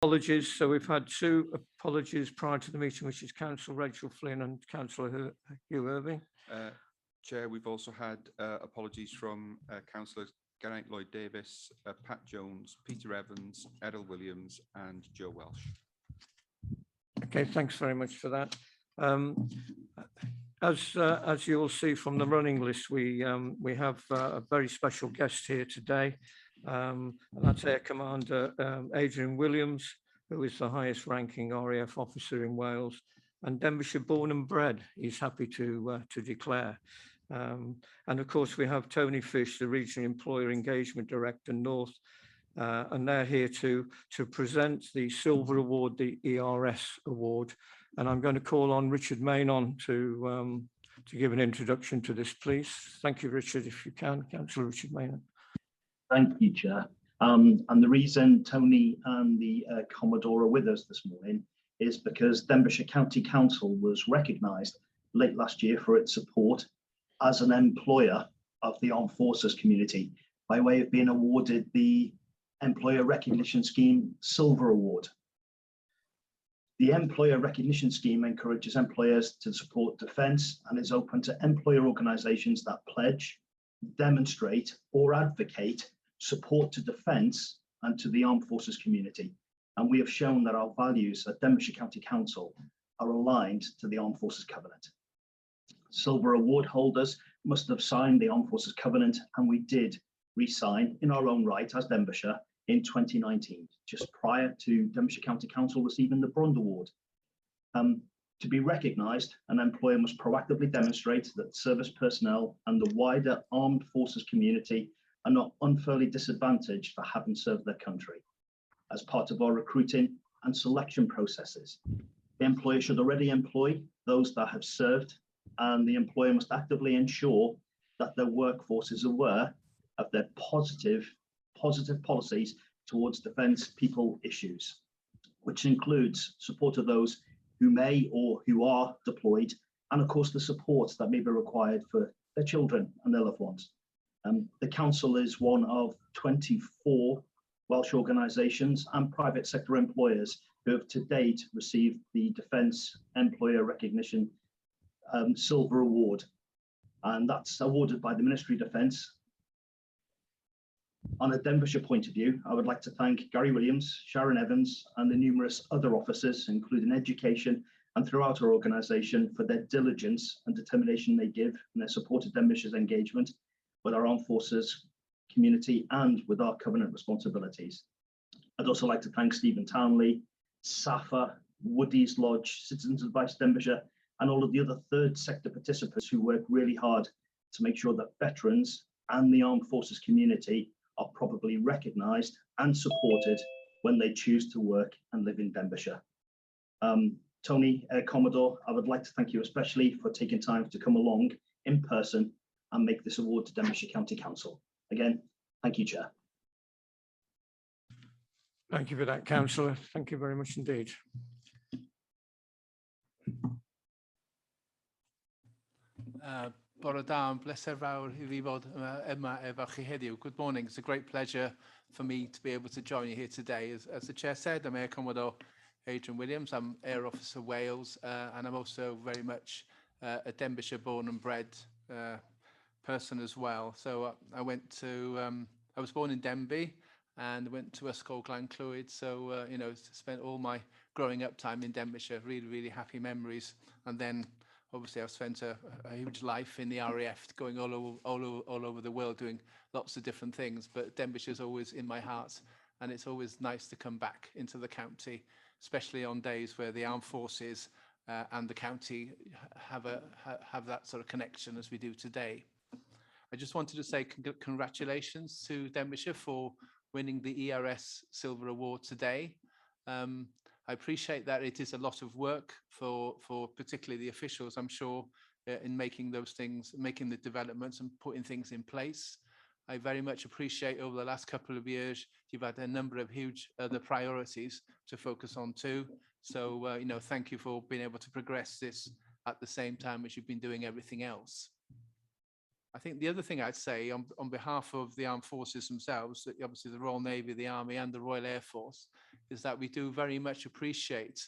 Apologies. So we've had two apologies prior to the meeting, which is Councillor Rachel Flynn and Councillor Hugh Irving. Chair, we've also had apologies from Councillors Geraint Lloyd-Davis, Pat Jones, Peter Evans, Errol Williams and Joe Welsh. Okay, thanks very much for that. As you will see from the running list, we have a very special guest here today. And that's Air Commander Adrian Williams, who is the highest ranking RAF officer in Wales and Denbighshire born and bred, he's happy to declare. And of course, we have Tony Fish, the Regional Employer Engagement Director North, and they're here to present the Silver Award, the ERS Award. And I'm going to call on Richard Maynon to give an introduction to this, please. Thank you, Richard, if you can. Councillor Richard Maynon. Thank you, Chair. And the reason Tony and the Commodore are with us this morning is because Denbighshire County Council was recognised late last year for its support as an employer of the armed forces community by way of being awarded the Employer Recognition Scheme Silver Award. The Employer Recognition Scheme encourages employers to support defence and is open to employer organisations that pledge, demonstrate or advocate support to defence and to the armed forces community. And we have shown that our values at Denbighshire County Council are aligned to the Armed Forces Covenant. Silver Award holders must have signed the Armed Forces Covenant, and we did re-sign in our own right as Denbighshire in 2019, just prior to Denbighshire County Council receiving the Bronze Award. To be recognised, an employer must proactively demonstrate that service personnel and the wider armed forces community are not unfairly disadvantaged for having served their country. As part of our recruiting and selection processes, the employer should already employ those that have served, and the employer must actively ensure that their workforce is aware of their positive policies towards defence people issues, which includes support of those who may or who are deployed, and of course the support that may be required for their children and their loved ones. The council is one of 24 Welsh organisations and private sector employers who have to date received the Defence Employer Recognition Silver Award, and that's awarded by the Ministry of Defence. On a Denbighshire point of view, I would like to thank Gary Williams, Sharon Evans and the numerous other officers, including education and throughout our organisation, for their diligence and determination they give in their support of Denbigshire's engagement with our armed forces community and with our covenant responsibilities. I'd also like to thank Stephen Townley, SAFA, Woodies Lodge, Citizens Advice Denbighshire, and all of the other third sector participants who work really hard to make sure that veterans and the armed forces community are properly recognised and supported when they choose to work and live in Denbighshire. Tony, Commodore, I would like to thank you especially for taking time to come along in person and make this award to Denbighshire County Council. Again, thank you, Chair. Thank you for that, Councillor. Thank you very much indeed. Bore da, bleser fawr I fi fod yma efo chi heddiw. Good morning. It's a great pleasure for me to be able to join you here today. As the Chair said, I'm Air Commodore Adrian Williams. I'm Air Officer Wales, and I'm also very much a Denbighshire born and bred person as well. So I was born in Denby and went to Ysgol Glan-Clwyd. So, you know, spent all my growing up time in Denbighshire, really, really happy memories. And then obviously I've spent a huge life in the RAF, going all over the world, doing lots of different things, but Denbishire's always in my heart, and it's always nice to come back into the county, especially on days where the armed forces and the county have that sort of connection as we do today. I just wanted to say congratulations to Denbighshire for winning the ERS Silver Award today. I appreciate that it is a lot of work for particularly the officials, I'm sure, in making those things, making the developments and putting things in place. I very much appreciate over the last couple of years, you've had a number of huge other priorities to focus on too. So, you know, thank you for being able to progress this at the same time as you've been doing everything else. I think the other thing I'd say on behalf of the armed forces themselves, obviously the Royal Navy, the Army and the Royal Air Force, is that we do very much appreciate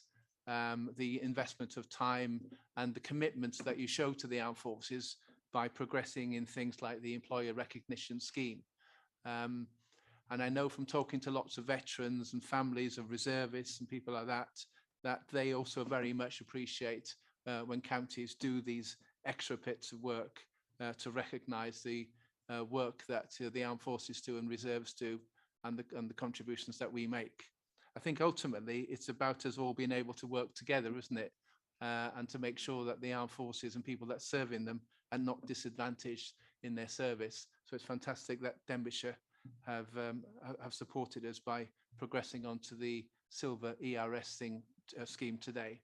the investment of time and the commitments that you show to the armed forces by progressing in things like the employer recognition scheme. And I know from talking to lots of veterans and families of reservists and people like that, that they also very much appreciate when counties do these extra bits of work to recognise the work that the armed forces do and reserves do, and the contributions that we make. I think ultimately it's about us all being able to work together, isn't it? And to make sure that the armed forces and people that serve in them are not disadvantaged in their service. So it's fantastic that Denbighshire have supported us by progressing onto the silver ERS scheme today.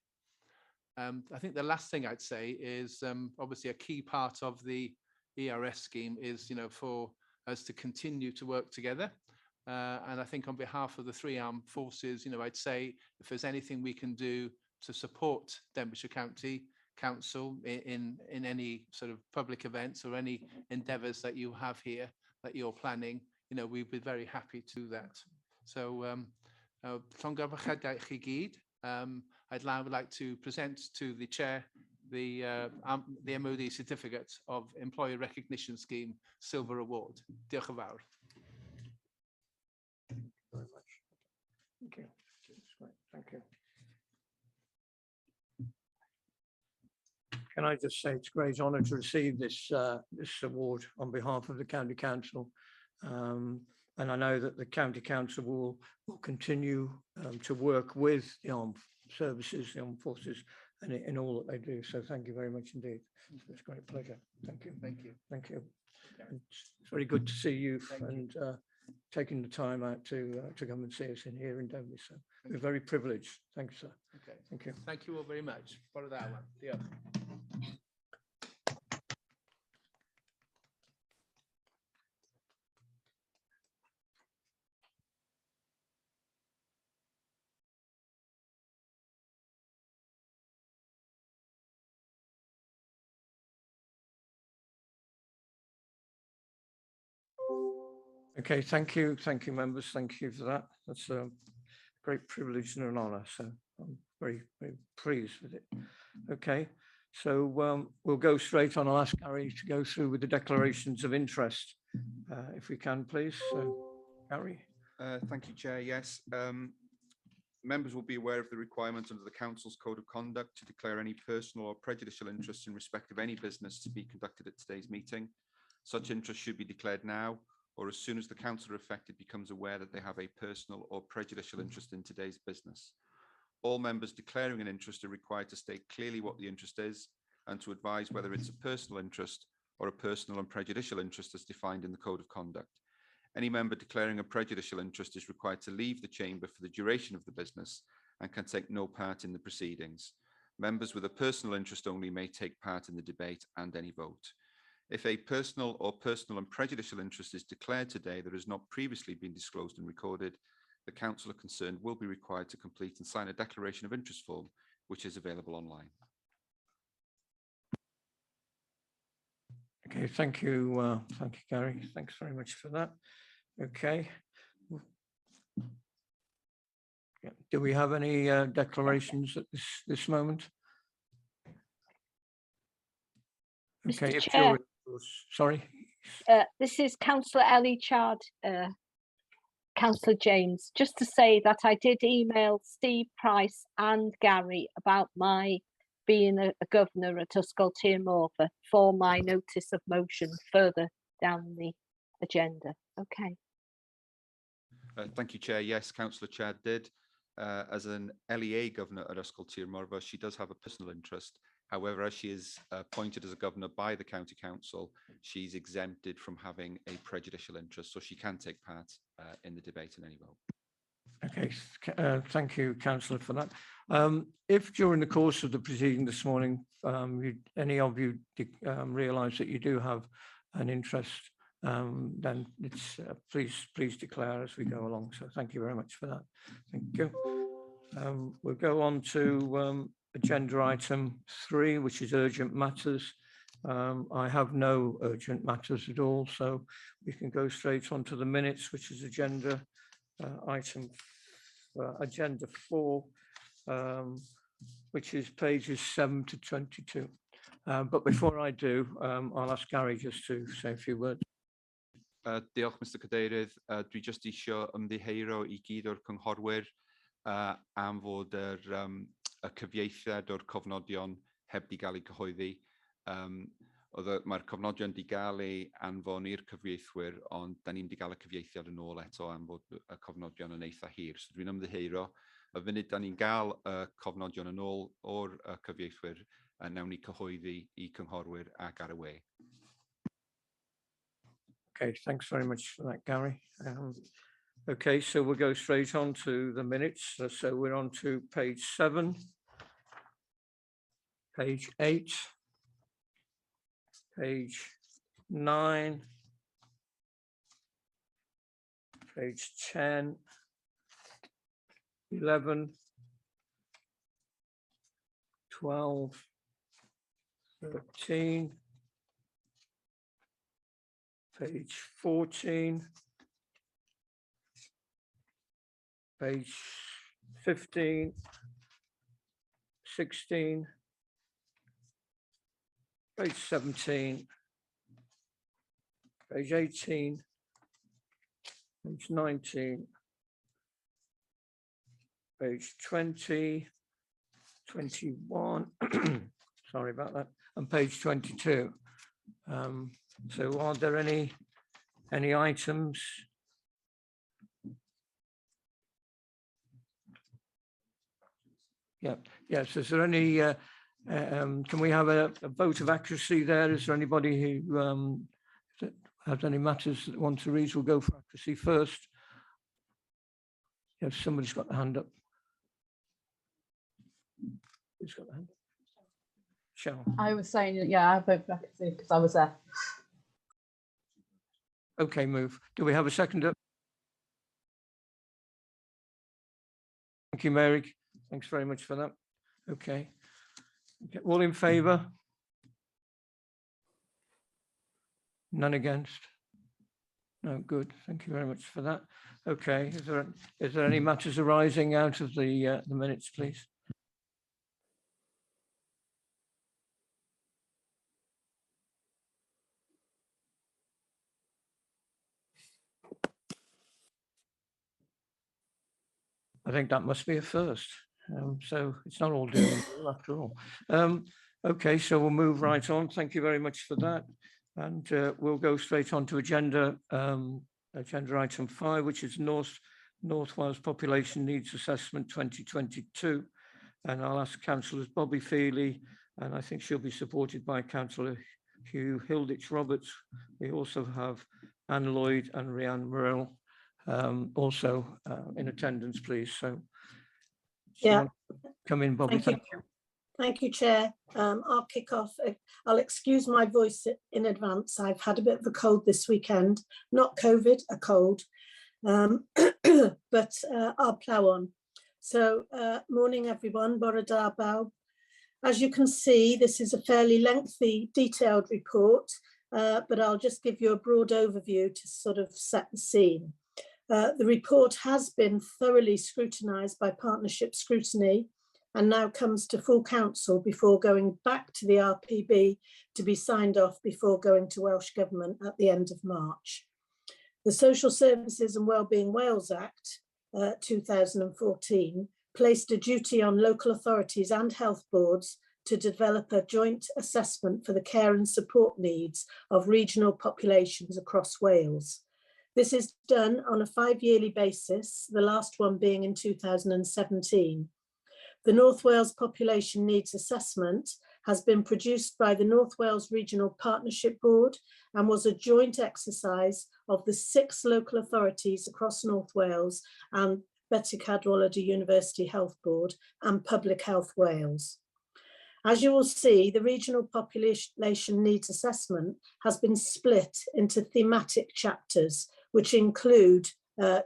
I think the last thing I'd say is obviously a key part of the ERS scheme is, for us to continue to work together. And I think on behalf of the three armed forces, I'd say if there's anything we can do to support Denbighshire County Council in any sort of public events or any endeavours that you have here that you're planning, we'd be very happy to do that. So I'd now like to present to the chair the MOD certificate of Employer Recognition Scheme Silver Award. Diolch yn fawr. Very much. Thank you. That's great. Thank you. Can I just say it's a great honour to receive this award on behalf of the County Council, and I know that the County Council will continue to work with the armed services, the armed forces, and in all that they do. So thank you very much indeed. It's a great pleasure. Thank you. Thank you. Thank you. It's very good to see you and taking the time out to come and see us in here in Denbighshire. So we're very privileged. Thank you, sir. Okay. Thank you. Thank you all very much. Follow that one. Diolch. Okay, thank you, members. Thank you for that. That's a great privilege and an honour. So I'm very, very pleased with it. Okay, so we'll go straight on. I'll ask Gary to go through with the declarations of interest, if we can, please. So, Gary. Thank you, Chair. Yes. Members will be aware of the requirement under the Council's Code of Conduct to declare any personal or prejudicial interest in respect of any business to be conducted at today's meeting. Such interest should be declared now, or as soon as the councillor affected becomes aware that they have a personal or prejudicial interest in today's business. All members declaring an interest are required to state clearly what the interest is and to advise whether it's a personal interest or a personal and prejudicial interest as defined in the Code of Conduct. Any member declaring a prejudicial interest is required to leave the chamber for the duration of the business and can take no part in the proceedings. Members with a personal interest only may take part in the debate and any vote. If a personal or personal and prejudicial interest is declared today that has not previously been disclosed and recorded, the councillor concerned will be required to complete and sign a declaration of interest form, which is available online. Okay, thank you, Gary. Thanks very much for that. Okay. Yeah. Do we have any declarations at this moment? Okay, Mr. if Chair. you're, sorry. This is Councillor RHEOLI'R, Councillor James. Just to say that I did email Steve Price and Gary about my being a governor at STRATEGAETH for my notice of motion further down the agenda. Okay. Thank you, Chair. Yes, Councillor Chad did. As an LEA governor at STRATEGAETH, she does have a personal interest. However, as she is appointed as a governor by the County Council, she's exempted from having a prejudicial interest, so she can take part in the debate in any vote. Okay, thank you, Councillor, for that. If during the course of the proceeding this morning, any of you realise that you do have an interest, then it's please declare as we go along. So thank you very much for that. Thank you. We'll go on to agenda item 3, which is urgent matters. I have no urgent matters at all, so we can go straight on to the minutes, which is agenda item agenda 4, which is pages 7 to 22. But before I do, I'll ask Gary just to say a few words. Diolch, Mr Cadeirydd. Dwi jyst isio ymddiheuro I gyd o'r cynghorwyr am fod y cyfieithiad o'r cofnodion heb di gael ei cyhoeddi. Mae'r cofnodion di gael ei anfon i'r cyfieithwyr, ond da ni'n di gael y cyfieithiad yn ôl eto am fod y cofnodion yn eitha hir. So dwi'n ymddiheuro. Y funud da ni'n gael y cofnodion yn ôl o'r cyfieithwyr, nawn ni cyhoeddi I cynghorwyr ac ar y we. Okay, thanks very much for that, Gary. Okay, so we'll go straight on to the minutes. So we're on to page 7, page 8, page 9, page 10, 11, 12, 13, page 14, page 15, 16, page 17, page 18, page 19, page 20, 21, sorry about that, and page 22. So are there any items? Yeah, yes, is there any, can we have a vote of accuracy there? Is there anybody who has any matters that want to raise? We'll go for accuracy first. If somebody's got the hand up. Who's got the hand up? Shall. I was saying, yeah, I vote for accuracy because I was there. Okay, move. Do we have a seconder? Thank you, Mary. Thanks very much for that. Okay. All in favour? None against? No, good. Thank you very much for that. Okay. Is there any matters arising out of the minutes, please? I think that must be a first. So it's not all doom and gloom after all. Okay, so we'll move right on. Thank you very much for that. And we'll go straight on to agenda item 5, which is North Wales Population Needs Assessment 2022. And I'll ask Councillors Bobby Feely, and I think she'll be supported by Councillor Hugh Hilditch-Roberts. We also have Anne Lloyd and Rhiann Murrell also in attendance, please. So yeah, come in, Bobby. Thank you. Thank you, Chair. I'll kick off. I'll excuse my voice in advance. I've had a bit of a cold this weekend, not COVID, a cold, but I'll plough on. So morning, everyone. Bore da bawb. As you can see, this is a fairly lengthy, detailed report, but I'll just give you a broad overview to sort of set the scene. The report has been thoroughly scrutinised by partnership scrutiny and now comes to full council before going back to the RPB to be signed off before going to Welsh Government at the end of March. The Social Services and Wellbeing Wales Act 2014 placed a duty on local authorities and health boards to develop a joint assessment for the care and support needs of regional populations across Wales. This is done on a 5-yearly basis, the last one being in 2017. The North Wales Population Needs Assessment has been produced by the North Wales Regional Partnership Board and was a joint exercise of the 6 local authorities across North Wales and BLWYDDY University Health Board and Public Health Wales. As you will see, the Regional Population Needs Assessment has been split into thematic chapters, which include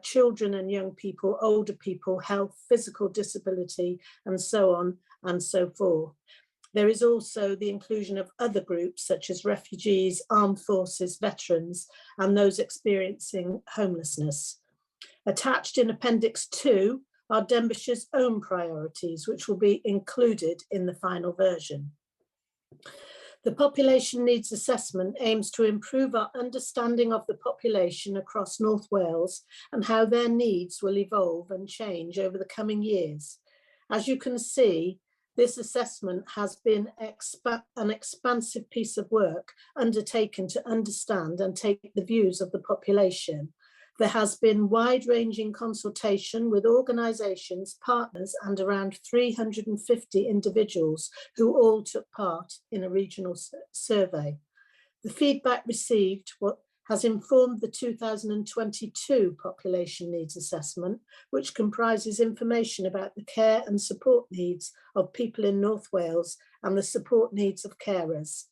children and young people, older people, health, physical disability, and so on and so forth. There is also the inclusion of other groups such as refugees, armed forces, veterans, and those experiencing homelessness. Attached in Appendix 2 are Denbighshire's own priorities, which will be included in the final version. The population needs assessment aims to improve our understanding of the population across North Wales and how their needs will evolve and change over the coming years. As you can see, this assessment has been an expansive piece of work undertaken to understand and take the views of the population. There has been wide-ranging consultation with organisations, partners, and around 350 individuals who all took part in a regional survey. The feedback received has informed the 2022 population needs assessment, which comprises information about the care and support needs of people in North Wales and the support needs of carers.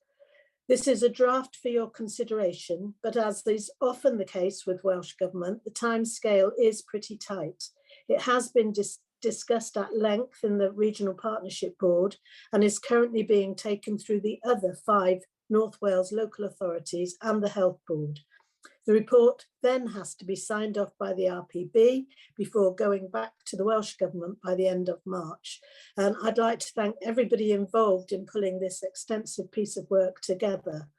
This is a draft for your consideration, but as is often the case with Welsh Government, the timescale is pretty tight. It has been discussed at length in the Regional Partnership Board and is currently being taken through the other 5 North Wales local authorities and the Health Board. The report then has to be signed off by the RPB before going back to the Welsh Government by the end of March. And I'd like to thank everybody involved in pulling this extensive piece of work together.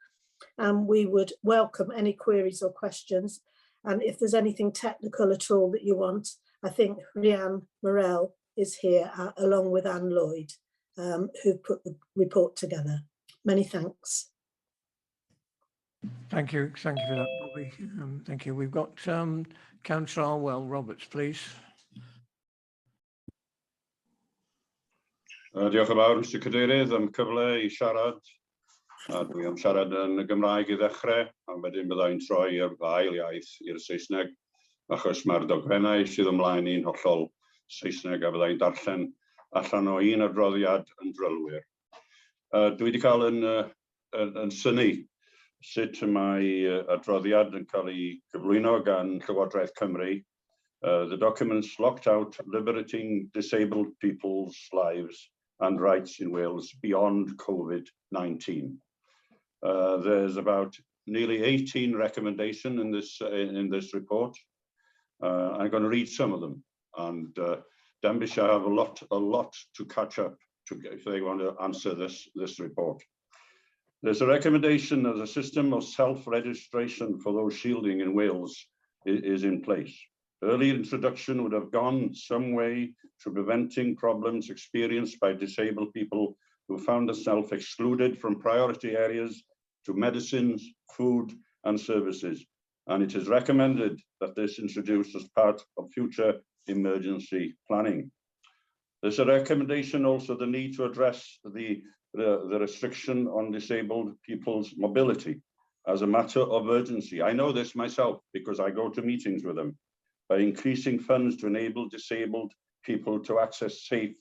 And we would welcome any queries or questions. And if there's anything technical at all that you want, I think Rhiann Morell is here along with Anne Lloyd, who put the report together. Many thanks. Thank you for that, Bobby. Thank you. We've got Councillor Arwell Roberts, please. Diolch yn fawr, Mr Cadeirydd, am cyfle I siarad. Dwi am siarad yn y Gymraeg I ddechrau, a wedyn byddai'n troi i'r ail iaith i'r Saesneg, achos mae'r dogfennau sydd ymlaen i'n hollol Saesneg a byddai'n darllen allan o un adroddiad yn drylwyr. Dwi wedi cael yn synnu sut mae adroddiad yn cael ei gyflwyno gan Llywodraeth Cymru. The documents locked out liberating disabled people's lives and rights in Wales beyond COVID-19. There's about nearly 18 recommendations in this report. I'm going to read some of them, and Denbighshire have a lot to catch up if they want to answer this report. There's a recommendation that a system of self-registration for those shielding in Wales is in place. Early introduction would have gone some way to preventing problems experienced by disabled people who found themselves excluded from priority areas to medicines, food and services. And it is recommended that this introduced as part of future emergency planning. There's a recommendation also the need to address the restriction on disabled people's mobility as a matter of urgency. I know this myself because I go to meetings with them. By increasing funds to enable disabled people to access safe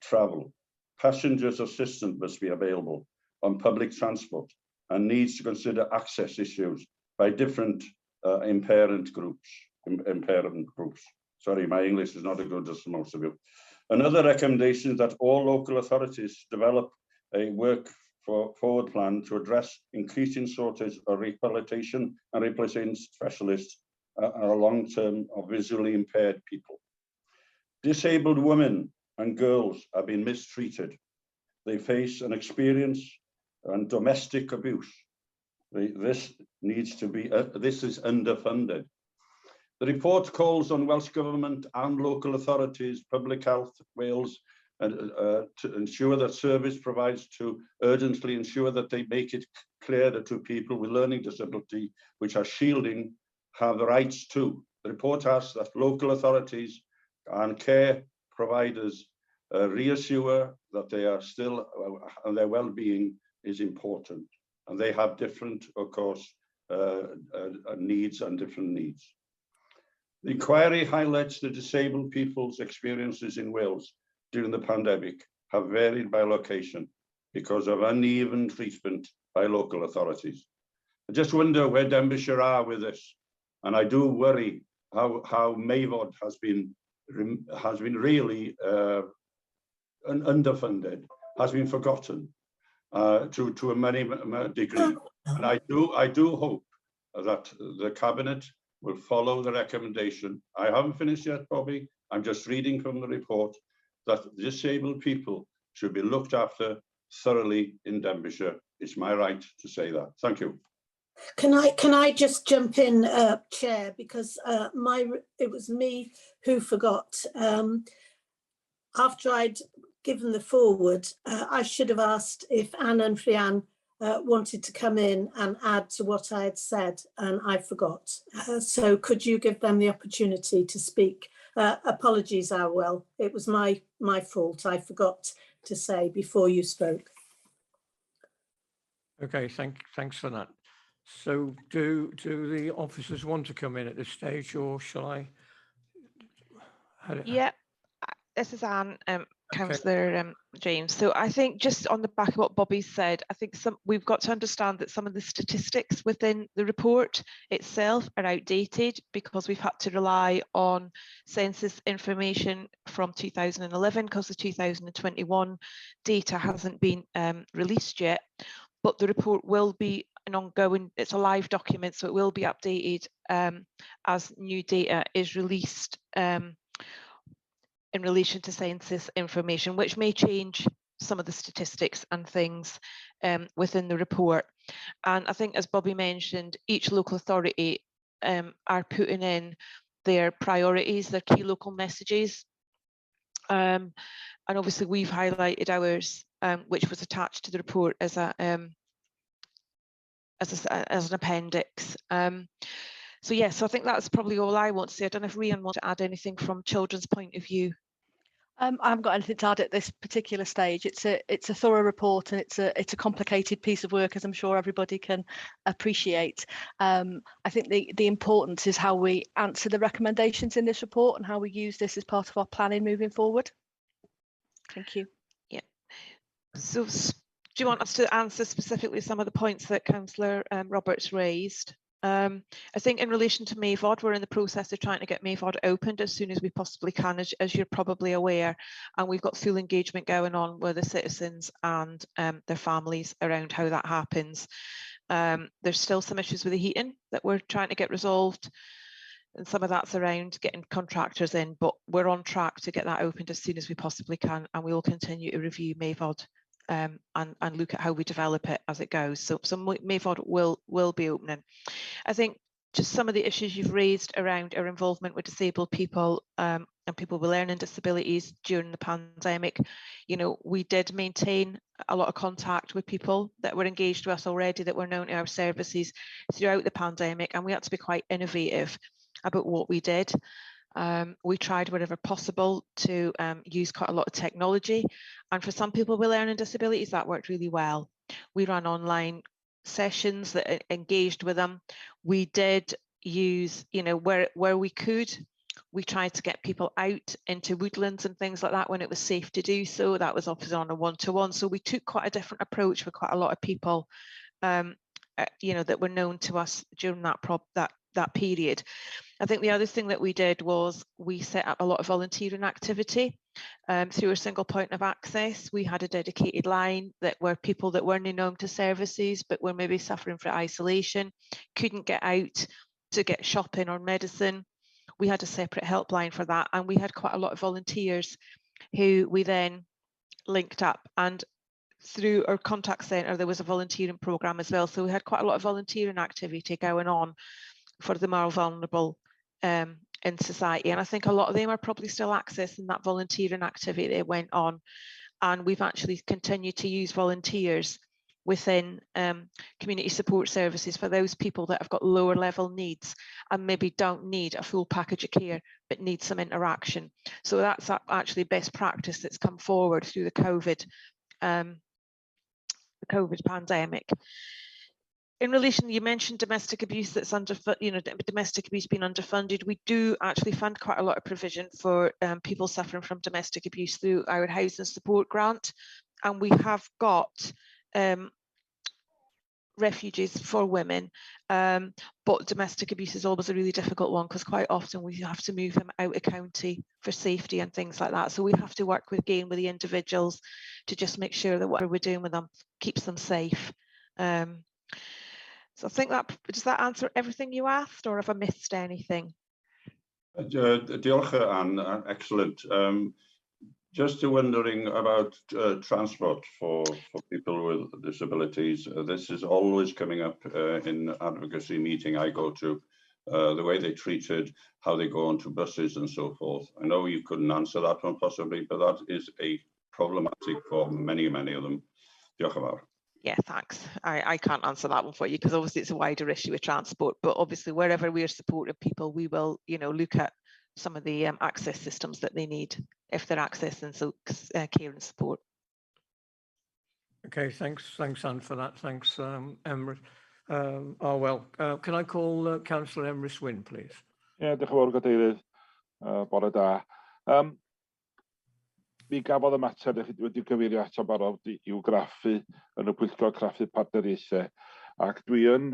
travel. Passengers assistance must be available on public transport and needs to consider access issues by different impairment groups. Sorry, my English is not as good as most of you. Another recommendation is that all local authorities develop a forward plan to address increasing shortage of rehabilitation and replacing specialists long-term of visually impaired people. Disabled women and girls have been mistreated. They face and experience domestic abuse. This is underfunded. The report calls on Welsh Government and local authorities, Public Health Wales, to ensure that service provides to urgently ensure that they make it clear that to people with learning disability, which are shielding, have the rights to. The report asks that local authorities and care providers reassure that they are still, and their well-being is important. And they have different, of course, needs and different needs. The inquiry highlights the disabled people's experiences in Wales during the pandemic have varied by location because of uneven treatment by local authorities. I just wonder where Denbighshire are with this. And I do worry how MAVOD has been really underfunded, has been forgotten to a many degree. And I do hope that the Cabinet will follow the recommendation. I haven't finished yet, Bobby. I'm just reading from the report that disabled people should be looked after thoroughly in Denbighshire. It's my right to say that. Thank you. Can I just jump in, Chair, because it was me who forgot. After I'd given the forward, I should have asked if Anne and Rhian wanted to come in and add to what I had said, and I forgot. So could you give them the opportunity to speak? Apologies, Arwell. It was my fault. I forgot to say before you spoke. Okay, thanks for that. So do the officers want to come in at this stage, or shall I? Yeah, this is Anne, Councillor James. So I think just on the back of what Bobby said, I think we've got to understand that some of the statistics within the report itself are outdated because we've had to rely on census information from 2011 because the 2021 data hasn't been released yet. But the report will be an ongoing, it's a live document, so it will be updated as new data is released in relation to census information, which may change some of the statistics and things within the report. And I think, as Bobby mentioned, each local authority are putting in their priorities, their key local messages. And obviously we've highlighted ours, which was attached to the report as an appendix. So yes, so I think that's probably all I want to say. I don't know if Rhian wants to add anything from children's point of view. I haven't got anything to add at this particular stage. It's a thorough report, and it's a complicated piece of work, as I'm sure everybody can appreciate. I think the importance is how we answer the recommendations in this report and how we use this as part of our planning moving forward. Thank you. Yeah. So do you want us to answer specifically some of the points that Councillor Roberts raised? I think in relation to MAVOD, we're in the process of trying to get MAVOD opened as soon as we possibly can, as you're probably aware, and we've got full engagement going on with the citizens and their families around how that happens. There's still some issues with the heating that we're trying to get resolved, and some of that's around getting contractors in, but we're on track to get that opened as soon as we possibly can, and we will continue to review MAVOD and look at how we develop it as it goes. So MAVOD will be opening. I think just some of the issues you've raised around our involvement with disabled people and people with learning disabilities during the pandemic, you know, we did maintain a lot of contact with people that were engaged with us already, that were known to our services throughout the pandemic, and we had to be quite innovative about what we did. We tried wherever possible to use quite a lot of technology, and for some people with learning disabilities that worked really well. We ran online sessions that engaged with them. We did use, you know, where we could, we tried to get people out into woodlands and things like that when it was safe to do so. That was often on a one-to-one. So we took quite a different approach for quite a lot of people, you know, that were known to us during that period. I think the other thing that we did was we set up a lot of volunteering activity through a single point of access. We had a dedicated line that were people that weren't known to services but were maybe suffering from isolation, couldn't get out to get shopping or medicine. We had a separate helpline for that, and we had quite a lot of volunteers who we then linked up, and through our contact centre there was a volunteering programme as well. So we had quite a lot of volunteering activity going on for the more vulnerable in society, and I think a lot of them are probably still accessing that volunteering activity that went on, and we've actually continued to use volunteers within community support services for those people that have got lower level needs and maybe don't need a full package of care but need some interaction. So that's actually best practice that's come forward through the COVID pandemic. In relation, you mentioned domestic abuse that's domestic abuse being underfunded. We do actually fund quite a lot of provision for people suffering from domestic abuse through our housing support grant, and we have got refuges for women, but domestic abuse is always a really difficult one because quite often we have to move them out of county for safety and things like that. So we have to work with the individuals to just make sure that whatever we're doing with them keeps them safe. So I think that, does that answer everything you asked, or have I missed anything? Diolch, Anne. Excellent. Just wondering about transport for people with disabilities. This is always coming up in advocacy meeting I go to. The way they treated, how they go onto buses and so forth. I know you couldn't answer that one possibly, but that is a problematic for many, many of them. Diolch yn fawr. Yeah, thanks. I can't answer that one for you because obviously it's a wider issue with transport, but obviously wherever we're supporting people, we will, you know, look at some of the access systems that they need if they're accessing care and support. Okay, thanks, Anne, for that. Thanks, Emrys. Well, can I call Councillor Emrys Wyn, please? Ie, diolch yn fawr, Gadeirydd. Bore da. Mi gafodd y mater wedi gyfeirio ato barod i'w graffu yn y pwyllgor craffu partneriaethau, ac dwi yn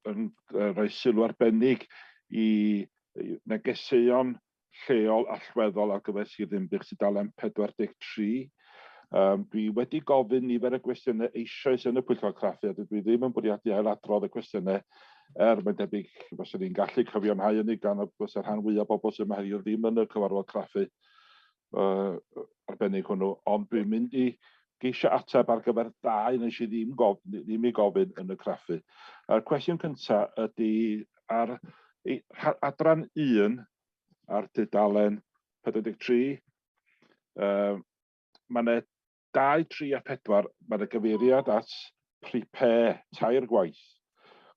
rhoi sylw arbennig I negeseuon lleol allweddol ar gyfer Sir Ddinbych tudalen 43. Dwi wedi gofyn nifer y gwestiynau eisoes yn y pwyllgor craffu, a dwi ddim yn bwriadu ailadrodd y gwestiynau mae'n debyg fyswn ni'n gallu cyfiawnhau hynny gan y bysa'r rhan fwyaf bobl sy'n maherio ddim yn y cyfarfod craffu arbennig hwnnw, ond dwi'n mynd I geisio ateb ar gyfer dau nes I ddim I gofyn yn y craffu. Yr cwestiwn cyntaf ydy ar adran 1 ar dudalen 43, mae yna 2, 3 a 4, mae yna gyfeiriad at prepare, tair gwaith.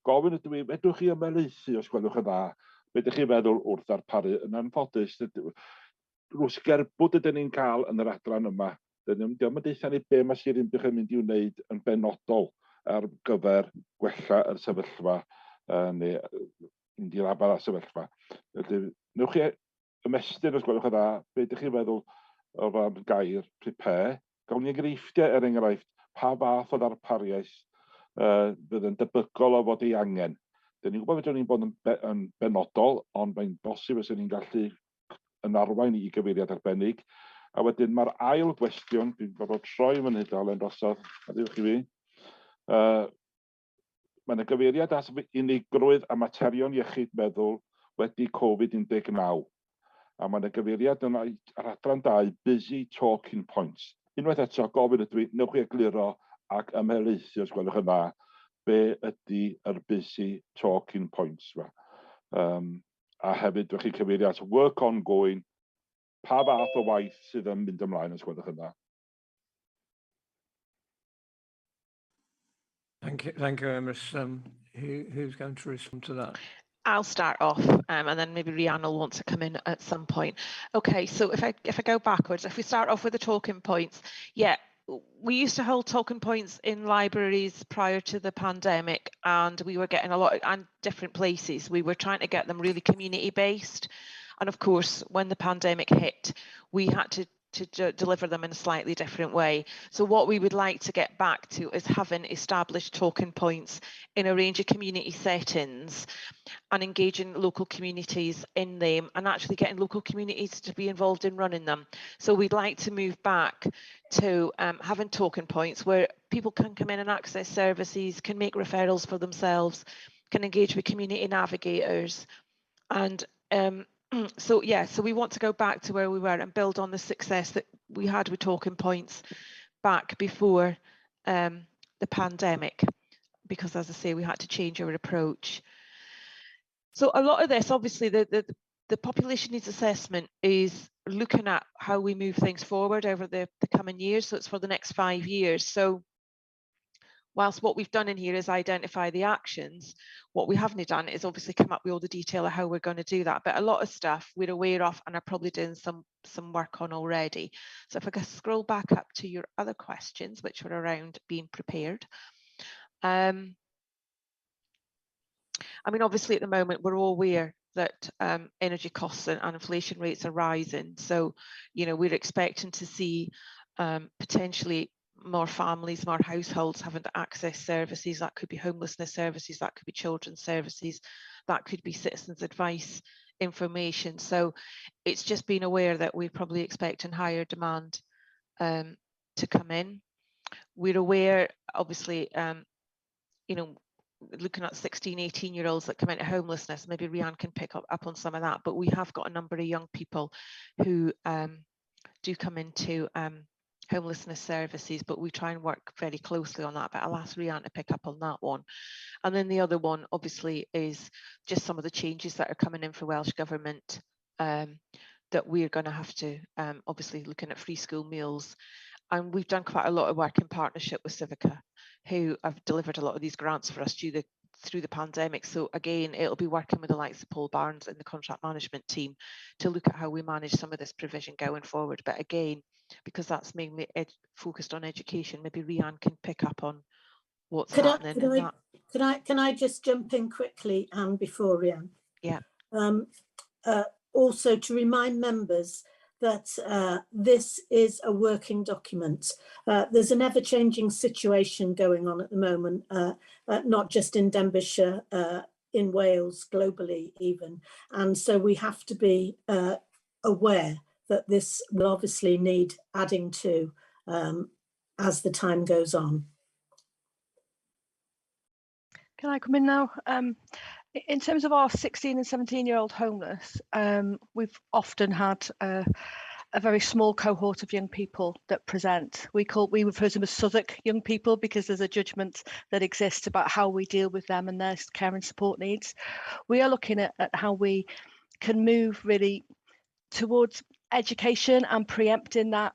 Gofyn ydw I, fedrwch chi ymelaethu os gwelwch yn dda, be ydych chi'n feddwl wrth ddarparu yn anffodus. Rwys gerbwd ydyn ni'n cael yn yr adran yma. Diolch yn deitha ni be mae Sir Ddinbych yn mynd I wneud yn benodol ar gyfer gwella yr sefyllfa neu mynd I lafar y sefyllfa. Newch chi ymestyn os gwelwch yn dda, be ydych chi'n feddwl o ran gair prepare. Gawn ni enghreifftiau enghraifft pa fath o ddarpariaeth fydd yn debygol o fod I angen. Dyn ni'n gwybod fedrwn ni'n bod yn benodol, ond mae'n bosib os ni'n gallu yn arwain I gyfeiriad arbennig. A wedyn mae'r ail gwestiwn, dwi'n gorfod troi fyny dalen drosodd, a diolch I fi. Mae yna gyfeiriad at unigrwydd a materion iechyd meddwl wedi Covid-19. A mae yna gyfeiriad yn ar adran 2, busy talking points. Unwaith eto, gofyn ydw I, newch chi egluro ac ymhelaethu os gwelwch yn dda, be ydy yr busy talking points yma. A hefyd, dwi'n chi cyfeirio at work ongoing, pa fath o waith sydd yn mynd ymlaen os gwelwch yn dda. Thank you, Emrys. Who's going to respond to that? I'll start off and then maybe Rhiannon will want to come in at some point. Okay, so if I go backwards, if we start off with the talking points, yeah, we used to hold talking points in libraries prior to the pandemic, and we were getting a lot and different places. We were trying to get them really community based. And of course, when the pandemic hit, we had to deliver them in a slightly different way. So what we would like to get back to is having established talking points in a range of community settings and engaging local communities in them and actually getting local communities to be involved in running them. So we'd like to move back to having talking points where people can come in and access services, can make referrals for themselves, can engage with community navigators. And so we want to go back to where we were and build on the success that we had with talking points back before the pandemic, because as I say, we had to change our approach. So a lot of this, obviously, the population needs assessment is looking at how we move things forward over the coming years. So it's for the next 5 years. So whilst what we've done in here is identify the actions, what we haven't done is obviously come up with all the detail of how we're going to do that. But a lot of stuff we're aware of and are probably doing some work on already. So if I could scroll back up to your other questions, which were around being prepared. I mean, obviously at the moment, we're all aware that energy costs and inflation rates are rising. So, you know, we're expecting to see potentially more families, more households having to access services. That could be homelessness services, that could be children's services, that could be citizens' advice information. So it's just being aware that we're probably expecting higher demand to come in. We're aware, obviously, you know, looking at 16, 18-year-olds that come into homelessness. Maybe Rhian can pick up on some of that, but we have got a number of young people who do come into homelessness services, but we try and work very closely on that. But I'll ask Rhian to pick up on that one. And then the other one, obviously, is just some of the changes that are coming in for Welsh Government, that we're going to have to, obviously, looking at free school meals. And we've done quite a lot of work in partnership with Civica, who have delivered a lot of these grants for us through the pandemic. So again, it'll be working with the likes of Paul Barnes and the contract management team to look at how we manage some of this provision going forward. But again, because that's mainly focused on education, maybe Rhian can pick up on what's happening in that. Can I just jump in quickly, Anne, before Rhian? Yeah. Also to remind members that this is a working document. There's an ever-changing situation going on at the moment, not just in Denbighshire, in Wales, globally even. And so we have to be aware that this will obviously need adding to as the time goes on. Can I come in now? In terms of our 16 and 17-year-old homeless, we've often had a very small cohort of young people that present. We refer to them as Southwark young people because there's a judgment that exists about how we deal with them and their care and support needs. We are looking at how we can move really towards education and preempting that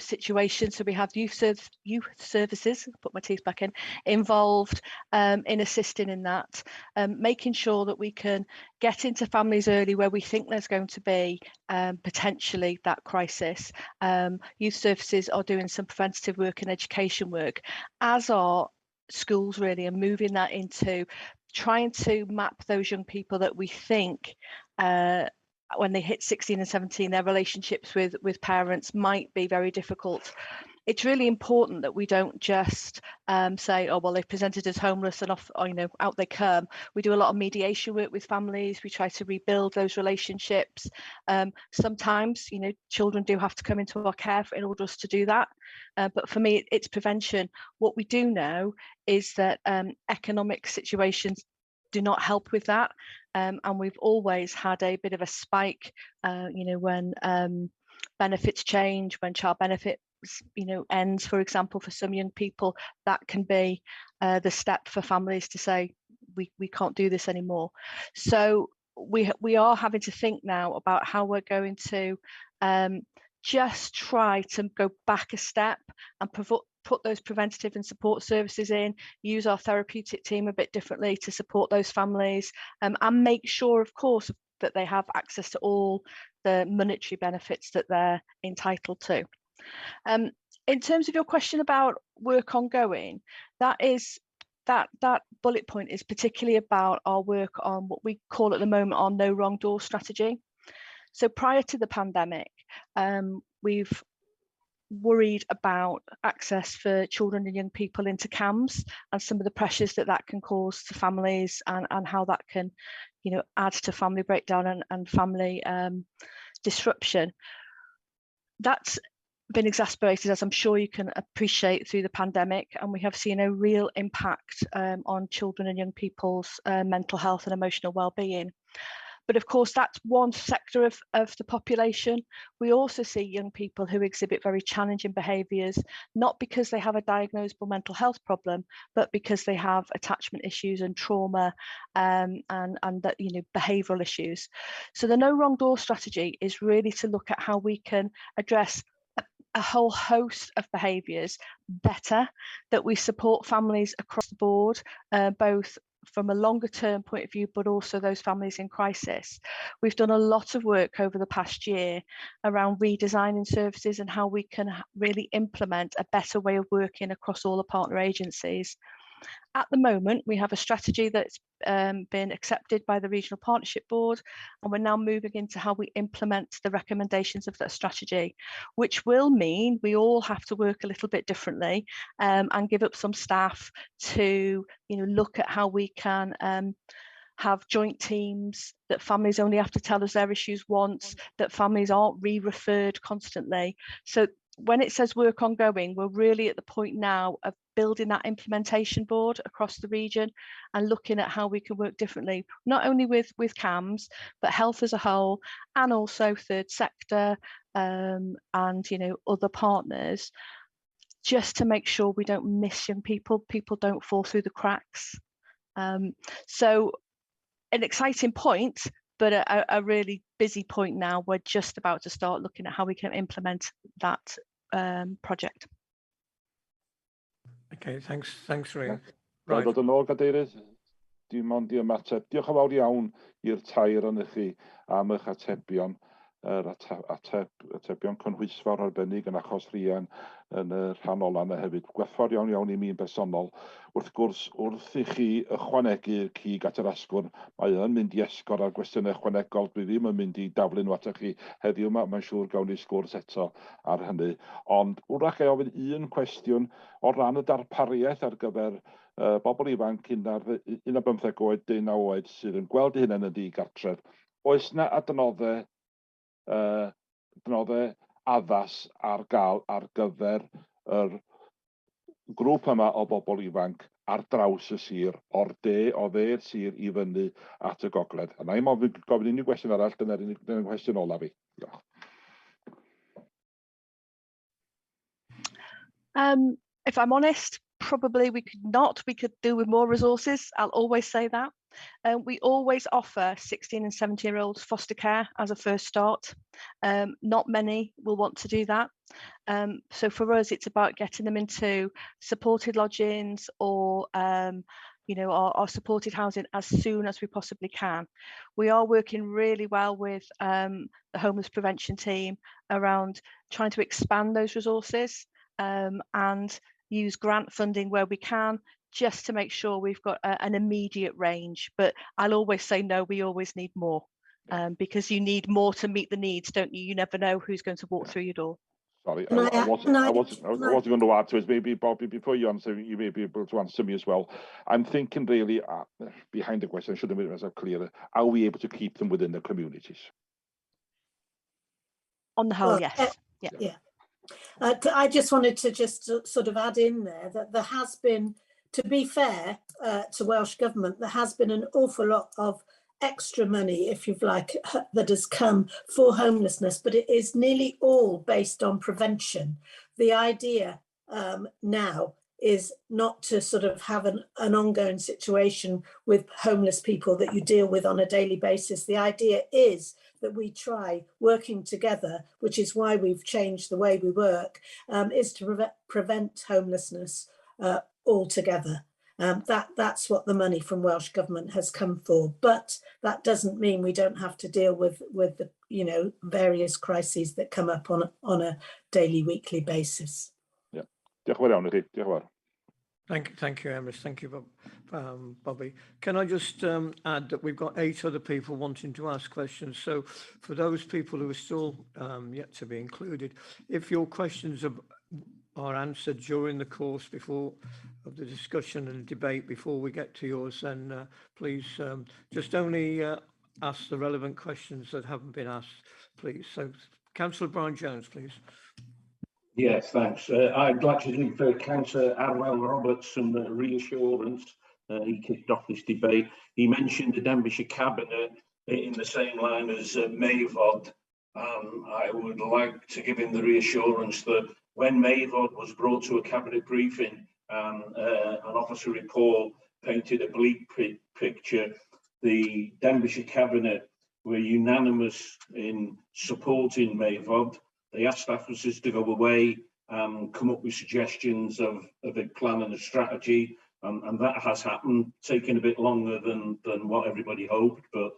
situation. So we have youth services, put my teeth back in, involved in assisting in that, making sure that we can get into families early where we think there's going to be potentially that crisis. Youth services are doing some preventative work and education work, as are schools really, and moving that into trying to map those young people that we think when they hit 16 and 17, their relationships with parents might be very difficult. It's really important that we don't just say, oh, well, they've presented as homeless and off, or, out they come. We do a lot of mediation work with families. We try to rebuild those relationships. Sometimes, children do have to come into our care in order for us to do that. But for me, it's prevention. What we do know is that economic situations do not help with that. And we've always had a bit of a spike, when benefits change, when child benefit ends, for example, for some young people, that can be the step for families to say, we can't do this anymore. So we are having to think now about how we're going to just try to go back a step and put those preventative and support services in, use our therapeutic team a bit differently to support those families, and make sure, of course, that they have access to all the monetary benefits that they're entitled to. In terms of your question about work ongoing, that bullet point is particularly about our work on what we call at the moment our no wrong door strategy. So prior to the pandemic, we've worried about access for children and young people into CAMS and some of the pressures that can cause to families and how that can add to family breakdown and family disruption. That's been exacerbated, as I'm sure you can appreciate, through the pandemic, and we have seen a real impact on children and young people's mental health and emotional well-being. But of course, that's one sector of the population. We also see young people who exhibit very challenging behaviours, not because they have a diagnosable mental health problem, but because they have attachment issues and trauma and that, behavioural issues. So the no wrong door strategy is really to look at how we can address a whole host of behaviours better, that we support families across the board, both from a longer term point of view, but also those families in crisis. We've done a lot of work over the past year around redesigning services and how we can really implement a better way of working across all the partner agencies. At the moment, we have a strategy that's been accepted by the Regional Partnership Board, and we're now moving into how we implement the recommendations of that strategy, which will mean we all have to work a little bit differently and give up some staff to look at how we can have joint teams, that families only have to tell us their issues once, that families aren't re-referred constantly. So when it says work ongoing, we're really at the point now of building that implementation board across the region and looking at how we can work differently, not only with CAMS, but health as a whole, and also third sector and, you know, other partners, just to make sure we don't miss young people, people don't fall through the cracks. So an exciting point, but a really busy point now. We're just about to start looking at how we can implement that project. Okay, thanks, Rhea. Right. Right. Dod yn ôl, Cadeirydd, dim ond i ymateb. Diolch yn fawr iawn i'r tair yn chi am eich atebion, atebion cynhwysfawr arbennig yn achos RHEOLI'R yn y rhan ola yna hefyd. Gwerthfawr iawn i mi yn bersonol. Wrth gwrs, wrth i chi ychwanegu'r cig at yr asgwrn, mae yn mynd i esgor ar gwestiynau ychwanegol. Dwi ddim yn mynd i daflu nhw at chi heddiw yma, mae'n siŵr gawn ni sgwrs eto ar hynny. Ond wrach ei ofyn un cwestiwn o ran y darpariaeth ar gyfer bobl ifanc 15 oed, 19 oed sydd yn gweld eu hunain yn ddigartref. Oes na adnoddau addas ar gael ar gyfer yr grŵp yma o bobl ifanc ar draws y sir, o'r dde'r sir i fyny at y gogledd. A na i gofyn unrhyw gwestiwn arall, dyna'r unig cwestiwn ola fi. Diolch. If I'm honest, probably we could do with more resources. I'll always say that. We always offer 16 and 17-year-olds foster care as a first start. Not many will want to do that. So for us, it's about getting them into supported lodgings or you know, our supported housing as soon as we possibly can. We are working really well with the homeless prevention team around trying to expand those resources and use grant funding where we can, just to make sure we've got an immediate range. But I'll always say no, we always need more, because you need more to meet the needs, don't you? You never know who's going to walk through your door. Sorry, I wasn't going to add to it. Maybe, Bobby, before you answer, you may be able to answer me as well. I'm thinking really, behind the question, I should have made myself clearer, are we able to keep them within the communities? On the whole, yes. Yeah. I just wanted to just sort of add in there that there has been, to be fair to Welsh Government, there has been an awful lot of extra money, if you've like, that has come for homelessness, but it is nearly all based on prevention. The idea now is not to sort of have an ongoing situation with homeless people that you deal with on a daily basis. The idea is that we try working together, which is why we've changed the way we work, is to prevent homelessness altogether. That's what the money from Welsh Government has come for, but that doesn't mean we don't have to deal with the, you know, various crises that come up on a daily, weekly basis. Yeah, diolch yn fawr iawn i chi. Diolch yn fawr. Thank you, Emrys. Thank you, Bobby. Can I just add that we've got 8 other people wanting to ask questions. So for those people who are still yet to be included, if your questions are answered during the course of the discussion and debate before we get to yours, then please just only ask the relevant questions that haven't been asked, please. So Councillor Brian-Jones, please. Yes, thanks. I'd like to give Councillor Roberts some reassurance. He kicked off this debate. He mentioned the Denbighshire Cabinet in the same line as MAVOD. I would like to give him the reassurance that when MAVOD was brought to a Cabinet briefing, an officer report painted a bleak picture. The Denbighshire Cabinet were unanimous in supporting MAVOD. They asked officers to go away and come up with suggestions of a plan and a strategy, and that has happened, taken a bit longer than what everybody hoped, but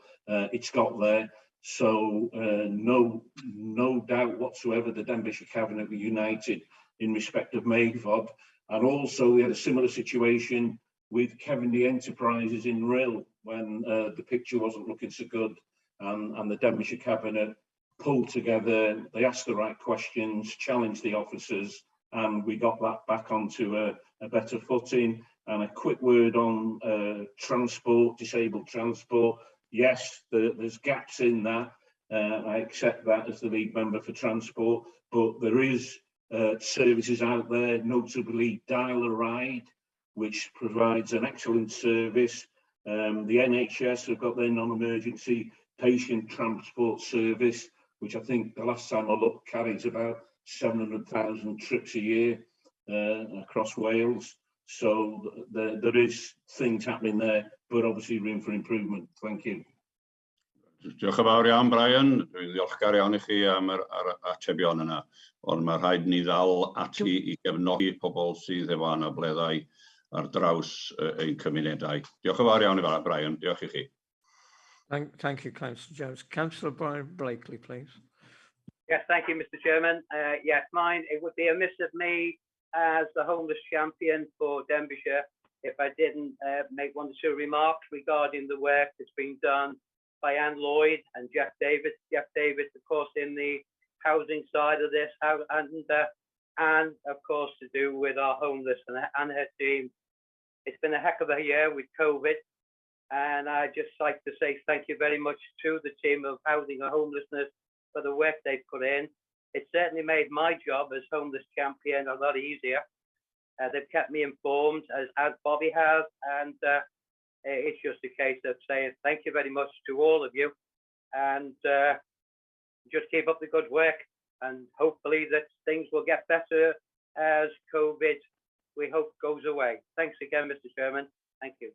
it's got there. So no doubt whatsoever the Denbighshire Cabinet were united in respect of MAVOD. And also we had a similar situation with Kevin Enterprises in RHEOLI'R when the picture wasn't looking so good, and the Denbighshire Cabinet pulled together, they asked the right questions, challenged the officers, and we got that back onto a better footing. And a quick word on transport, disabled transport. Yes, there's gaps in that. I accept that as the lead member for transport, but there is services out there, notably DDIWEDDARAF, which provides an excellent service. The NHS have got their non-emergency patient transport service, which I think the last time I looked carries about 700,000 trips a year across Wales. So there is things happening there, but obviously room for improvement. Thank you. Diolch yn fawr iawn, Brian. Dwi'n ddiolchgar iawn i chi am yr atebion yna. Ond mae rhaid ni ddal ati i gefnogi pobl sydd efo anableddau ar draws ein cymunedau. Diolch yn fawr iawn i fawr, Brian. Diolch i chi. Thank you, Councillor Jones. Councillor Brian Blakely, please. Yes, thank you, Mr. Chairman. Yes, it would be amiss of me as the homeless champion for Denbighshire if I didn't make one or two remarks regarding the work that's been done by Anne Lloyd and Jeff Davis. Jeff Davis, of course, in the housing side of this, and of course to do with our homeless and her team. It's been a heck of a year with COVID, and I'd just like to say thank you very much to the team of Housing and Homelessness for the work they've put in. It certainly made my job as homeless champion a lot easier. They've kept me informed, as Bobby has, and it's just a case of saying thank you very much to all of you, and just keep up the good work, and hopefully that things will get better as COVID, we hope, goes away. Thanks again, Mr. Chairman. Thank you.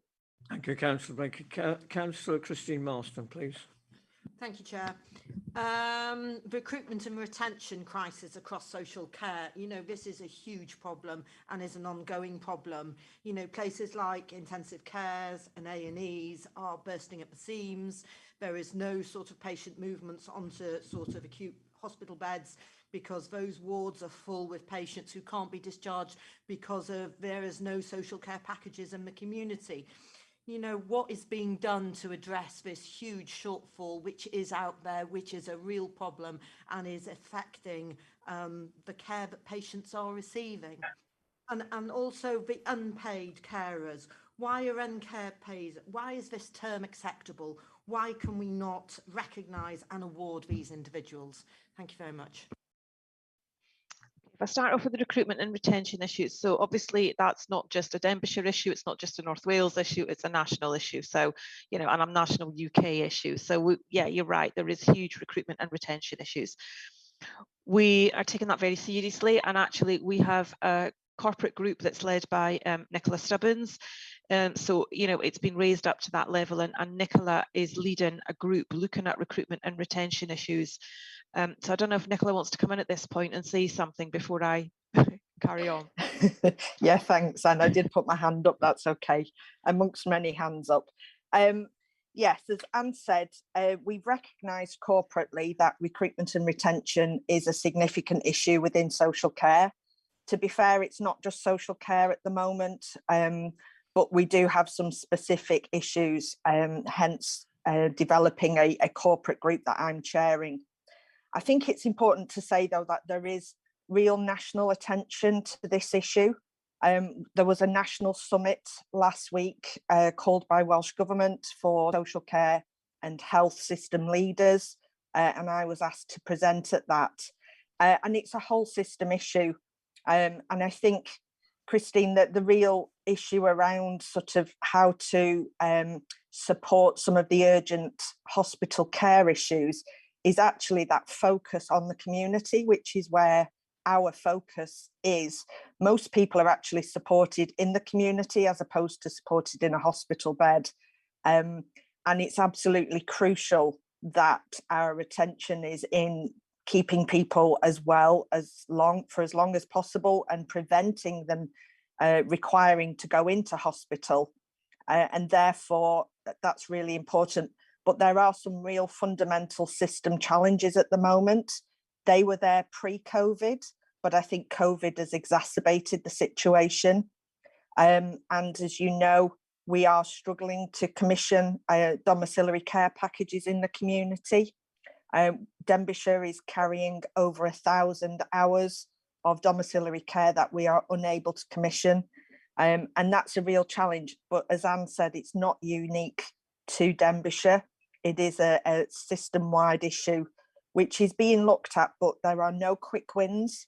Thank you, Councillor Blakely. Councillor Christine Marston, please. Thank you, Chair. Recruitment and retention crisis across social care. You know, this is a huge problem and is an ongoing problem. You know, places like intensive cares and A&Es are bursting at the seams. There is no sort of patient movements onto sort of acute hospital beds because those wards are full with patients who can't be discharged because there is no social care packages in the community. You know, what is being done to address this huge shortfall, which is out there, which is a real problem and is affecting the care that patients are receiving. And also the unpaid carers. Why are uncared paid? Why is this term acceptable? Why can we not recognise and award these individuals? Thank you very much. If I start off with the recruitment and retention issues, so obviously that's not just a Denbighshire issue, it's not just a North Wales issue, it's a national issue. So, you know, and a national UK issue. So yeah, you're right, there is huge recruitment and retention issues. We are taking that very seriously, and actually we have a corporate group that's led by Nicola Stubbins. So, you know, it's been raised up to that level, and Nicola is leading a group looking at recruitment and retention issues. So I don't know if Nicola wants to come in at this point and say something before I carry on. Yeah, thanks. And I did put my hand up, that's okay, amongst many hands up. Yes, as Anne said, we've recognised corporately that recruitment and retention is a significant issue within social care. To be fair, it's not just social care at the moment, but we do have some specific issues, hence developing a corporate group that I'm chairing. I think it's important to say, though, that there is real national attention to this issue. There was a national summit last week called by Welsh Government for social care and health system leaders, and I was asked to present at that. And it's a whole system issue. And I think, Christine, that the real issue around sort of how to support some of the urgent hospital care issues is actually that focus on the community, which is where our focus is. Most people are actually supported in the community as opposed to supported in a hospital bed. And it's absolutely crucial that our attention is in keeping people for as long as possible and preventing them requiring to go into hospital. And therefore, that's really important. But there are some real fundamental system challenges at the moment. They were there pre-COVID, but I think COVID has exacerbated the situation. And as you know, we are struggling to commission domiciliary care packages in the community. Denbighshire is carrying over 1,000 hours of domiciliary care that we are unable to commission. And that's a real challenge. But as Anne said, it's not unique to Denbighshire. It is a system-wide issue which is being looked at, but there are no quick wins.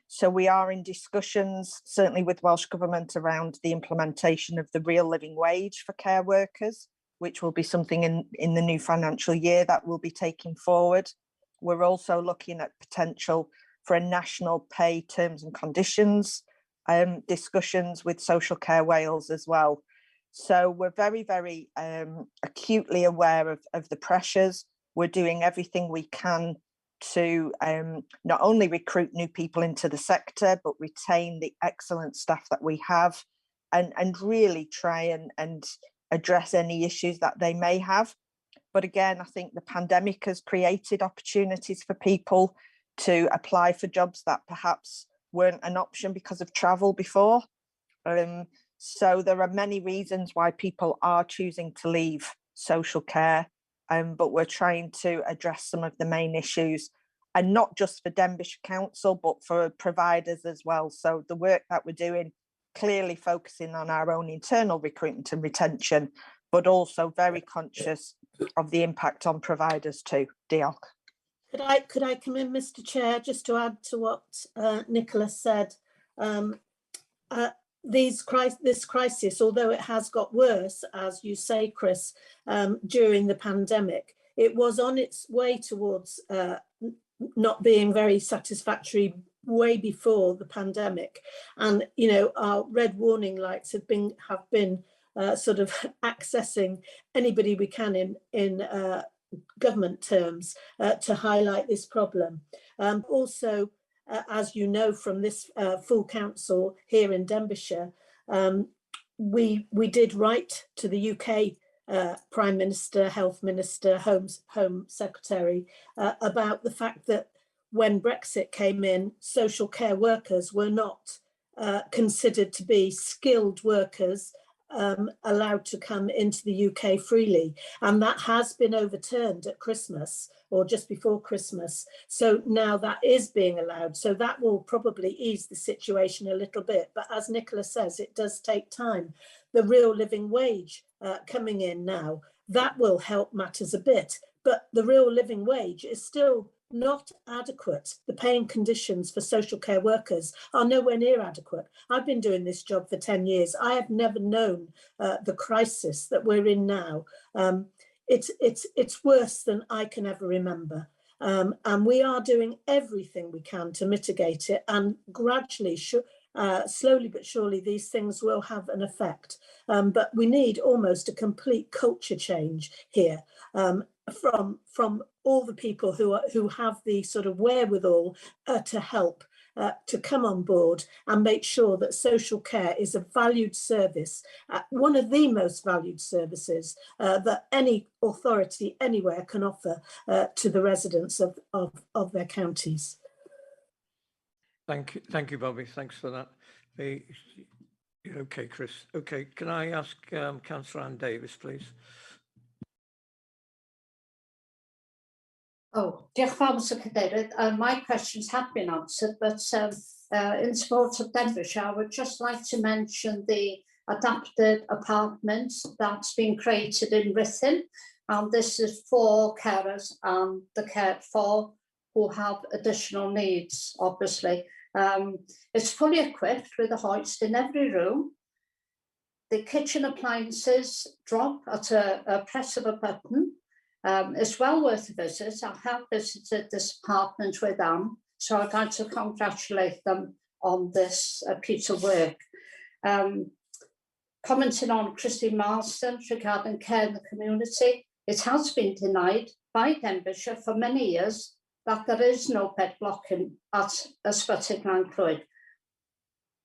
So we are in discussions, certainly with Welsh Government, around the implementation of the real living wage for care workers, which will be something in the new financial year that we'll be taking forward. We're also looking at potential for a national pay terms and conditions discussions with Social Care Wales as well. So we're very, very acutely aware of the pressures. We're doing everything we can to not only recruit new people into the sector, but retain the excellent staff that we have, and really try and address any issues that they may have. But again, I think the pandemic has created opportunities for people to apply for jobs that perhaps weren't an option because of travel before. So there are many reasons why people are choosing to leave social care, but we're trying to address some of the main issues, and not just for Denbighshire Council, but for providers as well. So the work that we're doing, clearly focusing on our own internal recruitment and retention, but also very conscious of the impact on providers too. Diolch. Could I come in, Mr. Chair, just to add to what Nicola said? This crisis, although it has got worse, as you say, Chris, during the pandemic, it was on its way towards not being very satisfactory way before the pandemic. And, you know, our red warning lights have been sort of accessing anybody we can in government terms to highlight this problem. Also, as you know from this full council here in Denbighshire, we did write to the UK Prime Minister, Health Minister, Home Secretary about the fact that when Brexit came in, social care workers were not considered to be skilled workers allowed to come into the UK freely, and that has been overturned at Christmas or just before Christmas. So now that is being allowed, so that will probably ease the situation a little bit. But as Nicola says, it does take time. The real living wage coming in now, that will help matters a bit, but the real living wage is still not adequate. The paying conditions for social care workers are nowhere near adequate. I've been doing this job for 10 years. I have never known the crisis that we're in now. It's worse than I can ever remember. And we are doing everything we can to mitigate it, and gradually, slowly but surely, these things will have an effect. But we need almost a complete culture change here. From all the people who have the sort of wherewithal to help to come on board and make sure that social care is a valued service, one of the most valued services that any authority anywhere can offer to the residents of their counties. Thank you, Bobby. Thanks for that. Okay, Chris. Okay, can I ask Councillor Ann Davis, please? Oh, diolch yn fawr, Mr Cadeirydd. My questions have been answered, but in support of Denbighshire, I would just like to mention the adapted apartments that's been created in Ruthin, and this is for carers and the cared for who have additional needs, obviously. It's fully equipped with a hoist in every room. The kitchen appliances drop at a press of a button. It's well worth a visit. I have visited this apartment with them, so I'd like to congratulate them on this piece of work. Commenting on Christine Marston regarding care in the community, it has been denied by Denbighshire for many years that there is no bed blocking at Ysbyty Glan-Clwyd.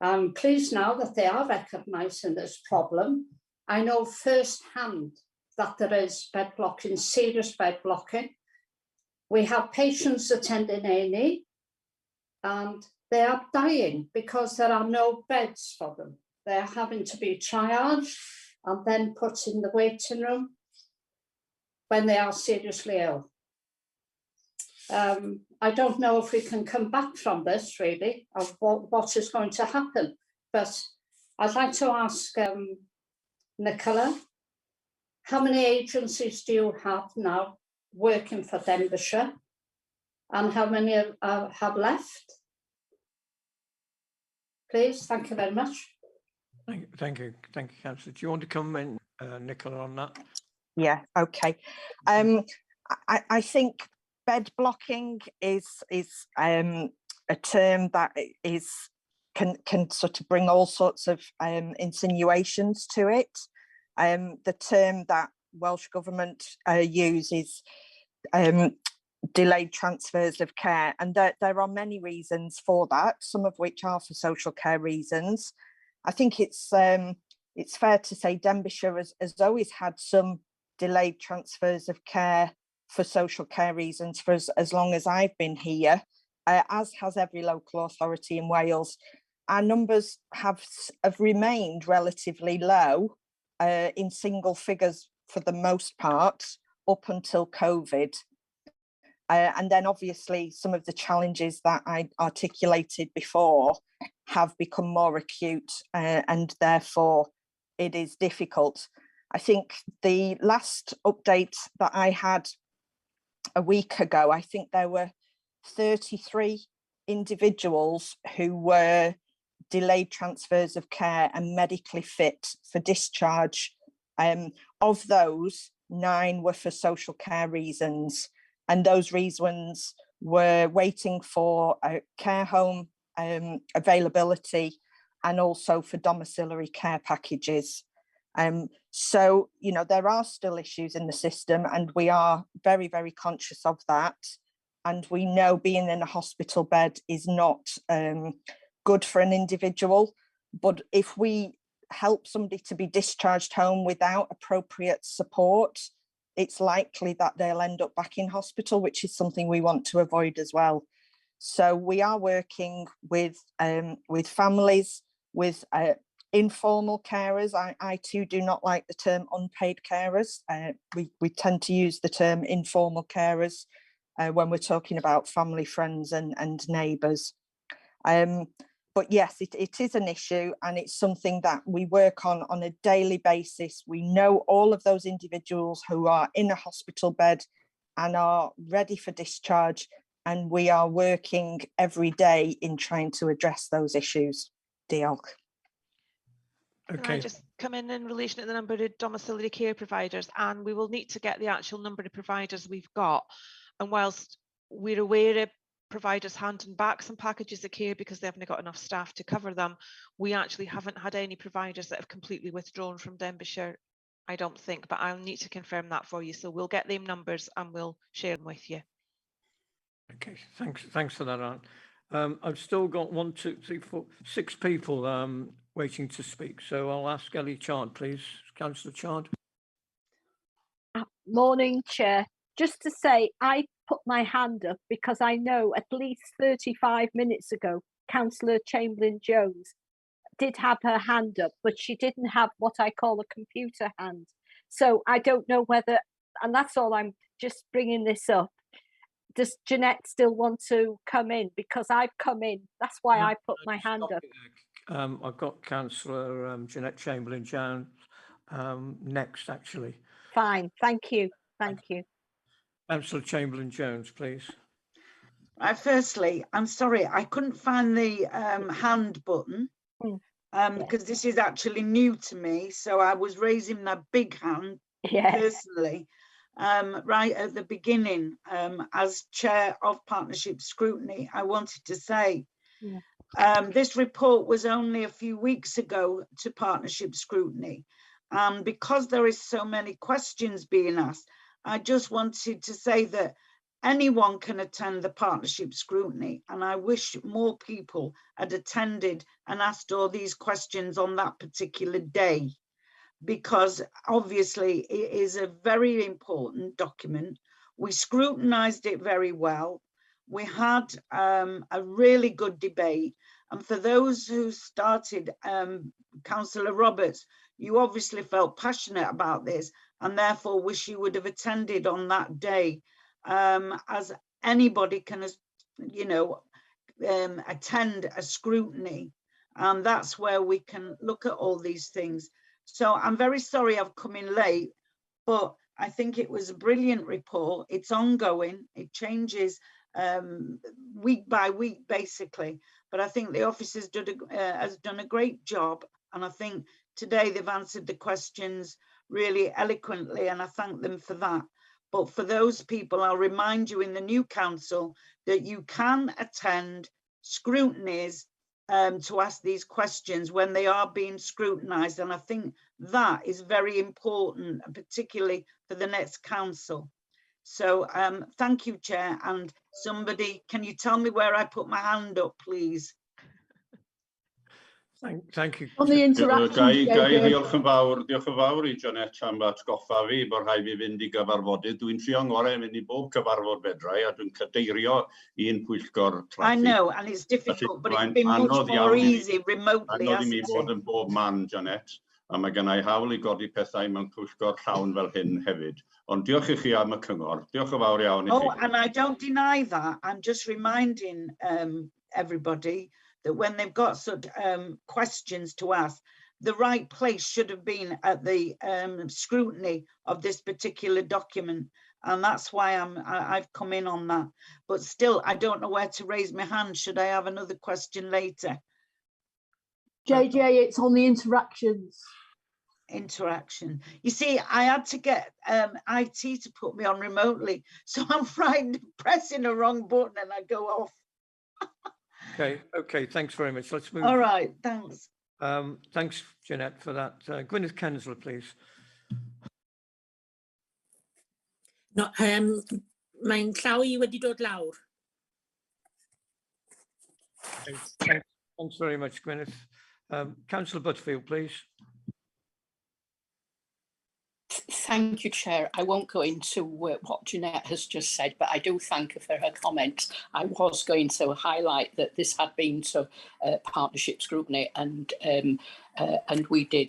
I'm pleased now that they are recognising this problem. I know firsthand that there is bed blocking, serious bed blocking. We have patients attending A&E and they are dying because there are no beds for them. They're having to be triaged and then put in the waiting room when they are seriously ill. I don't know if we can come back from this really, of what is going to happen, but I'd like to ask Nicola, how many agencies do you have now working for Denbighshire, and how many have left? please. Thank you very much. Thank you, Councillor. Do you want to comment, Nicola, on that? Yeah, okay. I think bed blocking is a term that can sort of bring all sorts of insinuations to it. The term that Welsh Government uses delayed transfers of care, and there are many reasons for that, some of which are for social care reasons. I think it's fair to say Denbighshire has always had some delayed transfers of care for social care reasons for as long as I've been here, as has every local authority in Wales. Our numbers have remained relatively low in single figures for the most part up until COVID. And then obviously some of the challenges that I articulated before have become more acute and therefore it is difficult. I think the last update that I had a week ago, I think there were 33 individuals who were delayed transfers of care and medically fit for discharge. Of those, 9 were for social care reasons. And those reasons were waiting for a care home availability and also for domiciliary care packages. So, you know, there are still issues in the system and we are very, very conscious of that. And we know being in a hospital bed is not good for an individual. But if we help somebody to be discharged home without appropriate support, it's likely that they'll end up back in hospital, which is something we want to avoid as well. So we are working with families, with informal carers. I too do not like the term unpaid carers. We tend to use the term informal carers when we're talking about family, friends and neighbours. But yes, it is an issue and it's something that we work on a daily basis. We know all of those individuals who are in a hospital bed and are ready for discharge, and we are working every day in trying to address those issues. Diolch. Can I just come in relation to the number of domiciliary care providers, and we will need to get the actual number of providers we've got. And whilst we're aware of providers handing back some packages of care because they haven't got enough staff to cover them, we actually haven't had any providers that have completely withdrawn from Denbighshire, I don't think, but I'll need to confirm that for you. So we'll get them numbers and we'll share them with you. Okay, thanks for that, Anne. I've still got 1, 2, 3, 4, 6 people waiting to speak. So I'll ask Ellie Chard, please. Councillor Chard. Morning, Chair. Just to say, I put my hand up because I know at least 35 minutes ago, Councillor Chamberlain-Jones did have her hand up, but she didn't have what I call a computer hand. So I don't know whether, and that's all, I'm just bringing this up. Does Jeanette still want to come in? Because I've come in. That's why I put my hand up. I've got Councillor Jeanette Chamberlain-Jones next, actually. Fine, thank you. Thank you. Councillor Chamberlain-Jones, please. Firstly, I'm sorry, I couldn't find the hand button because this is actually new to me. So I was raising that big hand personally right at the beginning. As Chair of Partnership Scrutiny, I wanted to say this report was only a few weeks ago to Partnership Scrutiny. Because there is so many questions being asked, I just wanted to say that anyone can attend the Partnership Scrutiny, and I wish more people had attended and asked all these questions on that particular day, because obviously it is a very important document. We scrutinised it very well. We had a really good debate, and for those who started, Councillor Roberts, you obviously felt passionate about this and therefore wish you would have attended on that day, as anybody can, you know, attend a scrutiny, and that's where we can look at all these things. So I'm very sorry I've come in late, but I think it was a brilliant report. It's ongoing, it changes week by week basically, but I think the office has done a great job, and I think today they've answered the questions really eloquently, and I thank them for that. But for those people, I'll remind you in the new council that you can attend scrutinies to ask these questions when they are being scrutinised, and I think that is very important, particularly for the next council. So thank you, Chair. And somebody, can you tell me where I put my hand up, please? Thank you. On the interaction. Diolch yn fawr I Janet am atgoffa fi bod rhaid fi fynd I gyfarfodydd. Dwi'n trio ngorau mynd I bob cyfarfod fedrai a dwi'n cadeirio un pwyllgor traffig. I know, and it's difficult, but it's been much more easy remotely. Anodd I mi bod yn bob man, Janet, a mae gennau hawl I godi pethau mewn pwyllgor llawn fel hyn hefyd. Ond diolch I chi am y cyngor. Diolch yn fawr iawn I chi. Oh, and I don't deny that. I'm just reminding everybody that when they've got sort of questions to ask, the right place should have been at the scrutiny of this particular document, and that's why I've come in on that. But still, I don't know where to raise my hand. Should I have another question later? JJ, it's on the interactions. Interaction. You see, I had to get IT to put me on remotely, so I'm frightened of pressing the wrong button and I go off. Okay, thanks very much. Let's move. All right, thanks. Thanks, Jeanette, for that. Gwyneth Kensler, please. No, mae'n llaw I wedi dod lawr. Thanks very much, Gwyneth. Councillor Butfield, please. Thank you, Chair. I won't go into what Jeanette has just said, but I do thank her for her comments. I was going to highlight that this had been to partnership scrutiny, and we did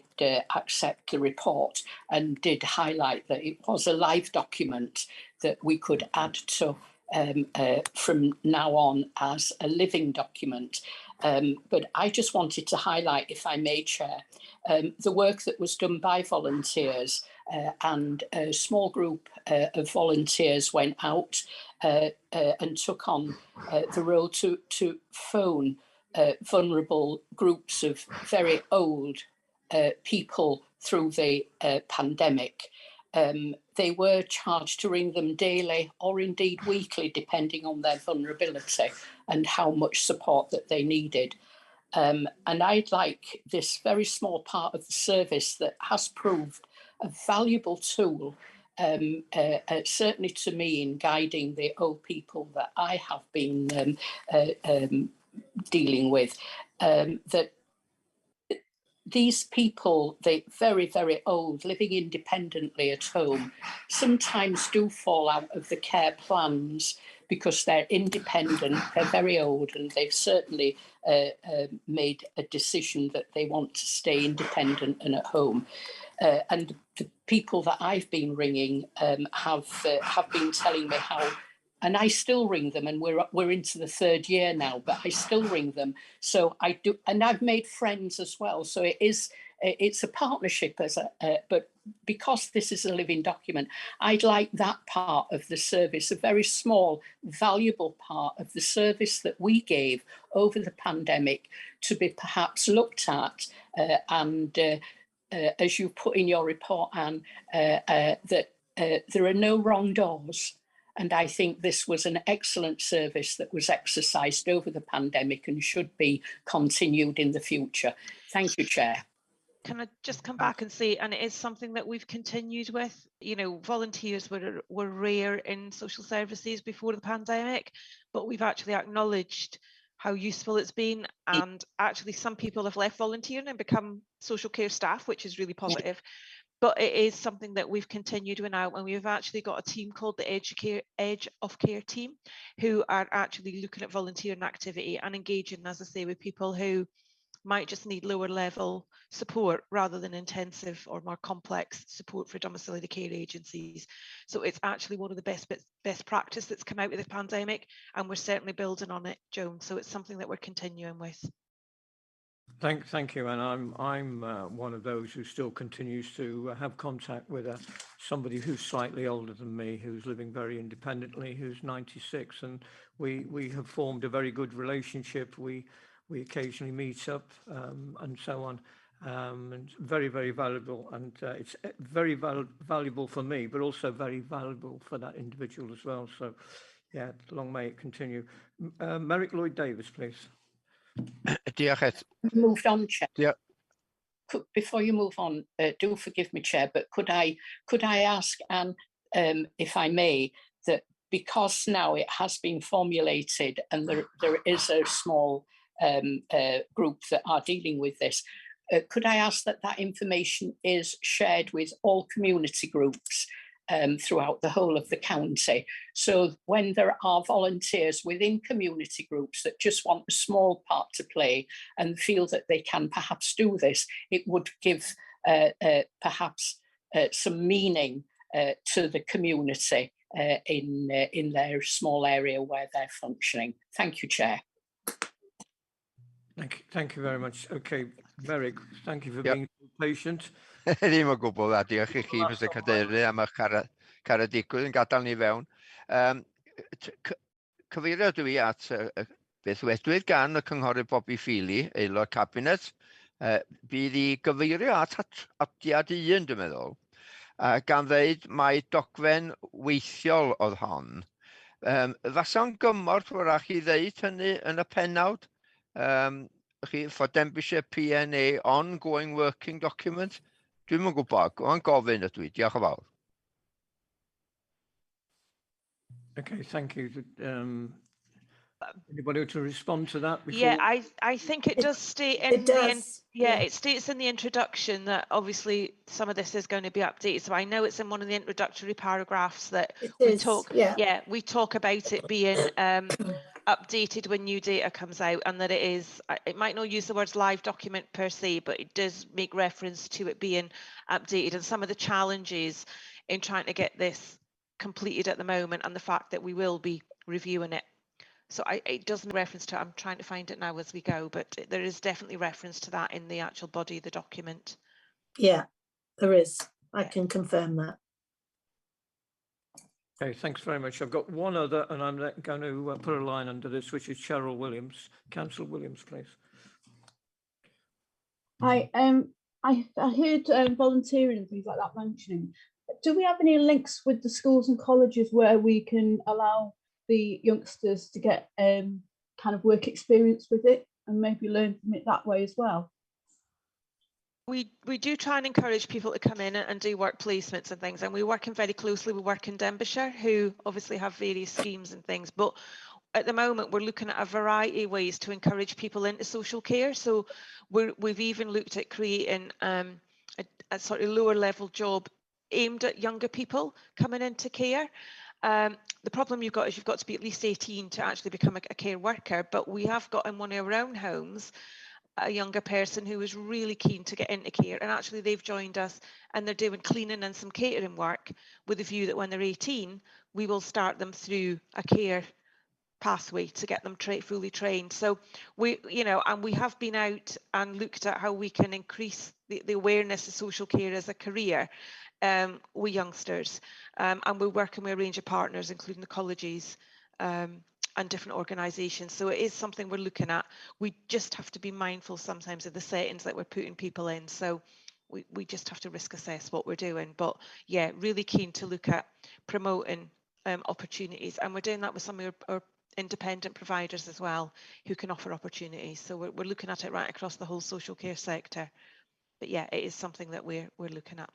accept the report and did highlight that it was a live document that we could add to from now on as a living document. But I just wanted to highlight, if I may, Chair, the work that was done by volunteers, and a small group of volunteers went out and took on the role to phone vulnerable groups of very old people through the pandemic. They were charged to ring them daily or indeed weekly, depending on their vulnerability and how much support that they needed. And I'd like this very small part of the service that has proved a valuable tool, certainly to me, in guiding the old people that I have been dealing with, that these people, they very, very old, living independently at home, sometimes do fall out of the care plans because they're independent, they're very old, and they've certainly made a decision that they want to stay independent and at home. And the people that I've been ringing have been telling me how, and I still ring them, and we're into the third year now, but I still ring them. So I do, and I've made friends as well. So it's a partnership, but because this is a living document, I'd like that part of the service, a very small, valuable part of the service that we gave over the pandemic, to be perhaps looked at and as you put in your report, Anne, that there are no wrong doors. And I think this was an excellent service that was exercised over the pandemic and should be continued in the future. Thank you, Chair. Can I just come back and say, and it is something that we've continued with, you know, volunteers were rare in social services before the pandemic, but we've actually acknowledged how useful it's been, and actually some people have left volunteering and become social care staff, which is really positive. But it is something that we've continued with now, and we've actually got a team called the Edge of Care team, who are actually looking at volunteering activity and engaging, as I say, with people who might just need lower level support rather than intensive or more complex support for domiciliary care agencies. So it's actually one of the best practice that's come out of the pandemic, and we're certainly building on it, Joan. So it's something that we're continuing with. Thank you, and I'm one of those who still continues to have contact with somebody who's slightly older than me, who's living very independently, who's 96, and we have formed a very good relationship. we occasionally meet up and so on. And very, very valuable, and it's very valuable for me, but also very valuable for that individual as well. So, yeah, long may it continue. Merrick Lloyd-Davis, please. Moved on, Chair. Before you move on, do forgive me, Chair, but could I ask Anne, if I may, that because now it has been formulated and there is a small group that are dealing with this, could I ask that that information is shared with all community groups throughout the whole of the county? So when there are volunteers within community groups that just want a small part to play and feel that they can perhaps do this, it would give perhaps some meaning to the community in their small area where they're functioning. Thank you, Chair. Thank you very much. Okay, Merrick, thank you for being so patient. Ddim o gwbl, a diolch i chi, Mr Cadeirydd, am eich caredigrwydd yn gadael ni fewn. Cyfeirio dwi at beth wedwyd gan y cynghorydd Bobby Feely, aelod cabinet, bydd i gyfeirio at addiad 1, dwi'n meddwl, gan ddeud mai dogfen weithiol oedd hon. Fasa'n gymorth wrach i ddeud hynny yn y pennawd, for Denbighshire PNA ongoing working document? Dwi'n yn gwybod, o'n gofyn ydw i, diolch yn fawr. Okay, thank you. Anybody to respond to that? Before? Yeah, I think it does state in it states in the introduction that obviously some of this is going to be updated. So I know it's in one of the introductory paragraphs that we talk about it being updated when new data comes out, and that it might not use the words live document per se, but it does make reference to it being updated and some of the challenges in trying to get this completed at the moment, and the fact that we will be reviewing it. So it does make reference to it. I'm trying to find it now as we go, but there is definitely reference to that in the actual body of the document. Yeah, there is. I can confirm that. Okay, thanks very much. I've got one other, and I'm going to put a line under this, which is Cheryl Williams. Councillor Williams, please. I heard volunteering and things like that mentioning. Do we have any links with the schools and colleges where we can allow the youngsters to get kind of work experience with it and maybe learn from it that way as well? We do try and encourage people to come in and do work placements and things, and we're working very closely with Work in Denbighshire, who obviously have various schemes and things, but at the moment we're looking at a variety of ways to encourage people into social care. So we've even looked at creating a sort of lower level job aimed at younger people coming into care. The problem you've got is you've got to be at least 18 to actually become a care worker, but we have got in one of our own homes a younger person who is really keen to get into care, and actually they've joined us and they're doing cleaning and some catering work with a view that when they're 18 we will start them through a care pathway to get them fully trained. So we have been out and looked at how we can increase the awareness of social care as a career with youngsters, and we're working with a range of partners including the colleges and different organisations. So it is something we're looking at. We just have to be mindful sometimes of the settings that we're putting people in. So we just have to risk assess what we're doing. But yeah, really keen to look at promoting opportunities, and we're doing that with some of our independent providers as well who can offer opportunities. So we're looking at it right across the whole social care sector. But yeah, it is something that we're looking at.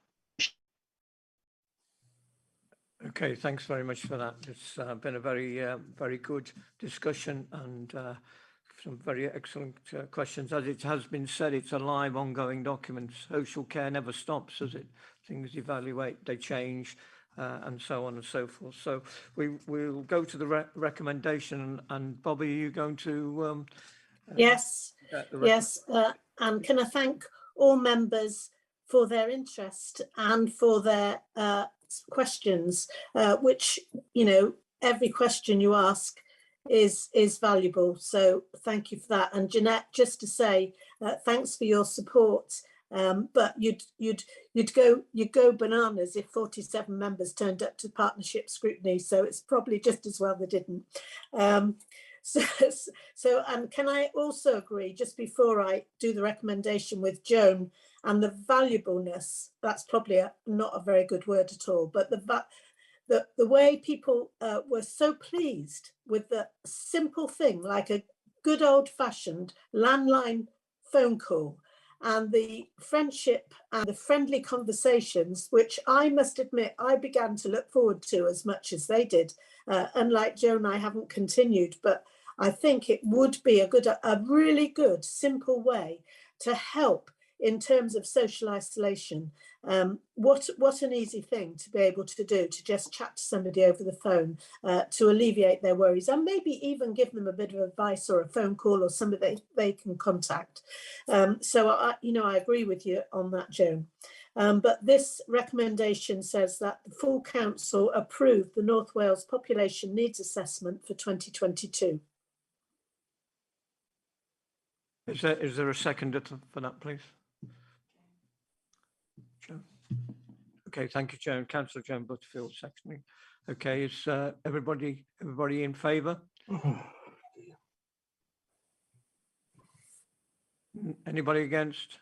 Okay, thanks very much for that. It's been a very good discussion and some very excellent questions. As it has been said, it's a live, ongoing document. Social care never stops, does it? Things evaluate, they change, and so on and so forth. So we'll go to the recommendation. And Bobby, are you going to? Yes, yes. And can I thank all members for their interest and for their questions, which, every question you ask is valuable. So thank you for that. And Jeanette, just to say, thanks for your support. But you'd go bananas if 47 members turned up to partnership scrutiny. So it's probably just as well they didn't. So can I also agree, just before I do the recommendation with Joan, and the valuableness, that's probably not a very good word at all, but the way people were so pleased with the simple thing, like a good old-fashioned landline phone call, and the friendship and the friendly conversations, which I must admit I began to look forward to as much as they did. Unlike Joan, I haven't continued, but I think it would be a really good, simple way to help in terms of social isolation. What an easy thing to be able to do, to just chat to somebody over the phone to alleviate their worries, and maybe even give them a bit of advice or a phone call or somebody they can contact. So I agree with you on that, Joan. But this recommendation says that the full council approved the North Wales Population Needs Assessment for 2022. Is there a seconder for that, please? Joan. Okay, thank you, Joan. Councillor Joan Butterfield, seconding. Okay, is everybody in favour? Anybody against?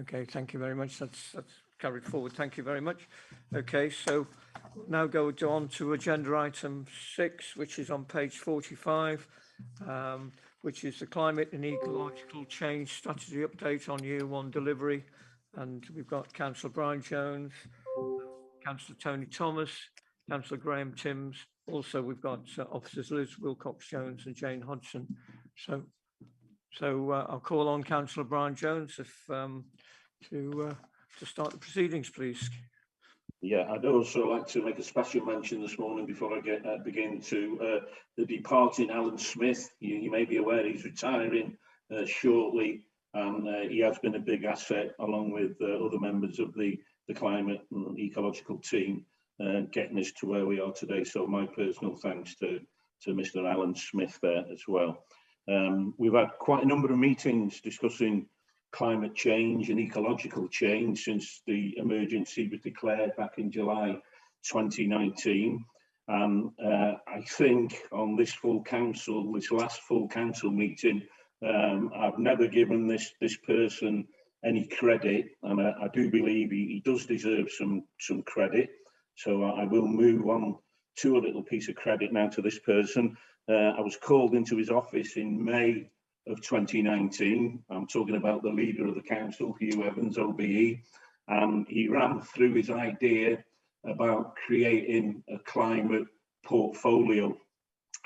Okay, thank you very much. That's carried forward. Thank you very much. Okay, so now go on to agenda item 6, which is on page 45, which is the climate and ecological change strategy update on year 1 delivery. And we've got Councillor Brian Jones, Councillor Tony Thomas, Councillor Graham Timms. Also, we've got Officers Liz Wilcox-Jones and Jane Hodgson. So I'll call on Councillor Brian Jones to start the proceedings, please. Yeah, I'd also like to make a special mention this morning before I begin to the departing Alan Smith. You may be aware he's retiring shortly, and he has been a big asset along with other members of the climate and ecological team, getting us to where we are today. So my personal thanks to Mr. Alan Smith there as well. We've had quite a number of meetings discussing climate change and ecological change since the emergency was declared back in July 2019. I think on this last full council meeting, I've never given this person any credit, and I do believe he does deserve some credit. So I will move on to a little piece of credit now to this person. I was called into his office in May of 2019. I'm talking about the leader of the council, Hugh Evans, OBE, and he ran through his idea about creating a climate portfolio,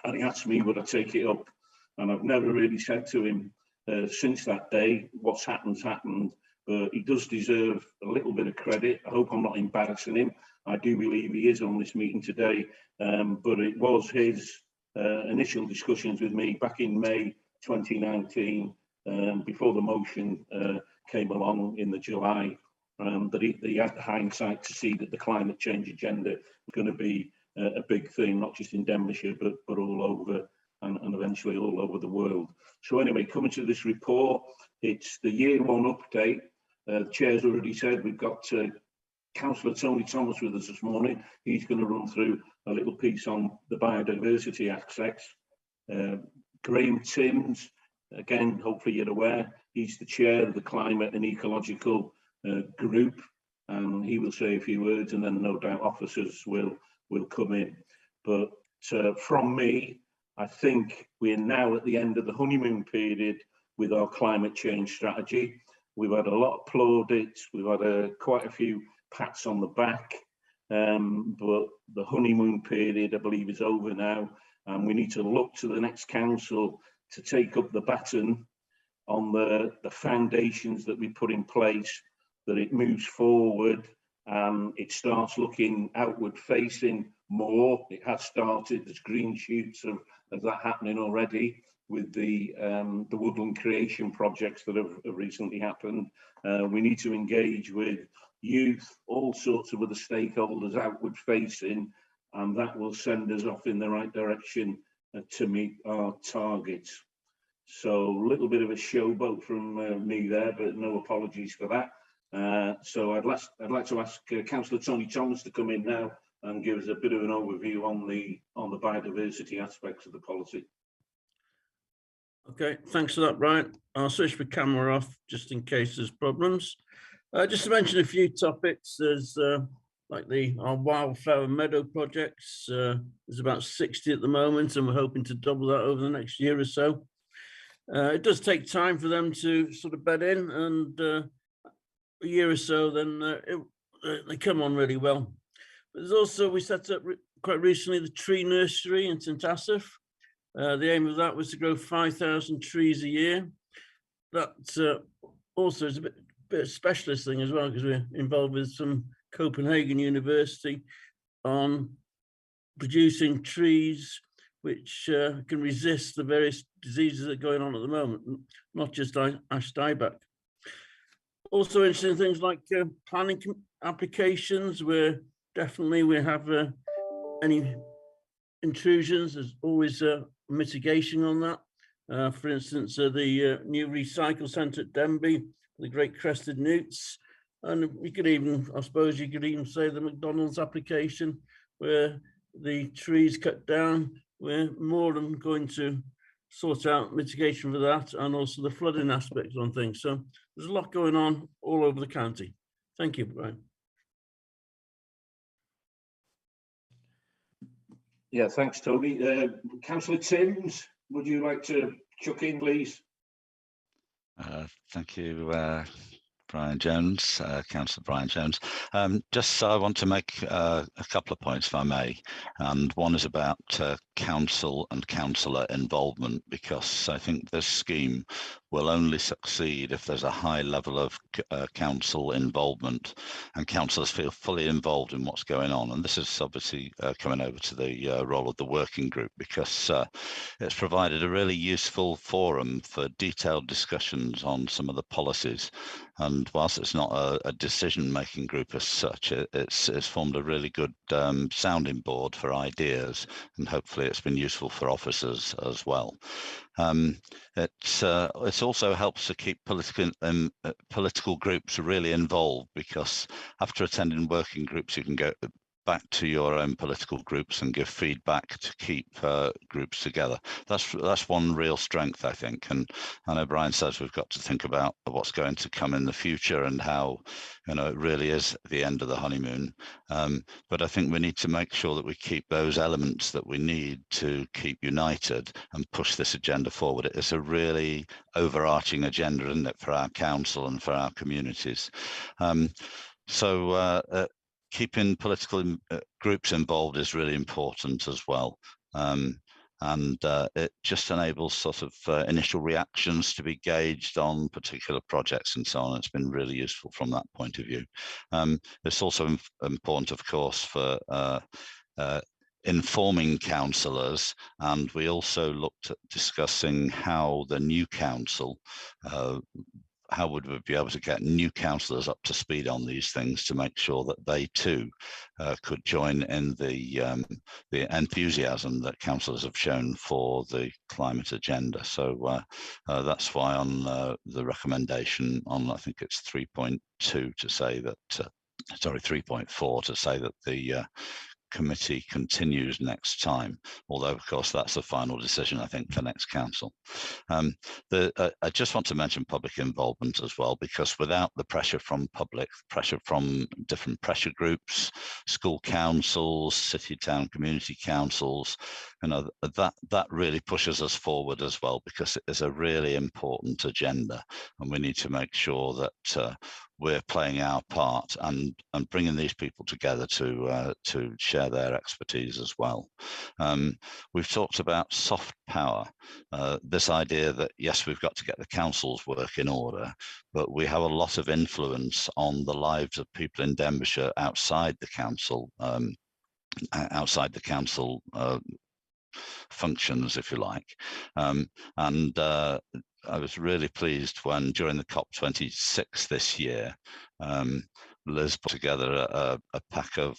and he asked me would I take it up, and I've never really said to him since that day, what's happened's happened, but he does deserve a little bit of credit. I hope I'm not embarrassing him. I do believe he is on this meeting today, but it was his initial discussions with me back in May 2019, before the motion came along in the July, that he had the hindsight to see that the climate change agenda was going to be a big thing, not just in Denbighshire, but all over, and eventually all over the world. So anyway, coming to this report, it's the year 1 update. The chair's already said we've got Councillor Tony Thomas with us this morning. He's going to run through a little piece on the biodiversity aspects. Graham Timms, again, hopefully you're aware, he's the chair of the climate and ecological group, and he will say a few words, and then no doubt officers will come in. But from me, I think we're now at the end of the honeymoon period with our climate change strategy. We've had a lot of plaudits, we've had quite a few pats on the back, but the honeymoon period, I believe, is over now, and we need to look to the next council to take up the baton on the foundations that we put in place, that it moves forward and it starts looking outward facing more. It has started, there's green shoots of that happening already with the woodland creation projects that have recently happened. We need to engage with youth, all sorts of other stakeholders outward facing, and that will send us off in the right direction to meet our targets. So a little bit of a showboat from me there, but no apologies for that. So I'd like to ask Councillor Tony Thomas to come in now and give us a bit of an overview on the biodiversity aspects of the policy. Okay, thanks for that, Brian. I'll switch my camera off just in case there's problems. Just to mention a few topics, there's like our wildflower meadow projects. There's about 60 at the moment, and we're hoping to double that over the next year or so. It does take time for them to sort of bed in, and a year or so, then they come on really well. But there's also, we set up quite recently the tree nursery in St Asaph. The aim of that was to grow 5,000 trees a year. That also is a bit of a specialist thing as well, because we're involved with some Copenhagen University on producing trees which can resist the various diseases that are going on at the moment, not just ash dieback. Also interesting things like planning applications, where definitely we have any intrusions, there's always mitigation on that. For instance, the new recycle centre at Denby, the great crested newts, and you could even, I suppose you could even say the McDonald's application, where the trees cut down, we're more than going to sort out mitigation for that, and also the flooding aspects on things. So there's a lot going on all over the county. Thank you, Brian. Yeah, thanks, Tony. Councillor Timms, would you like to chuck in, please? Thank you, Brian Jones, Councillor Brian Jones. Just I want to make a couple of points, if I may, and one is about council and councillor involvement, because I think this scheme will only succeed if there's a high level of council involvement and councillors feel fully involved in what's going on. And this is obviously coming over to the role of the working group, because it's provided a really useful forum for detailed discussions on some of the policies. And whilst it's not a decision-making group as such, it's formed a really good sounding board for ideas, and hopefully it's been useful for officers as well. It also helps to keep political groups really involved, because after attending working groups, you can go back to your own political groups and give feedback to keep groups together. That's one real strength, I think. And I know Brian says we've got to think about what's going to come in the future and how, you know, it really is the end of the honeymoon. But I think we need to make sure that we keep those elements that we need to keep united and push this agenda forward. It's a really overarching agenda, isn't it, for our council and for our communities. Keeping political groups involved is really important as well. It just enables sort of initial reactions to be gauged on particular projects and so on. It's been really useful from that point of view. It's also important, of course, for informing councillors, and we also looked at discussing how the new council, how would we be able to get new councillors up to speed on these things to make sure that they too could join in the enthusiasm that councillors have shown for the climate agenda. So that's why on the recommendation on, I think it's 3.2 to say that, sorry, 3.4 to say that the committee continues next time, although of course that's a final decision, I think, for next council. I just want to mention public involvement as well, because without the pressure from public, pressure from different pressure groups, school councils, city, town, community councils, you know, that really pushes us forward as well, because it is a really important agenda, and we need to make sure that we're playing our part and bringing these people together to share their expertise as well. We've talked about soft power, this idea that yes, we've got to get the council's work in order, but we have a lot of influence on the lives of people in Denbighshire outside the council, functions, if you like. I was really pleased when during the COP26 this year, Liz put together a pack of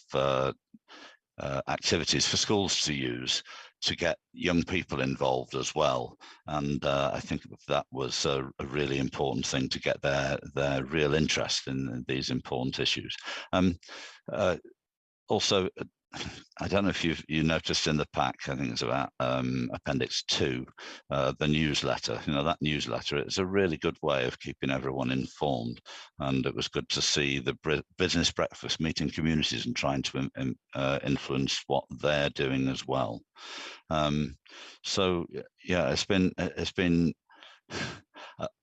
activities for schools to use to get young people involved as well. And I think that was a really important thing to get their real interest in these important issues. Also, I don't know if you noticed in the pack, I think it's about Appendix 2, the newsletter. You know, that newsletter, it's a really good way of keeping everyone informed. And it was good to see the business breakfast meeting communities and trying to influence what they're doing as well. So yeah, it's been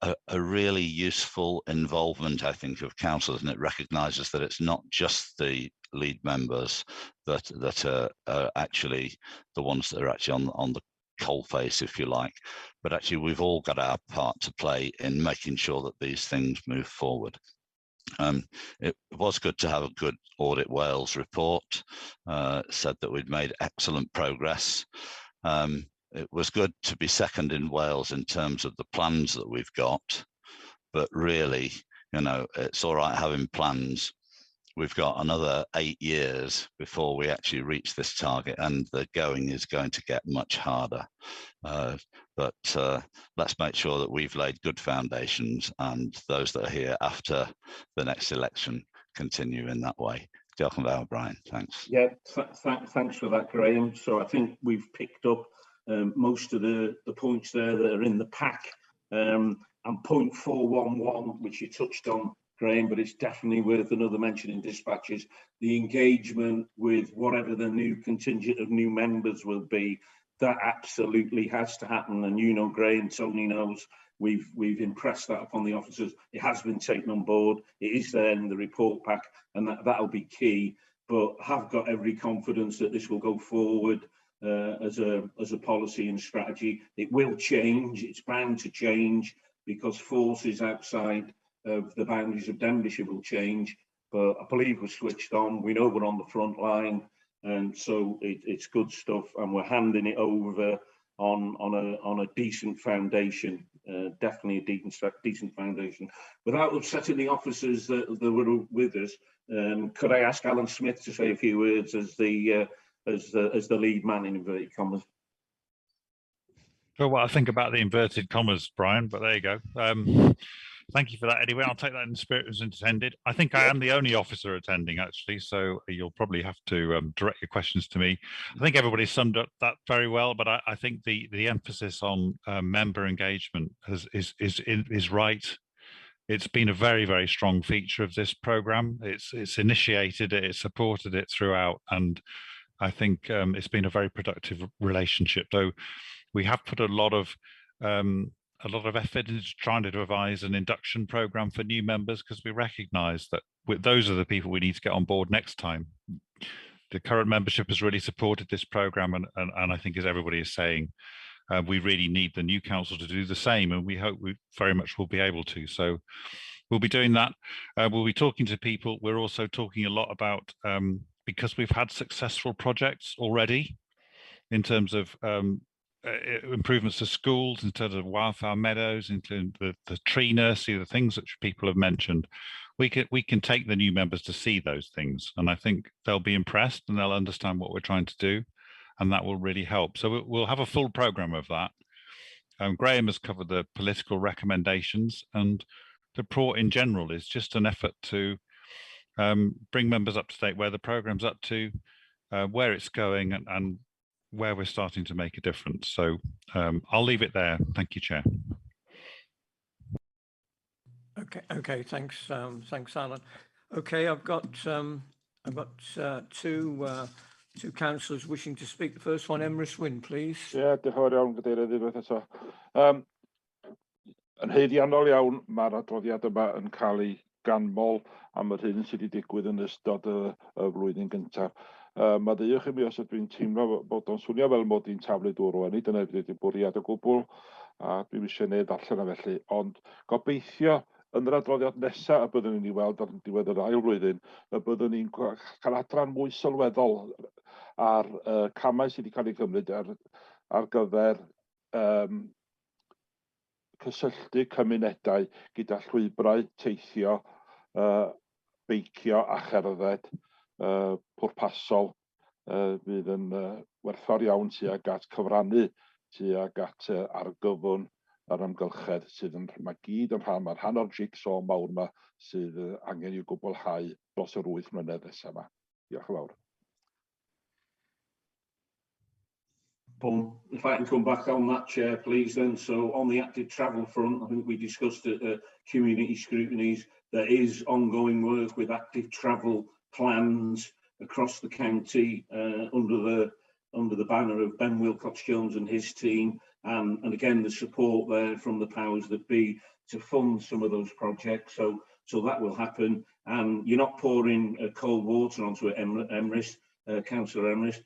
a really useful involvement, I think, of councillors, and it recognises that it's not just the lead members that are actually the ones that are actually on the coalface, if you like, but actually we've all got our part to play in making sure that these things move forward. It was good to have a good Audit Wales report. Said that we'd made excellent progress. It was good to be second in Wales in terms of the plans that we've got, but really, you know, it's all right having plans. We've got another 8 years before we actually reach this target, and the going is going to get much harder. But let's make sure that we've laid good foundations, and those that are here after the next election continue in that way. Diolch yn fawr, Brian. Thanks. Yeah, thanks for that, Graham. So I think we've picked up most of the points there that are in the pack. And point 411, which you touched on, Graham, but it's definitely worth another mention in dispatches, the engagement with whatever the new contingent of new members will be. That absolutely has to happen, and you know, Graham, Tony knows, we've impressed that upon the officers. It has been taken on board. It is there in the report pack, and that'll be key. But have got every confidence that this will go forward as a policy and strategy. It will change. It's bound to change because forces outside of the boundaries of Denbighshire will change. But I believe we're switched on. We know we're on the front line, and so it's good stuff. And we're handing it over on a decent foundation. Definitely a decent foundation. Without upsetting the officers that were with us, could I ask Alan Smith to say a few words as the lead man in inverted commas? Sure, what I think about the inverted commas, Brian, but there you go. Thank you for that. Anyway, I'll take that in the spirit as intended. I think I am the only officer attending, actually, so you'll probably have to direct your questions to me. I think everybody summed up that very well, but I think the emphasis on member engagement is right. It's been a very, very strong feature of this programme. It's initiated it, it's supported it throughout, and I think it's been a very productive relationship. So we have put a lot of effort into trying to devise an induction program for new members, because we recognise that those are the people we need to get on board next time. The current membership has really supported this program, and I think, as everybody is saying, we really need the new council to do the same, and we hope we very much will be able to. So we'll be doing that. We'll be talking to people. We're also talking a lot about, because we've had successful projects already in terms of improvements to schools, in terms of wildflower meadows, into the tree nursery, the things that people have mentioned. We can take the new members to see those things, and I think they'll be impressed and they'll understand what we're trying to do, and that will really help. So we'll have a full program of that. Graham has covered the political recommendations, and the report in general is just an effort to bring members up to date where the program's up to, where it's going, and where we're starting to make a difference. So I'll leave it there. Thank you, Chair. Okay, thanks, Alan. Okay, I've got two councillors wishing to speak. The first one, Emrys Wyn, please. Diolch yn fawr iawn, Cadeirydd, unwaith eto. Yn haeddiannol iawn, mae'r adroddiad yma yn cael ei ganmol am yr hyn sydd wedi digwydd yn ystod y flwyddyn gyntaf. Maddeuwch i mi os ydw i'n teimlo bod o'n swnio fel mod i'n taflu dŵr rwan, dyna ydy'r bwriad o gwbl, a dwi'n eisiau gwneud allan o felly, ond gobeithio yn yr adroddiad nesaf y byddwn ni'n ei weld ar diwedd yr ail flwyddyn, y byddwn ni'n cael adran mwy sylweddol ar camau sydd wedi cael ei gymryd ar gyfer cysylltu cymunedau gyda llwybrau teithio, beicio a cherdded pwrpasol, fydd yn werthfawr iawn tuag at cyfrannu tuag at argyfwng yr amgylchedd sydd yn mae gyd yn rhan, mae'r rhan o'r jigsaw mawr yma sydd angen i'w gwblhau dros yr 8 mlynedd nesaf yma. Diolch yn fawr. If I can come back on that, Chair, please, then. So on the active travel front, I think we discussed at community scrutinies, there is ongoing work with active travel plans across the county under the banner of Ben Wilcox-Jones and his team. And again, the support there from the powers that be to fund some of those projects. So that will happen. And you're not pouring cold water onto it, Emrys, Councillor Emrys.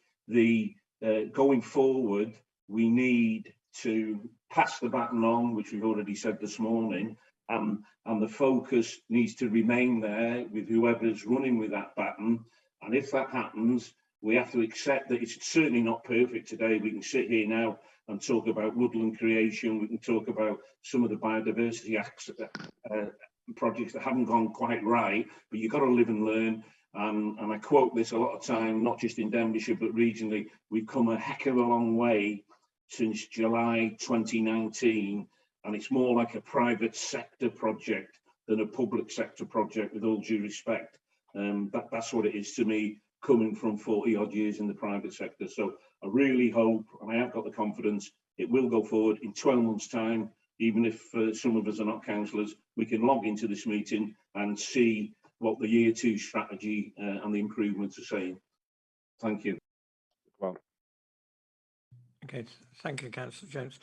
Going forward, we need to pass the baton on, which we've already said this morning, and the focus needs to remain there with whoever's running with that baton. And if that happens, we have to accept that it's certainly not perfect today. We can sit here now and talk about woodland creation. We can talk about some of the biodiversity projects that haven't gone quite right, but you've got to live and learn. And I quote this a lot of time, not just in Denbighshire, but regionally. We've come a heck of a long way since July 2019, and it's more like a private sector project than a public sector project, with all due respect. That's what it is to me, coming from 40 odd years in the private sector. So I really hope, and I have got the confidence, it will go forward in 12 months' time. Even if some of us are not councillors, we can log into this meeting and see what the year 2 strategy and the improvements are saying. Thank you. Well. Okay, thank you, Councillor James.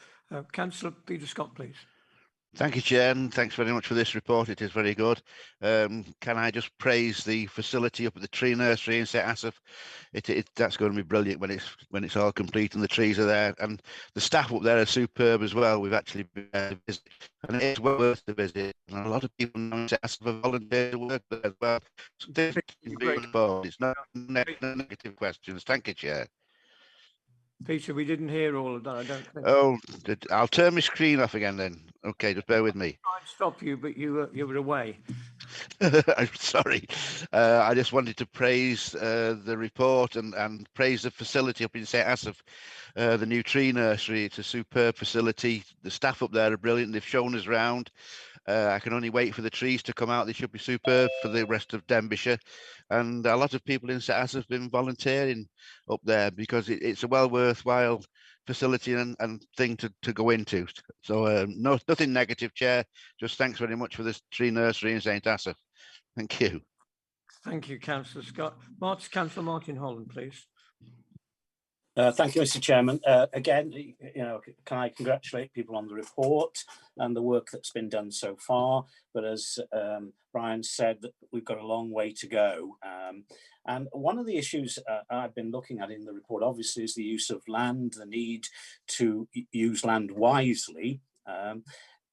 Councillor Peter Scott, please. Thank you, Chair, and thanks very much for this report. It is very good. Can I just praise the facility up at the tree nursery in St Asaph? That's going to be brilliant when it's all complete and the trees are there. And the staff up there are superb as well. We've actually been there to visit, and it's well worth the visit. And a lot of people now in St Asaph have volunteered to work there as well. So it's not negative questions. Thank you, Chair. Peter, we didn't hear all of that, I don't think. Oh, I'll turn my screen off again then. Okay, just bear with me. I tried to stop you, but you were away. I'm sorry. I just wanted to praise the report and praise the facility up in St Asaph, the new tree nursery. It's a superb facility. The staff up there are brilliant. They've shown us around. I can only wait for the trees to come out. They should be superb for the rest of Denbighshire. And a lot of people in St Asaph have been volunteering up there because it's a well worthwhile facility and thing to go into. So nothing negative, Chair. Just thanks very much for this tree nursery in St Asaph. Thank you. Thank you, Councillor Scott. Councillor Martin Holland, please. Thank you, Mr. Chairman. Again, can I congratulate people on the report and the work that's been done so far? But as Brian said, that we've got a long way to go. And one of the issues I've been looking at in the report, obviously, is the use of land, the need to use land wisely.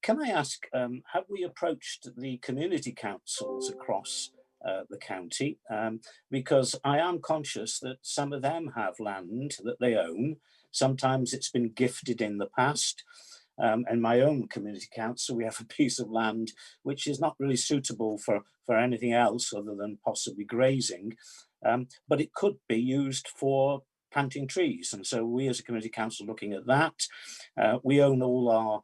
Can I ask, have we approached the community councils across the county, because I am conscious that some of them have land that they own. Sometimes it's been gifted in the past. In my own community council, we have a piece of land which is not really suitable for anything else other than possibly grazing, but it could be used for planting trees. And so we as a community council looking at that. We own all our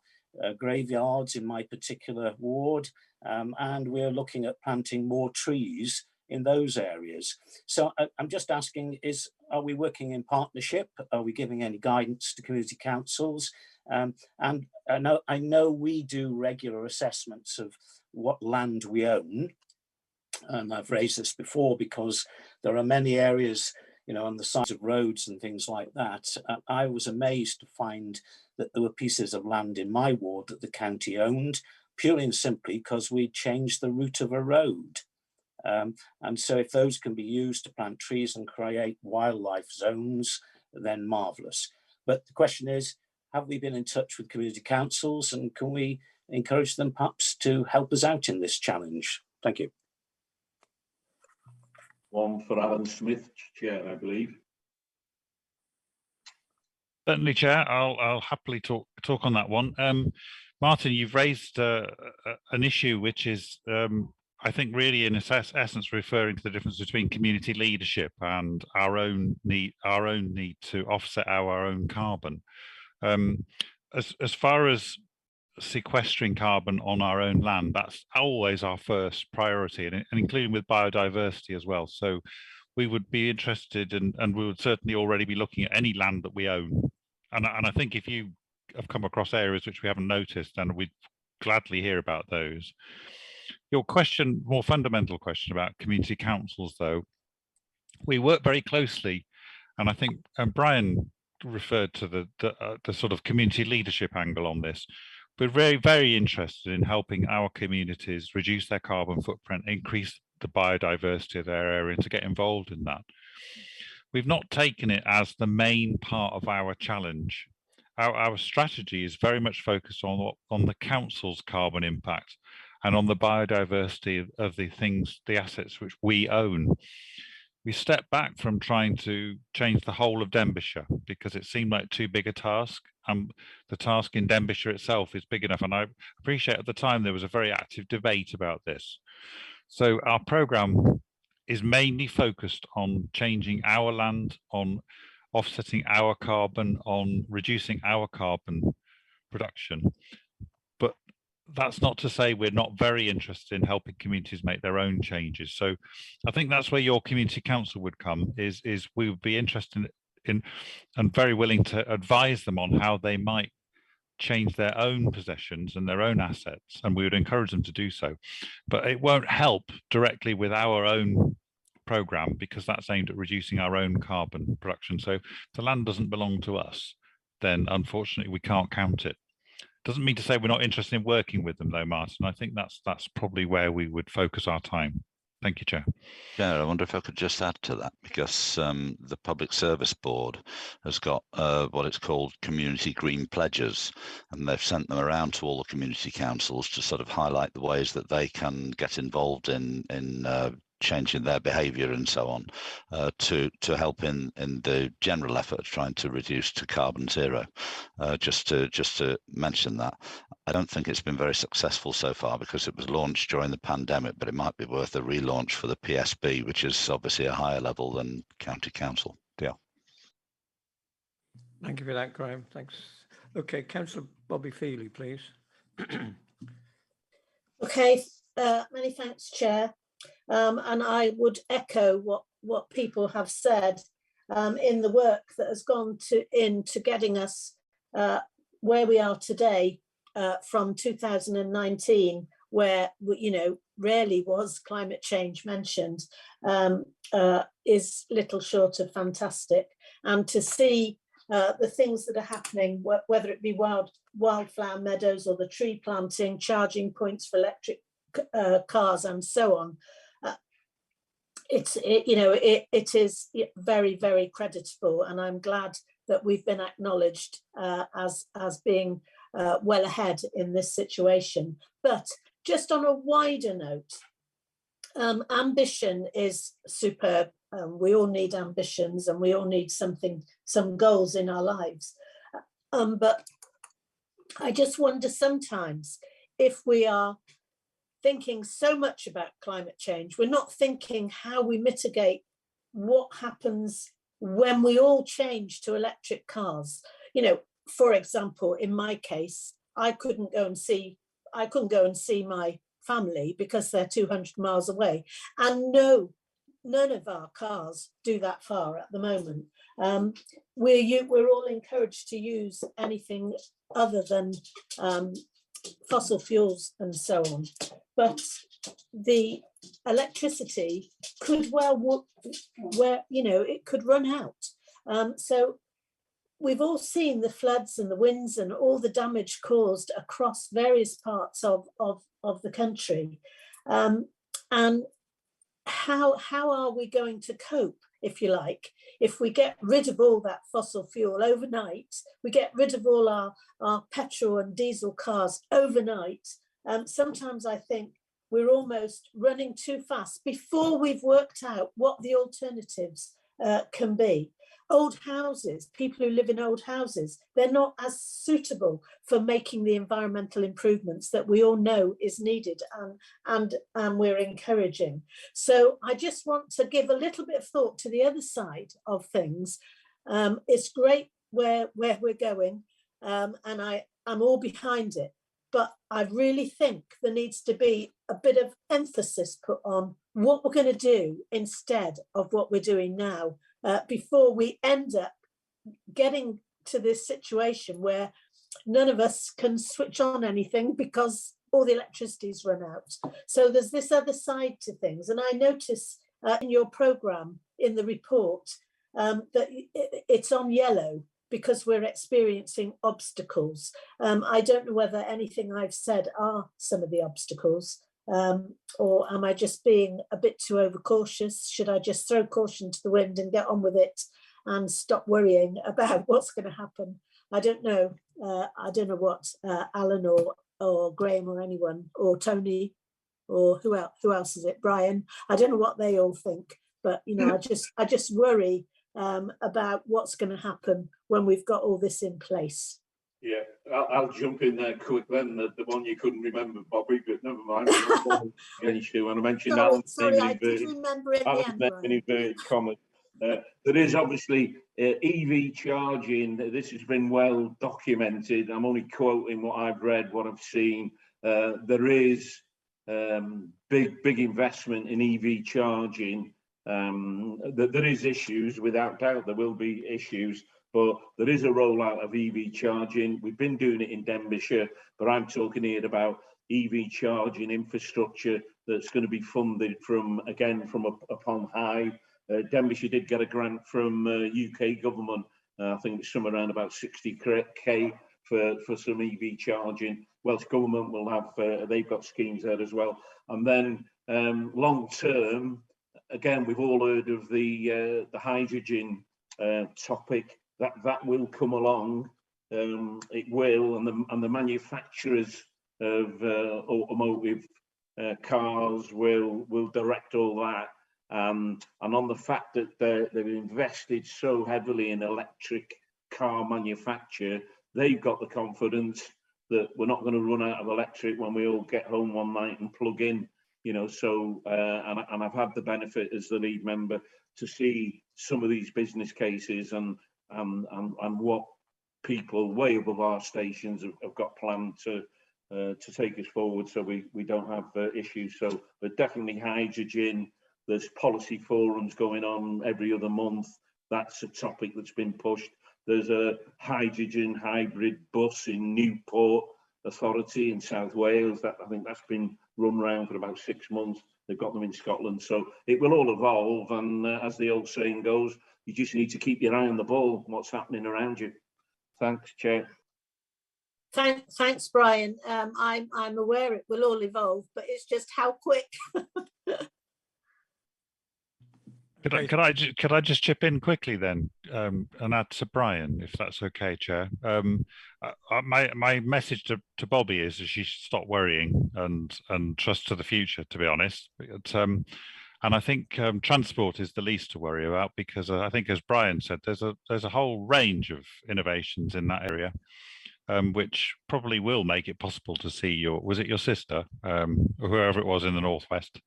graveyards in my particular ward, and we're looking at planting more trees in those areas. So I'm just asking, are we working in partnership? Are we giving any guidance to community councils? And I know we do regular assessments of what land we own. And I've raised this before because there are many areas, on the sides of roads and things like that. I was amazed to find that there were pieces of land in my ward that the county owned, purely and simply because we changed the route of a road. And so if those can be used to plant trees and create wildlife zones, then marvellous. But the question is, have we been in touch with community councils, and can we encourage them perhaps to help us out in this challenge? Thank you. One for Alan Smith, Chair, I believe. Certainly, Chair. I'll happily talk on that one. Martin, you've raised an issue which is, I think, really in essence referring to the difference between community leadership and our own need to offset our own carbon. As far as sequestering carbon on our own land, that's always our first priority, and including with biodiversity as well. So we would be interested in, and we would certainly already be looking at any land that we own And I think if you have come across areas which we haven't noticed, and we'd gladly hear about those. Your question, more fundamental question about community councils, though, we work very closely, and I think Brian referred to the sort of community leadership angle on this. We're very interested in helping our communities reduce their carbon footprint, increase the biodiversity of their area, and to get involved in that. We've not taken it as the main part of our challenge. Our strategy is very much focused on the council's carbon impact and on the biodiversity of the things, the assets which we own. We stepped back from trying to change the whole of Denbighshire because it seemed like too big a task. The task in Denbighshire itself is big enough, and I appreciate at the time there was a very active debate about this. So our programme is mainly focused on changing our land, on offsetting our carbon, on reducing our carbon production. But that's not to say we're not very interested in helping communities make their own changes. So I think that's where your community council would come, is we would be interested in and very willing to advise them on how they might change their own possessions and their own assets, and we would encourage them to do so. But it won't help directly with our own program because that's aimed at reducing our own carbon production. So if the land doesn't belong to us, then unfortunately we can't count it. Doesn't mean to say we're not interested in working with them though, Martin. I think that's probably where we would focus our time. Thank you, Chair. Yeah, I wonder if I could just add to that, because the Public Service Board has got what it's called community green pledges, and they've sent them around to all the community councils to sort of highlight the ways that they can get involved in changing their behaviour and so on, to help in the general effort of trying to reduce to carbon zero. Just to mention that. I don't think it's been very successful so far because it was launched during the pandemic, but it might be worth a relaunch for the PSB, which is obviously a higher level than county council. Yeah. Thank you for that, Graham. Thanks. Okay, Councillor Bobby Feely, please. Okay, many thanks, Chair. And I would echo what people have said in the work that has gone into getting us where we are today. From 2019, where, you know, rarely was climate change mentioned, is little short of fantastic. And to see the things that are happening, whether it be wildflower meadows or the tree planting, charging points for electric cars and so on, it is very, very creditable. And I'm glad that we've been acknowledged as being well ahead in this situation. But just on a wider note, ambition is superb. We all need ambitions and we all need some goals in our lives. But I just wonder sometimes if we are thinking so much about climate change, we're not thinking how we mitigate what happens when we all change to electric cars. You know, for example, in my case, I couldn't go and see my family because they're 200 miles away, and none of our cars do that far at the moment. We're all encouraged to use anything other than fossil fuels and so on, but the electricity could it could run out. So we've all seen the floods and the winds and all the damage caused across various parts of the country. And how are we going to cope, if you like, if we get rid of all that fossil fuel overnight, we get rid of all our petrol and diesel cars overnight. Sometimes I think we're almost running too fast before we've worked out what the alternatives can be. Old houses, people who live in old houses, they're not as suitable for making the environmental improvements that we all know is needed and we're encouraging. So I just want to give a little bit of thought to the other side of things. It's great where we're going, and I'm all behind it, but I really think there needs to be a bit of emphasis put on what we're going to do instead of what we're doing now. Before we end up getting to this situation where none of us can switch on anything because all the electricity's run out. So there's this other side to things. And I notice in your programme, in the report, that it's on yellow because we're experiencing obstacles. I don't know whether anything I've said are some of the obstacles, or am I just being a bit too overcautious? Should I just throw caution to the wind and get on with it and stop worrying about what's going to happen? I don't know. I don't know what Alan or Graham or anyone or Tony or who else is it? Brian. I don't know what they all think, but you know, I just worry about what's going to happen when we've got all this in place. Yeah, I'll jump in there quick then. The one you couldn't remember, Bobby, but never mind. Against you, and I mentioned sorry, I did remember it in the end, inverted commas. There is obviously EV charging. This has been well documented. I'm only quoting what I've read, what I've seen. There is big investment in EV charging. There is issues, without doubt. There will be issues. But there is a rollout of EV charging. We've been doing it in Denbighshire, but I'm talking here about EV charging infrastructure that's going to be funded from upon high. Denbighshire did get a grant from UK government. I think it's somewhere around about 60k for some EV charging. Welsh government will have, they've got schemes there as well. And then long term, again, we've all heard of the hydrogen topic. That will come along. It will, and the manufacturers of automotive cars will direct all that. And on the fact that they've invested so heavily in electric car manufacture, they've got the confidence that we're not going to run out of electric when we all get home one night and plug in. You know, so and I've had the benefit as the lead member to see some of these business cases and what people way above our stations have got planned to take us forward, so we don't have issues. So, but definitely hydrogen. There's policy forums going on every other month. That's a topic that's been pushed. There's a hydrogen hybrid bus in Newport Authority in South Wales. That I think that's been run around for about 6 months. They've got them in Scotland. So it will all evolve. And as the old saying goes, you just need to keep your eye on the ball, what's happening around you. Thanks, Chair. Thanks, Brian. I'm aware it will all evolve, but it's just how quick. Could I just chip in quickly then and add to Brian, if that's okay, Chair? My message to Bobby is that she should stop worrying and trust to the future, to be honest. And I think transport is the least to worry about, because I think, as Brian said, there's a whole range of innovations in that area, which probably will make it possible to see was it your sister, or whoever it was in the Northwest?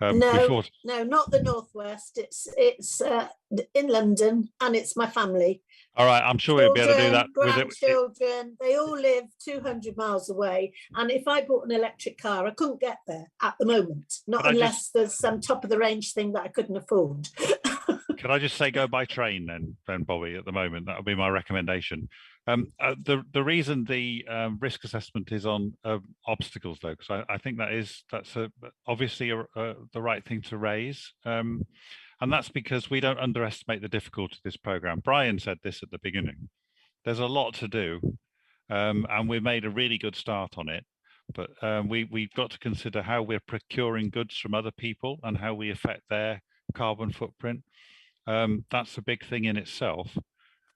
No, not the Northwest. It's in London, and it's my family. All right, I'm sure we'll be able to do that. Grandchildren, they all live 200 miles away. And if I bought an electric car, I couldn't get there at the moment, not unless there's some top of the range thing that I couldn't afford. Could I just say go by train then, Bobby, at the moment? That would be my recommendation. The reason the risk assessment is on obstacles, though, because I think that's obviously the right thing to raise, and that's because we don't underestimate the difficulty of this program. Brian said this at the beginning. There's a lot to do, and we've made a really good start on it, but we've got to consider how we're procuring goods from other people and how we affect their carbon footprint. That's a big thing in itself.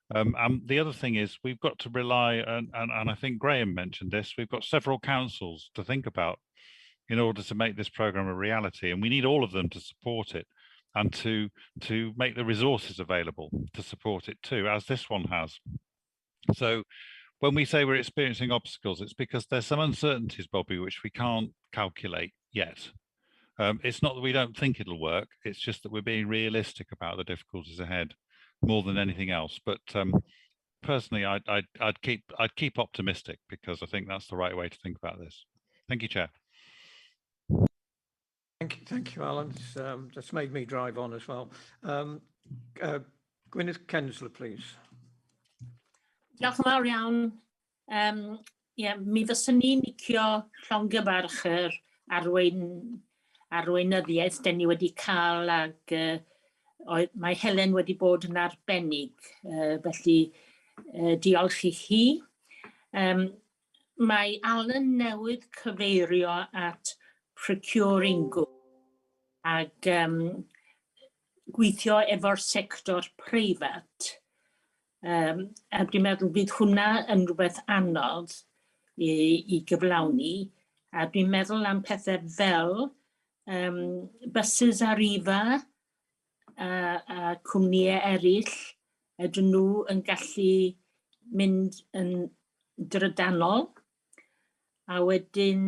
And the other thing is we've got to rely, and I think Graham mentioned this, we've got several councils to think about in order to make this program a reality, and we need all of them to support it and to make the resources available to support it too, as this one has. So when we say we're experiencing obstacles, it's because there's some uncertainties, Bobby, which we can't calculate yet. It's not that we don't think it'll work, it's just that we're being realistic about the difficulties ahead more than anything else. But personally, I'd keep optimistic, because I think that's the right way to think about this. Thank you, Chair. Thank you, Alan. That's made me drive on as well. Gwyneth Kensler, please. Diolch yn fawr iawn. Mi fyswn ni'n licio llongyfarch yr arweinyddiaeth dyn ni wedi cael ag mae Helen wedi bod yn arbennig, felly diolch i hi. Mae Alan newydd cyfeirio at procuring goods ag gweithio efo'r sector preifat. A dwi'n meddwl bydd hwnna yn rhywbeth anodd i gyflawni, a dwi'n meddwl am pethau fel buses Arriva a cwmnïau eraill, ydyn nhw yn gallu mynd yn drydanol, a wedyn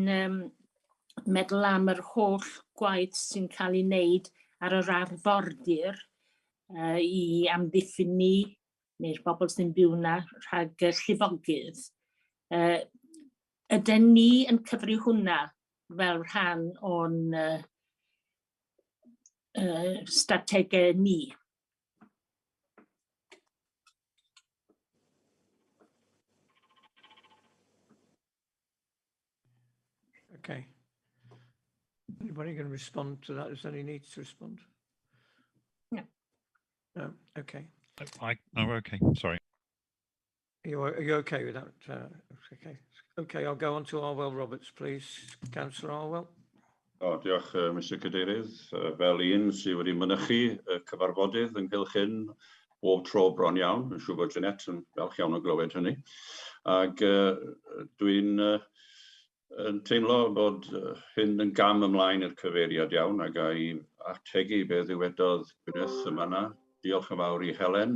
meddwl am yr holl gwaith sy'n cael ei wneud ar yr arfordir i amddiffyn neu'r bobl sy'n byw yna rhag llifogydd. Ydyn ni yn cyfri hwnna fel rhan o'n strategau ni? Okay. Anybody going to respond to that? Is there any need to respond? No. No. Okay. Okay. Sorry. Are you okay with that? Okay. Okay, I'll go on to Arwell Roberts, please. Councillor Arwell. Diolch, Mr Cadeirydd. Fel un sydd wedi mynychu cyfarfodydd ynghylch hyn bob tro bron iawn, yn siŵr bod Jeanette yn falch iawn o glywed hynny. Ac dwi'n teimlo bod hyn yn gam ymlaen i'r cyfeiriad iawn ac a'i ategu be ddiwedodd Gwyneth yma na. Diolch yn fawr i Helen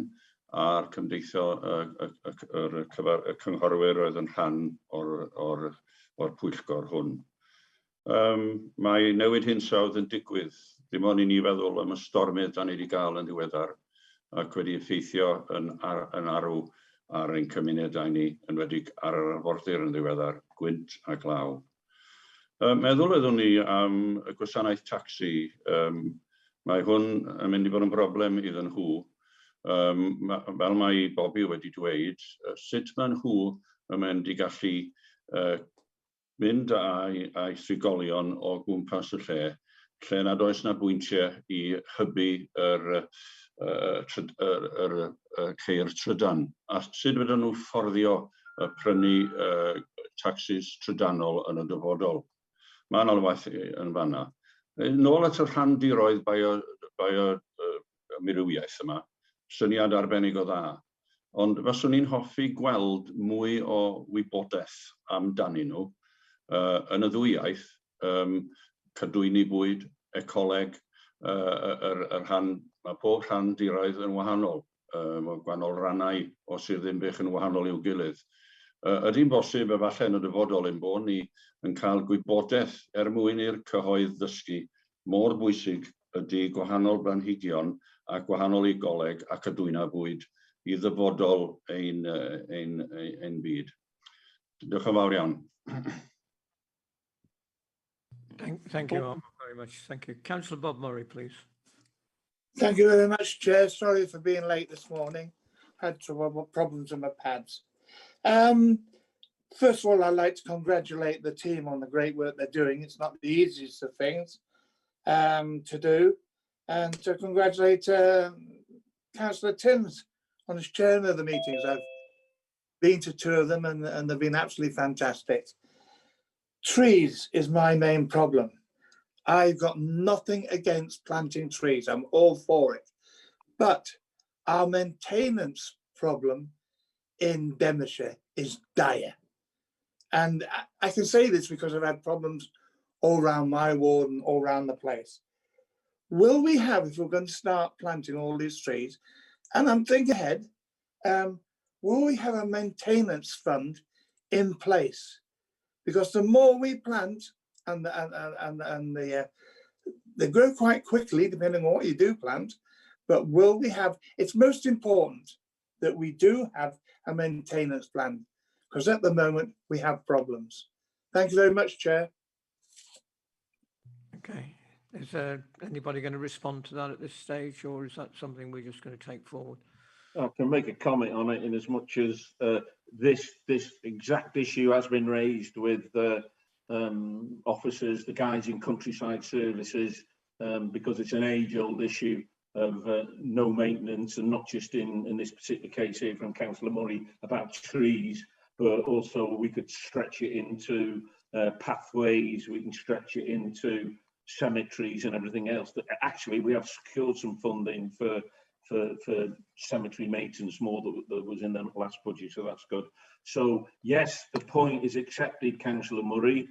a'r cymdeithio y cynghorwyr oedd yn rhan o'r pwyllgor hwn. Mae newid hinsawdd yn digwydd, dim ond i ni feddwl am y stormydd da ni wedi cael yn ddiweddar ac wedi effeithio yn arw ar ein cymunedau ni, yn wedi ar yr arfordir yn ddiweddar, gwynt a glaw. Meddwl fyddwn ni am y gwasanaeth tacsi, mae hwn yn mynd i fod yn broblem iddyn nhw. Fel mae Bobby wedi dweud, sut mae nhw yn mynd i gallu mynd â'i thrigolion o gwmpas y lle nad oes na bwyntiau i hybu yr ceir trydan. A sut fydden nhw fforddio prynu tacsis trydanol yn y dyfodol. Mae yna waith yn fanna. Nôl at y rhandiroedd bioamrywiaeth yma, syniad arbennig o dda. Ond fyswn ni'n hoffi gweld mwy o wybodaeth amdanyn nhw yn y ddwy iaith, cadwyni bwyd, ecoleg, mae pob rhandiroedd yn wahanol, gwahanol rannau o sydd ddim bych yn wahanol i'w gilydd. Ydy'n bosib efallai yn y dyfodol ein bod ni yn cael gwybodaeth mwyn i'r cyhoedd ddysgu mor bwysig ydy gwahanol blanhigion a gwahanol ecoleg a cadwyna bwyd i ddyfodol ein byd. Diolch yn fawr iawn. Thank you very much. Thank you. Councillor Bob Murray, please. Thank you very much, Chair. Sorry for being late this morning. Had some problems with my pads. First of all, I'd like to congratulate the team on the great work they're doing. It's not the easiest of things to do. And to congratulate Councillor Timms on his chairing of the meetings. I've been to two of them and they've been absolutely fantastic. Trees is my main problem. I've got nothing against planting trees. I'm all for it. But our maintenance problem in Denbighshire is dire. And I can say this because I've had problems all around my ward and all around the place. Will we have, if we're going to start planting all these trees, and I'm thinking ahead, will we have a maintenance fund in place? Because the more we plant, and they grow quite quickly, depending on what you do plant, but will we have, it's most important that we do have a maintenance plan, because at the moment we have problems. Thank you very much, Chair. Okay. Is there anybody going to respond to that at this stage, or is that something we're just going to take forward? I can make a comment on it in as much as this exact issue has been raised with officers, the guys in countryside services, because it's an age-old issue of no maintenance, and not just in this particular case here from Councillor Murray about trees, but also we could stretch it into pathways, we can stretch it into cemeteries and everything else. That actually we have secured some funding for cemetery maintenance more that was in the last budget, so that's good. So yes, the point is accepted, Councillor Murray.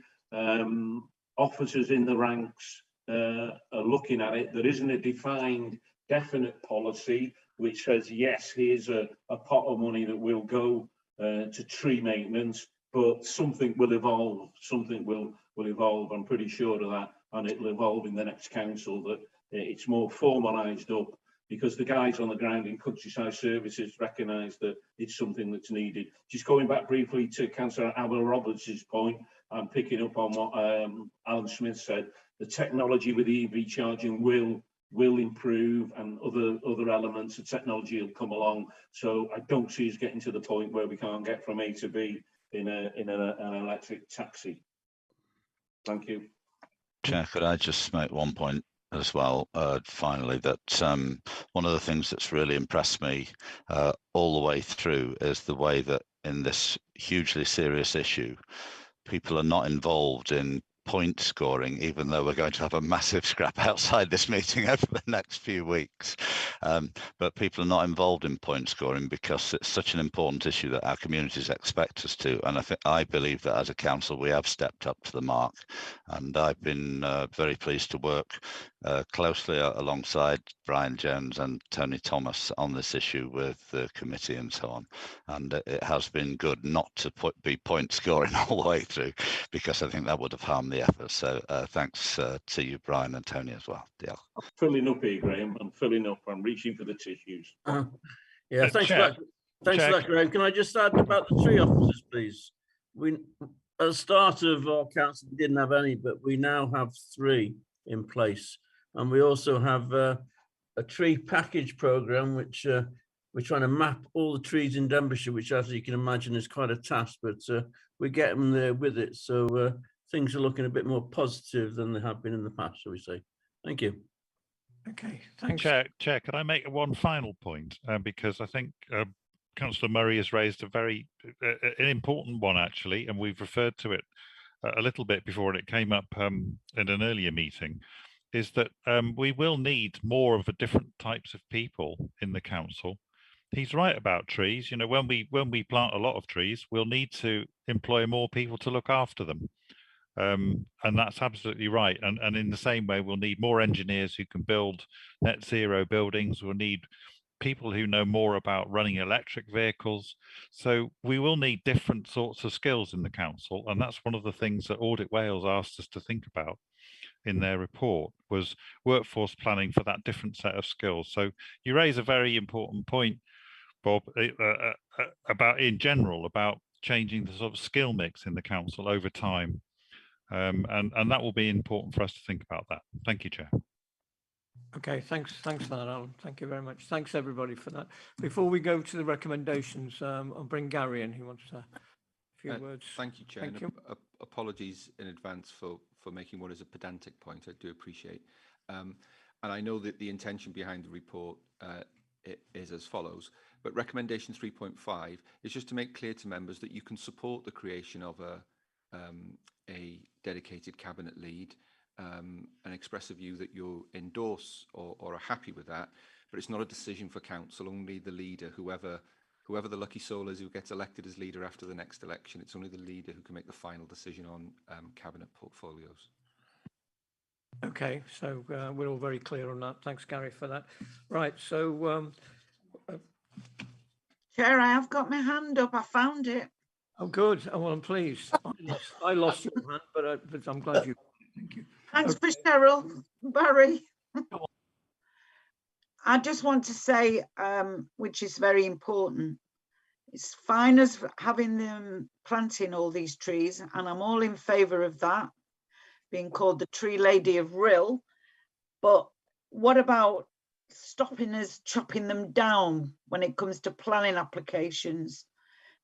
Officers in the ranks are looking at it. There isn't a defined, definite policy which says yes, here's a pot of money that will go to tree maintenance, but something will evolve. Something will evolve. I'm pretty sure of that, and it'll evolve in the next council, that it's more formalised up, because the guys on the ground in countryside services recognise that it's something that's needed. Just going back briefly to Councillor Alan Roberts' point, I'm picking up on what Alan Smith said. The technology with the EV charging will improve, and other elements of technology will come along. So I don't see us getting to the point where we can't get from A to B in an electric taxi. Thank you. Chair, could I just make one point as well, finally, that one of the things that's really impressed me all the way through is the way that in this hugely serious issue, people are not involved in point scoring, even though we're going to have a massive scrap outside this meeting over the next few weeks. But people are not involved in point scoring because it's such an important issue that our communities expect us to. And I believe that as a council, we have stepped up to the mark. And I've been very pleased to work closely alongside Brian Jones and Tony Thomas on this issue with the committee and so on. And it has been good not to be point scoring all the way through, because I think that would have harmed the effort. So thanks to you, Brian and Tony, as well. Yeah. I'm filling up here, Graham. I'm filling up. I'm reaching for the tissues. Yeah, thanks for that. Thanks for that, Graham. Can I just add about the tree officers, please? We, at the start of our council, we didn't have any, but we now have 3 in place. And we also have a tree package program, which we're trying to map all the trees in Denbighshire, which, as you can imagine, is quite a task, but we get them there with it. So things are looking a bit more positive than they have been in the past, shall we say. Thank you. Okay, thanks. Chair, could I make one final point? Because I think Councillor Murray has raised a very an important one, actually, and we've referred to it a little bit before it came up in an earlier meeting, is that we will need more of a different types of people in the council. He's right about trees. You know, when we plant a lot of trees, we'll need to employ more people to look after them. And that's absolutely right. And in the same way, we'll need more engineers who can build net zero buildings. We'll need people who know more about running electric vehicles. So we will need different sorts of skills in the council. And that's one of the things that Audit Wales asked us to think about in their report, was workforce planning for that different set of skills. So you raise a very important point, Bob, about in general, about changing the sort of skill mix in the council over time. And that will be important for us to think about that. Thank you, Chair. Okay, thanks for that, Alan. Thank you very much. Thanks everybody for that. Before we go to the recommendations, I'll bring Gary in. He wants a few words. Thank you, Chair. Thank you. Apologies in advance for making what is a pedantic point. I do appreciate. And I know that the intention behind the report is as follows. But recommendation 3.5 is just to make clear to members that you can support the creation of a dedicated cabinet lead and express a view that you endorse or are happy with that, but it's not a decision for council. Only the leader, whoever the lucky soul is who gets elected as leader after the next election, it's only the leader who can make the final decision on cabinet portfolios. Okay, so we're all very clear on that. Thanks, Gary, for that. Right, so Chair, I have got my hand up. I found it. oh, good. Oh, well, I'm pleased. I lost your hand, but I'm glad you. Thank you. Thanks for Cheryl. Barry. I just want to say, which is very important, it's fine as having them planting all these trees, and I'm all in favour of that, being called the Tree Lady of RHEOL. But what about stopping us chopping them down when it comes to planning applications.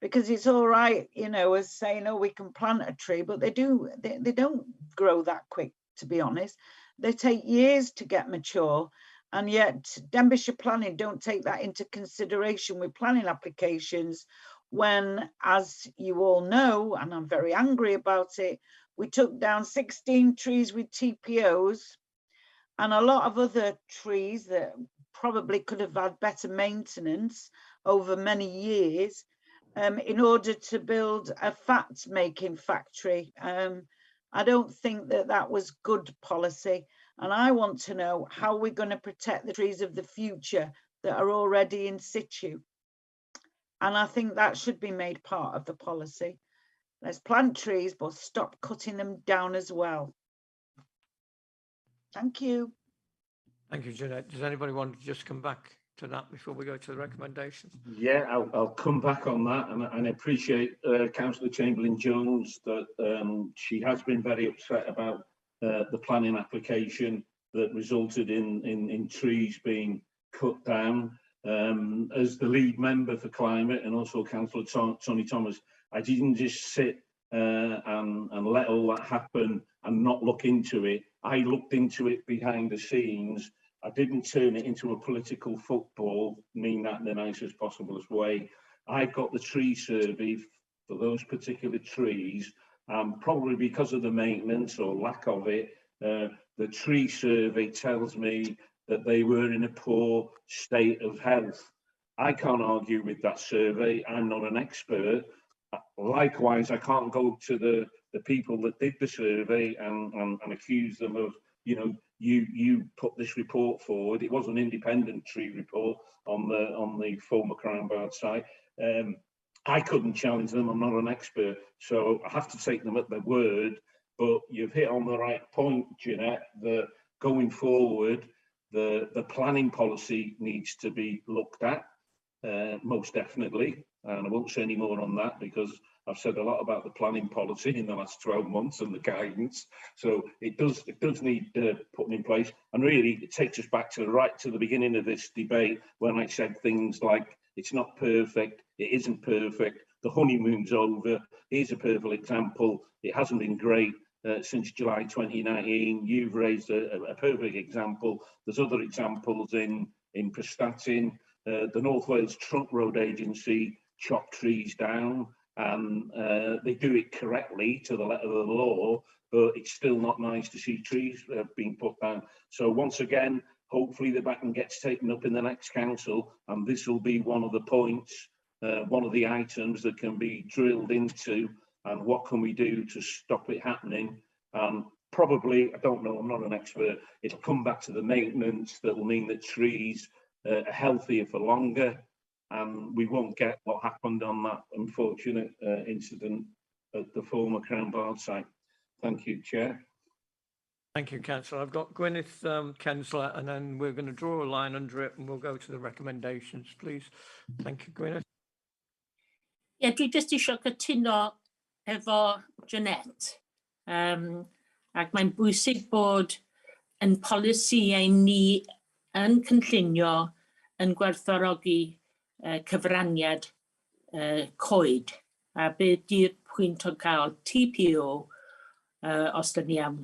Because it's all right, you know, as saying, oh, we can plant a tree, but they don't grow that quick, to be honest. They take years to get mature, and yet Denbighshire Planning don't take that into consideration with planning applications when, as you all know, and I'm very angry about it, we took down 16 trees with TPOs and a lot of other trees that probably could have had better maintenance over many years in order to build a fat making factory. I don't think that that was good policy. And I want to know how we're going to protect the trees of the future that are already in situ. And I think that should be made part of the policy. Let's plant trees, but stop cutting them down as well. Thank you. Thank you, Jeanette. Does anybody want to just come back to that before we go to the recommendations? Yeah, I'll come back on that, and I appreciate Councillor Chamberlain-Jones that she has been very upset about the planning application that resulted in trees being cut down. As the lead member for climate and also Councillor Tony Thomas, I didn't just sit and let all that happen and not look into it. I looked into it behind the scenes. I didn't turn it into a political football, mean that in the nicest possible way. I got the tree survey for those particular trees, probably because of the maintenance or lack of it. The tree survey tells me that they were in a poor state of health. I can't argue with that survey. I'm not an expert. Likewise, I can't go to the people that did the survey and accuse them of, you know, you put this report forward. It was an independent tree report on the former Crown Guard site. I couldn't challenge them. I'm not an expert, so I have to take them at their word. But you've hit on the right point, Jeanette, that going forward, the planning policy needs to be looked at, most definitely. And I won't say any more on that because I've said a lot about the planning policy in the last 12 months and the guidance. So it does need putting in place. And really, it takes us back to the beginning of this debate when I said things like, it's not perfect, it isn't perfect, the honeymoon's over. Here's a perfect example. It hasn't been great since July 2019. You've raised a perfect example. There's other examples in Prestatyn. The North Wales Trunk Road Agency chop trees down, and they do it correctly to the letter of the law, but it's still not nice to see trees being put down. So once again, hopefully the baton gets taken up in the next council, and this will be one of the points, one of the items that can be drilled into, and what can we do to stop it happening. Probably, I don't know, I'm not an expert, it'll come back to the maintenance that will mean that trees are healthier for longer, and we won't get what happened on that unfortunate incident at the former Crown Guard site. Thank you, Chair. Thank you, Councillor. I've got Gwyneth, Councillor, and then we're going to draw a line under it and we'll go to the recommendations, please. Thank you, Gwyneth. Ie, dwi jyst eisiau cytuno efo Jeanette. Ac mae'n bwysig bod yn polisïau ni yn cynllunio yn gwerthfawrogi cyfraniad coed. A beth di'r pwynt o gael TPO os dyn ni am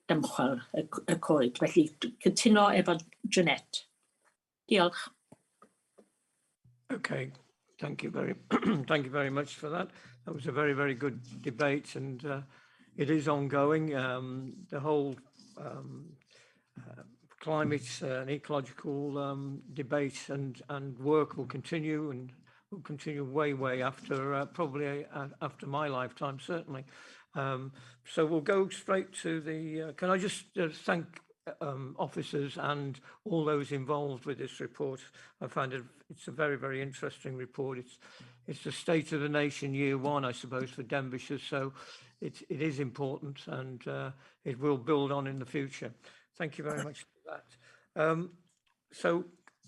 dymchwel y coed. Felly cytuno efo Jeanette. Diolch. Okay, thank you very much for that. That was a very, very good debate, and it is ongoing. The whole climate and ecological debate and work will continue, and will continue way after probably after my lifetime, certainly. So we'll go straight to the. Can I just thank officers and all those involved with this report. I find it's a very, very interesting report. It's the State of the Nation Year 1, I suppose, for Denbighshire, so it is important, and it will build on in the future. Thank you very much for that. So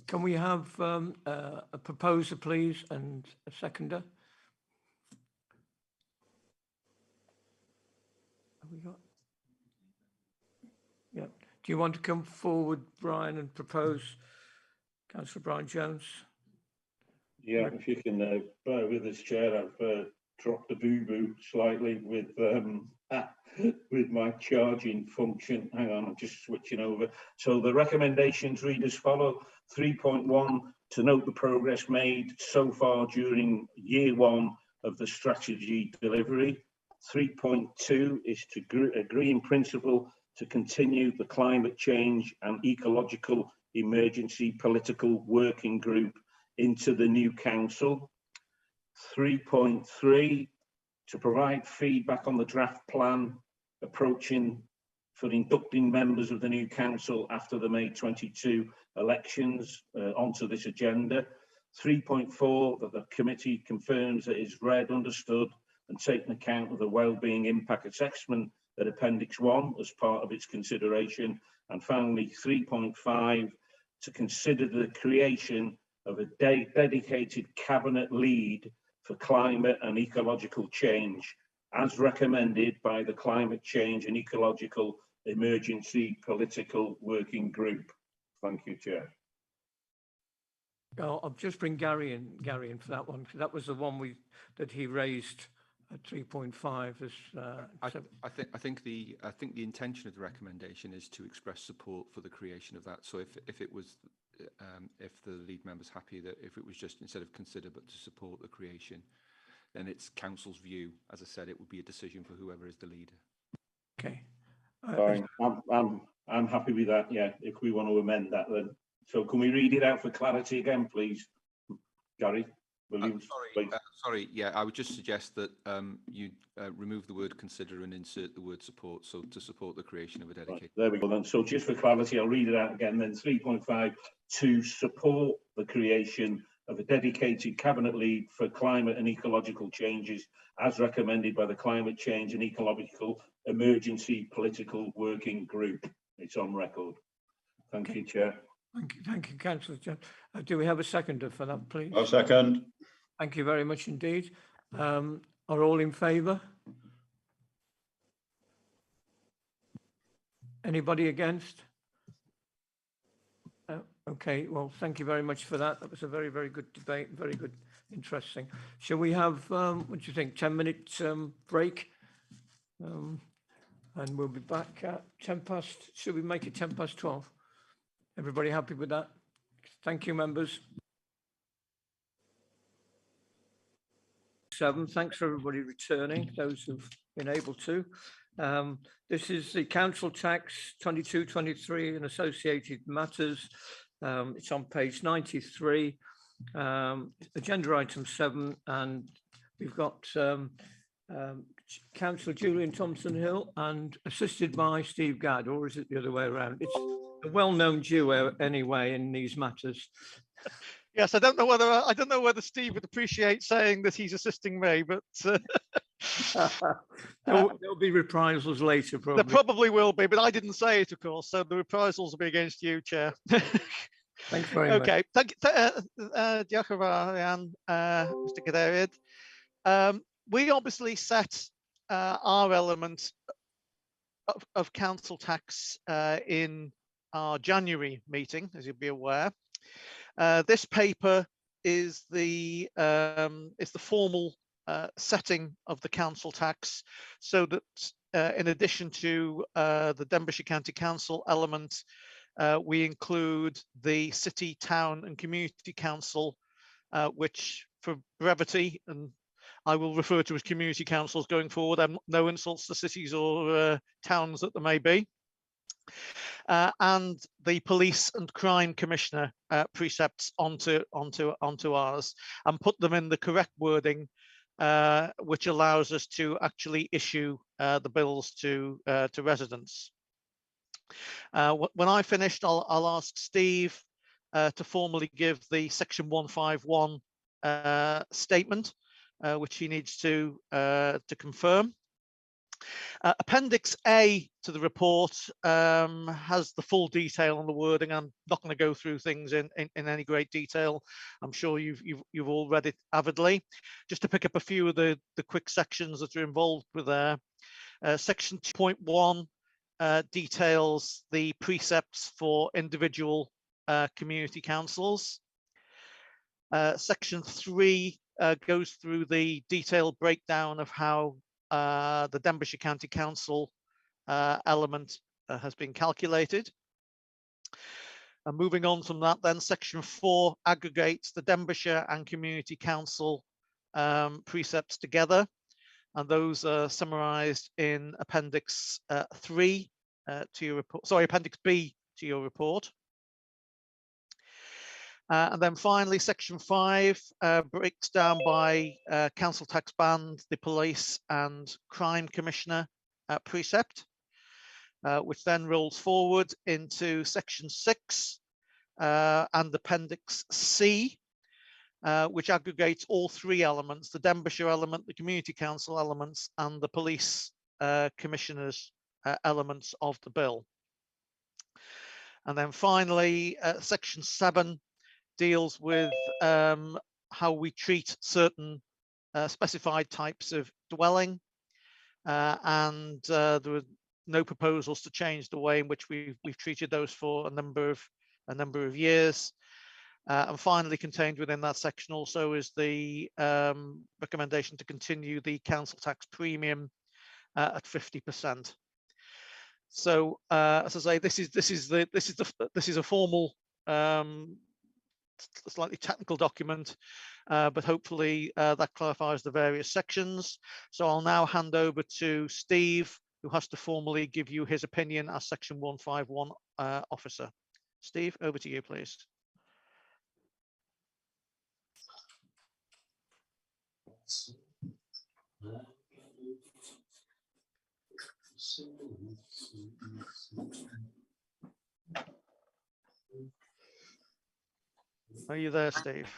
can we have a proposer, please, and a seconder? Have we got? Yeah. Do you want to come forward, Brian, and propose Councillor Brian Jones. Yeah, if you can bear with us, Chair, I've dropped the boo-boo slightly with my charging function. Hang on, I'm just switching over. So the recommendations read as follow. 3.1, to note the progress made so far during year 1 of the strategy delivery. 3.2 is to agree in principle to continue the climate change and ecological emergency political working group into the new council. 3.3, to provide feedback on the draft plan approaching for inducting members of the new council after the May 22 elections onto this agenda. 3.4, that the committee confirms that it is read, understood and taken account of the wellbeing impact assessment at Appendix 1 as part of its consideration. And finally, 3.5, to consider the creation of a dedicated cabinet lead for climate and ecological change, as recommended by the Climate Change and Ecological Emergency Political Working Group. Thank you, Chair. I'll just bring Gary in for that one, because that was the one that he raised at 3.5 as. I think the intention of the recommendation is to express support for the creation of that. So if it was if the lead member's happy that if it was just instead of consider but to support the creation, then it's council's view. As I said, it would be a decision for whoever is the leader. Okay. Fine. I'm happy with that. Yeah, if we want to amend that, then. So can we read it out for clarity again, please, Gary Williams? Sorry. Yeah, I would just suggest that you remove the word consider and insert the word support. So to support the creation of a dedicated. Right, there we go then. So just for clarity, I'll read it out again. Then 3.5, to support the creation of a dedicated cabinet lead for climate and ecological changes, as recommended by the Climate Change and Ecological Emergency Political Working Group. It's on record. Thank you, Chair. Thank you, Councillor Jones. Do we have a seconder for that, please? I'll second. Thank you very much indeed. Are all in favour? Anybody against? Okay, well, thank you very much for that. That was a very, very good debate, very good, interesting. Shall we have, what do you think, 10-minute break? And we'll be back at 10 past, should we make it 10 past 12? Everybody happy with that? Thank you, members. 7, thanks for everybody returning, those who've been able to. This is the Council Tax 22-23 and associated matters. It's on page 93, agenda item 7, and we've got Councillor Julian Thompson-Hill and assisted by Steve Gadd, or is it the other way around? It's a well-known duo anyway in these matters. Yes, I don't know whether Steve would appreciate saying that he's assisting me, but there'll be reprisals later, probably. There probably will be, but I didn't say it, of course, so the reprisals will be against you, Chair. Thanks very much. Okay, thank you, diolch yn fawr iawn, Mr. Cadeirydd. We obviously set our element of council tax in our January meeting, as you'll be aware. This paper is the formal setting of the council tax, so that in addition to the Denbighshire County Council element, we include the city, town and community council, which for brevity, and I will refer to as community councils going forward, no insults to cities or towns that there may be. And the police and crime commissioner precepts onto ours, and put them in the correct wording, which allows us to actually issue the bills to residents. When I finished, I'll ask Steve to formally give the section 151 statement, which he needs to confirm. Appendix A to the report has the full detail on the wording. I'm not going to go through things in any great detail. I'm sure you've all read it avidly. Just to pick up a few of the quick sections that are involved with there. Section 2.1 details the precepts for individual community councils. Section 3 goes through the detailed breakdown of how the Denbighshire County Council element has been calculated. And moving on from that, then section 4 aggregates the Denbighshire and Community Council precepts together, and those are summarised in Appendix 3 to your report. Sorry, Appendix B to your report. And then finally, section 5 breaks down by council tax band, the police and crime commissioner precept, which then rolls forward into section 6 and Appendix C, which aggregates all three elements: the Denbighshire element, the community council elements, and the police commissioners elements of the bill. And then finally, section 7 deals with how we treat certain specified types of dwelling, and there were no proposals to change the way in which we've treated those for a number of years. And finally, contained within that section also is the recommendation to continue the council tax premium at 50%. So, as I say, this is a formal, slightly technical document, but hopefully that clarifies the various sections. So I'll now hand over to Steve, who has to formally give you his opinion as Section 151 officer. Steve, over to you, please. Are you there, Steve?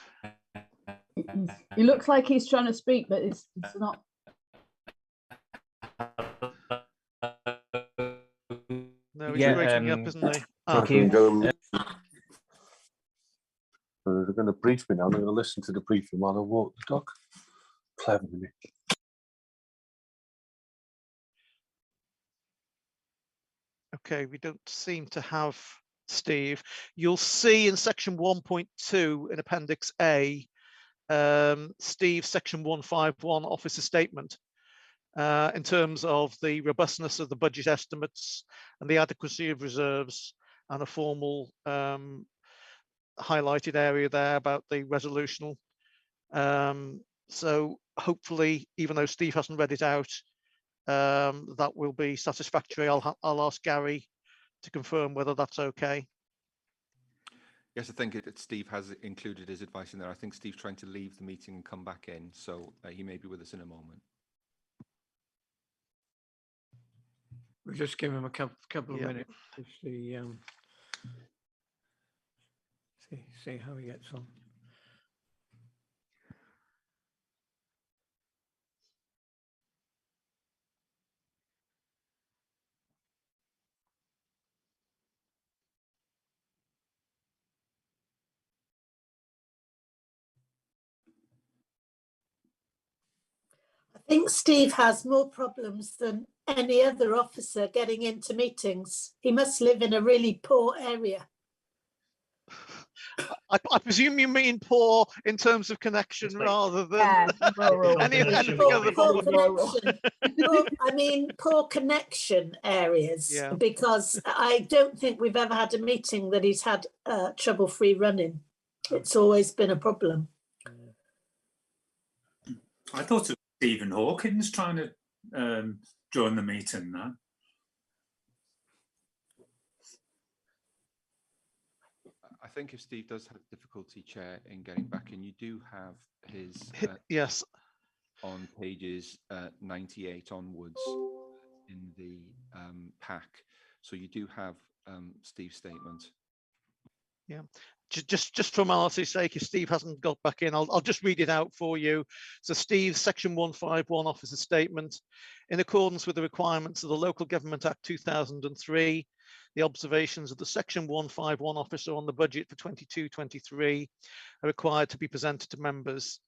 He looks like he's trying to speak, but it's not. No, he's breaking up, isn't he? Thank you. They're going to brief me now. I'm going to listen to the briefing while I walk the dog. Clever, isn't it? Okay, we don't seem to have Steve. You'll see in section 1.2 in Appendix A, Steve's section 151 officer statement in terms of the robustness of the budget estimates and the adequacy of reserves, and a formal highlighted area there about the resolutional. So hopefully, even though Steve hasn't read it out, that will be satisfactory. I'll ask Gary to confirm whether that's okay. Yes, I think Steve has included his advice in there. I think Steve's trying to leave the meeting and come back in, so he may be with us in a moment. We'll just give him a couple of minutes to see, see how he gets on. I think Steve has more problems than any other officer getting into meetings. He must live in a really poor area. I presume you mean poor in terms of connection rather than anything other poor connection. I mean, poor connection areas, because I don't think we've ever had a meeting that he's had trouble-free running. It's always been a problem. I thought of Stephen Hawkins trying to join the meeting now. I think if Steve does have difficulty, Chair, in getting back in, you do have his yes on pages 98 onwards in the pack. So you do have Steve's statement. Yeah, just for formality's sake, if Steve hasn't got back in, I'll just read it out for you. So Steve's section 151 officer statement: in accordance with the requirements of the Local Government Act 2003, the observations of the section 151 officer on the budget for 22-23 are required to be presented to members.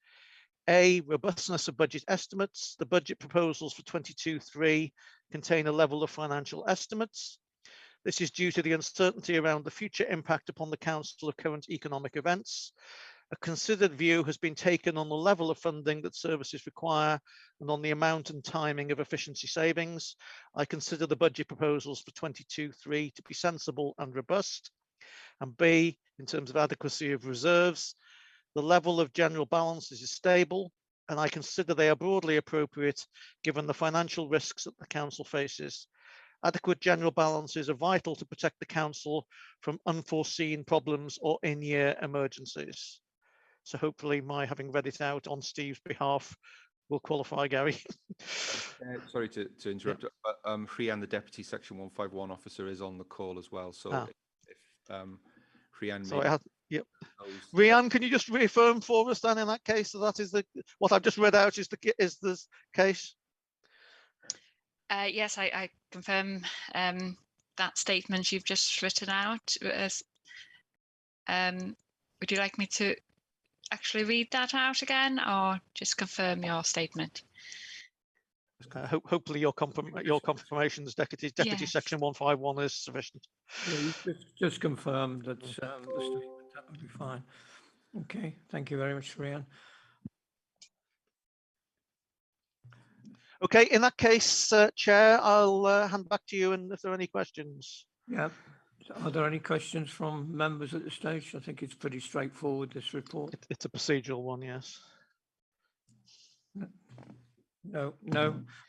A, robustness of budget estimates. The budget proposals for 22-23 contain a level of financial estimates. This is due to the uncertainty around the future impact upon the council of current economic events. A considered view has been taken on the level of funding that services require and on the amount and timing of efficiency savings. I consider the budget proposals for 22-3 to be sensible and robust. And B, in terms of adequacy of reserves, the level of general balances is stable, and I consider they are broadly appropriate given the financial risks that the council faces. Adequate general balances are vital to protect the council from unforeseen problems or in-year emergencies. So hopefully my having read it out on Steve's behalf will qualify, Gary. Sorry to interrupt, but Rhian, the Deputy Section 151 officer, is on the call as well. So if Rhian, so yep. Rhian, can you just reaffirm for us then in that case that that is what I've just read out is the case? Yes, I confirm that statement you've just written out. Would you like me to actually read that out again, or just confirm your statement? Hopefully your confirmation as Deputy Yes. Section 151 is sufficient. Yeah, you just confirm that the statement, that would be fine. Okay, thank you very much, Rhian. Okay, in that case, Chair, I'll hand back to you, and if there are any questions. Yeah. Are there any questions from members at this stage? I think it's pretty straightforward, this report. It's a procedural one, yes. No.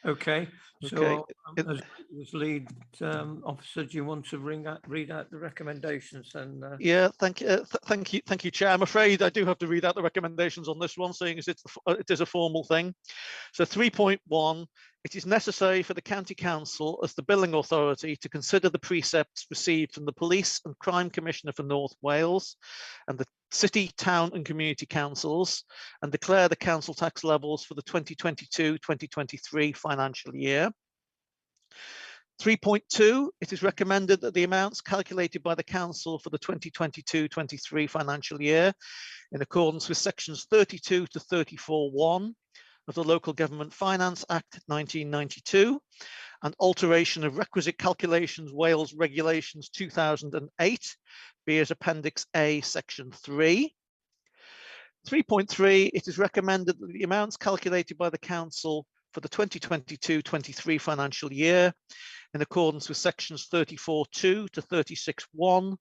Okay. So, Okay. as lead officer, do you want to read out the recommendations? And yeah, thank you, Chair. I'm afraid I do have to read out the recommendations on this one, seeing as it is a formal thing. So 3.1, it is necessary for the County Council as the billing authority to consider the precepts received from the Police and Crime Commissioner for North Wales and the City, Town and Community Councils and declare the council tax levels for the 2022-2023 financial year. 3.2, it is recommended that the amounts calculated by the Council for the 2022-23 financial year, in accordance with sections 32 to 34(1) of the Local Government Finance Act 1992, and alteration of requisite calculations Wales Regulations 2008, be as Appendix A, Section 3. 3.3, it is recommended that the amounts calculated by the Council for the 2022-23 financial year, in accordance with sections 34.2 to 36.1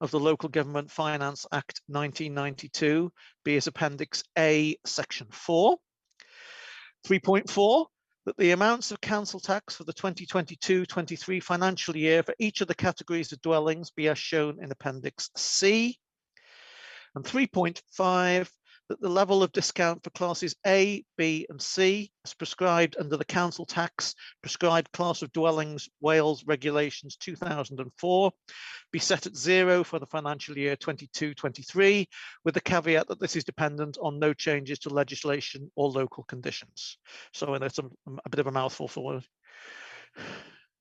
of the Local Government Finance Act 1992, be as Appendix A, Section 4. 3.4, that the amounts of council tax for the 2022-23 financial year for each of the categories of dwellings be as shown in Appendix C. And 3.5, that the level of discount for classes A, B and C as prescribed under the council tax prescribed class of dwellings Wales Regulations 2004 be set at 0 for the financial year 22-23, with the caveat that this is dependent on no changes to legislation or local conditions. So that's a bit of a mouthful for us.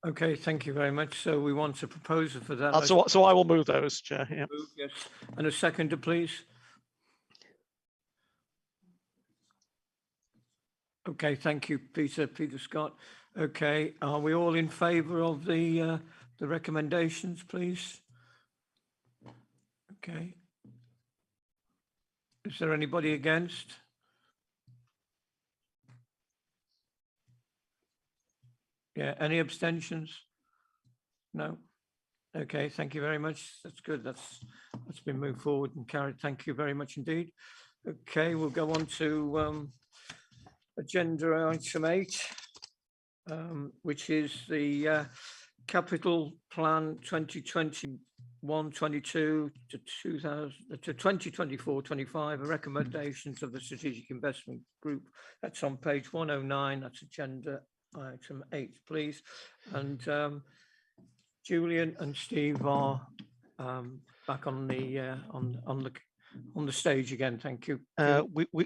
okay, thank you very much. So we want a proposal for that. So I will move those, Chair. Yeah. Yes. And a seconder, please. Okay, thank you, Peter Scott. Okay, are we all in favour of the recommendations, please? Okay. Is there anybody against? Yeah, any abstentions? No. Okay, thank you very much. That's good. That's been moved forward and carried. Thank you very much indeed. Okay, we'll go on to agenda item 8, which is the capital plan 2021-22 to 2024-25, recommendations of the strategic investment group. That's on page 109. That's agenda item 8, please. And Julian and Steve are back on the stage again. Thank you.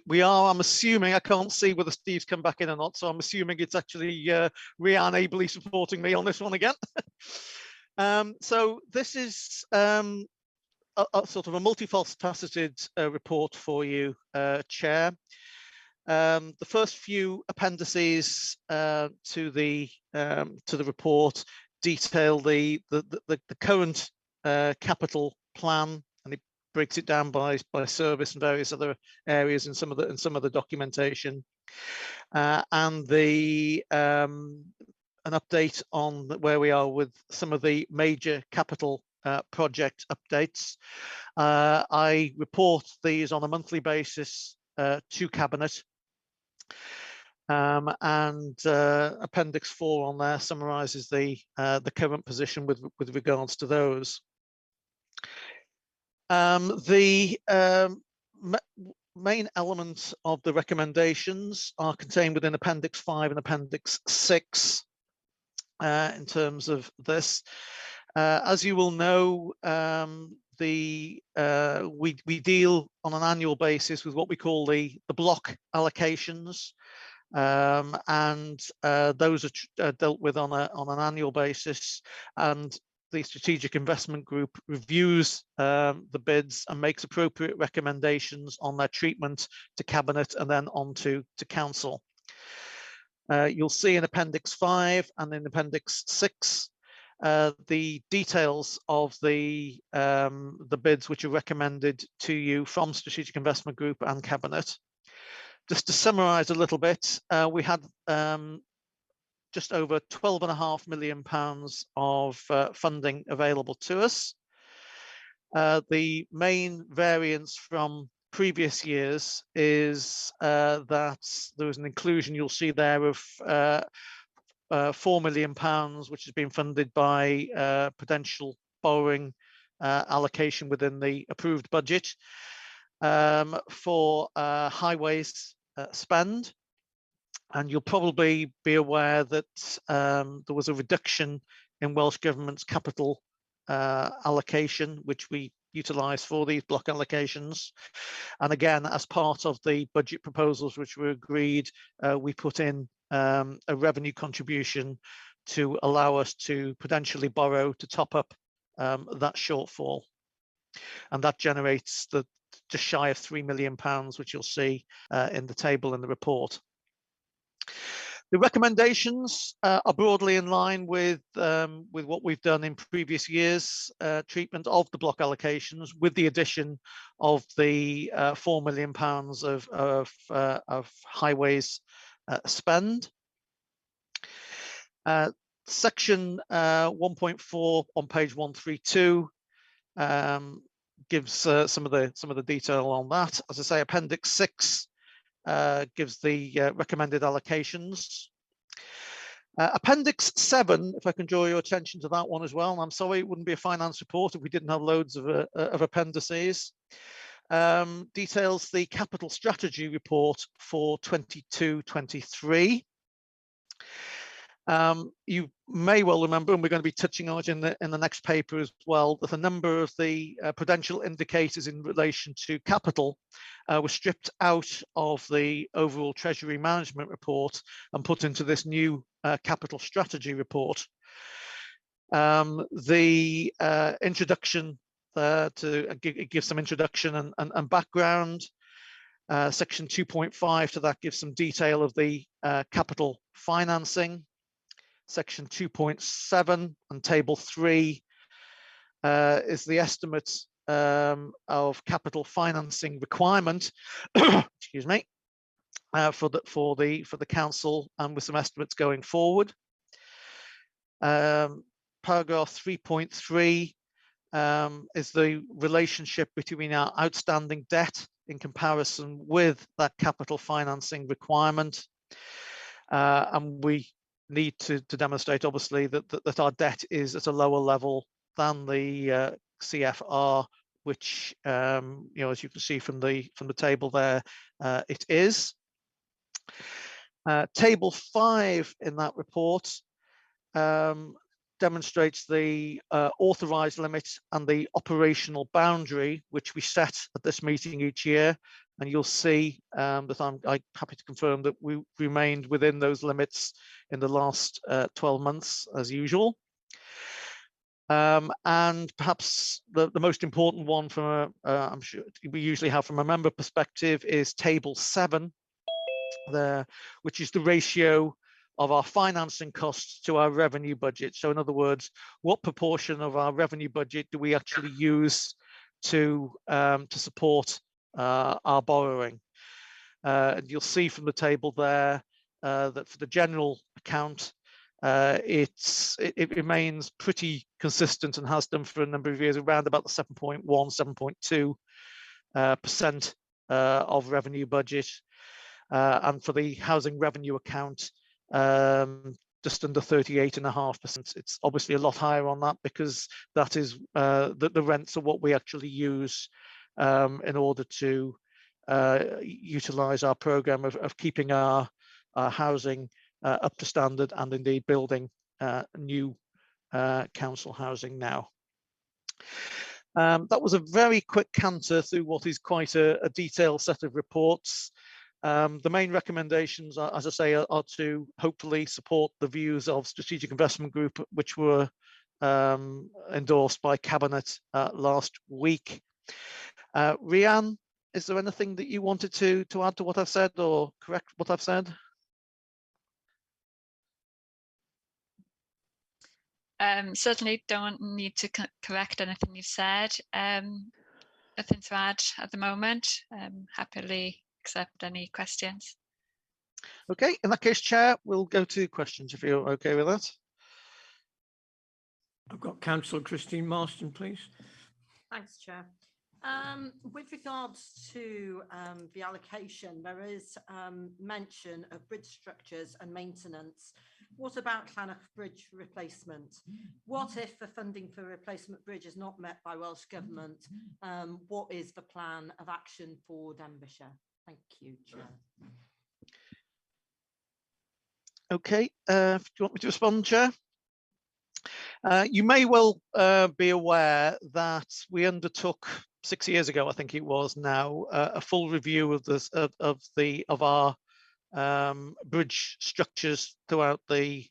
We are, I'm assuming, I can't see whether Steve's come back in or not, so I'm assuming it's actually Rhian ably supporting me on this one again. So this is a sort of a multifaceted report for you, Chair. The first few appendices to the report detail the current capital plan, and it breaks it down by service and various other areas in some of the documentation, and an update on where we are with some of the major capital project updates. I report these on a monthly basis to Cabinet, and Appendix 4 on there summarises the current position with regards to those. The main elements of the recommendations are contained within Appendix 5 and Appendix 6 in terms of this. As you will know, we deal on an annual basis with what we call the block allocations, and those are dealt with on an annual basis, and the Strategic Investment Group reviews the bids and makes appropriate recommendations on their treatment to Cabinet and then on to Council. You'll see in Appendix 5 and in Appendix 6 the details of the bids which are recommended to you from Strategic Investment Group and Cabinet. Just to summarise a little bit, we had just over £12.5 million of funding available to us. The main variance from previous years is that there was an inclusion, you'll see there, of £4 million, which has been funded by potential borrowing allocation within the approved budget for highways spend. And you'll probably be aware that there was a reduction in Welsh Government's capital allocation, which we utilised for these block allocations. And again, as part of the budget proposals which were agreed, we put in a revenue contribution to allow us to potentially borrow to top up that shortfall. And that generates just shy of £3 million, which you'll see in the table in the report. The recommendations are broadly in line with what we've done in previous years' treatment of the block allocations, with the addition of the £4 million of highways spend. Section 1.4 on page 132 gives some of the detail on that. As I say, Appendix 6 gives the recommended allocations. Appendix 7, if I can draw your attention to that one as well, and I'm sorry it wouldn't be a finance report if we didn't have loads of appendices, details the capital strategy report for 22-23. You may well remember, and we're going to be touching on it in the next paper as well, that a number of the prudential indicators in relation to capital were stripped out of the overall Treasury Management Report and put into this new capital strategy report. The introduction to give some introduction and background. Section 2.5 to that gives some detail of the capital financing. Section 2.7 and table 3 is the estimate of capital financing requirement, excuse me, for the council, and with some estimates going forward. Paragraph 3.3 is the relationship between our outstanding debt in comparison with that capital financing requirement, and we need to demonstrate, obviously, that our debt is at a lower level than the CFR, which, as you can see from the table there, it is. Table 5 in that report demonstrates the authorised limit and the operational boundary which we set at this meeting each year, and you'll see that I'm happy to confirm that we remained within those limits in the last 12 months as usual. And perhaps the most important one from I'm sure we usually have from a member perspective is table 7 there, which is the ratio our financing costs to our revenue budget. So in other words, what proportion of our revenue budget do we actually use to support our borrowing? And you'll see from the table there that for the general account, it remains pretty consistent and has done for a number of years, around about the 7.1, 7.2% of revenue budget. And for the housing revenue account, just under 38.5%. It's obviously a lot higher on that because that is the rents are what we actually use in order to utilize our program of keeping our housing up to standard and indeed building new council housing now. That was a very quick canter through what is quite a detailed set of reports. The main recommendations, as I say, are to hopefully support the views of Strategic Investment Group, which were endorsed by Cabinet last week. Rhian, is there anything that you wanted to add to what I've said or correct what I've said? Certainly don't need to correct anything you've said. Nothing to add at the moment. Happily accept any questions. Okay, in that case, Chair, we'll go to questions if you're okay with that. I've got Councillor Christine Marston, please. Thanks, Chair. With regards to the allocation, there is mention of bridge structures and maintenance. What about Llanach Bridge replacement? What if the funding for replacement bridge is not met by Welsh Government? What is the plan of action for Denbighshire? Thank you, Chair. Okay, do you want me to respond, Chair? You may well be aware that we undertook 6 years ago, I think it was now, a full review of this of our bridge structures throughout the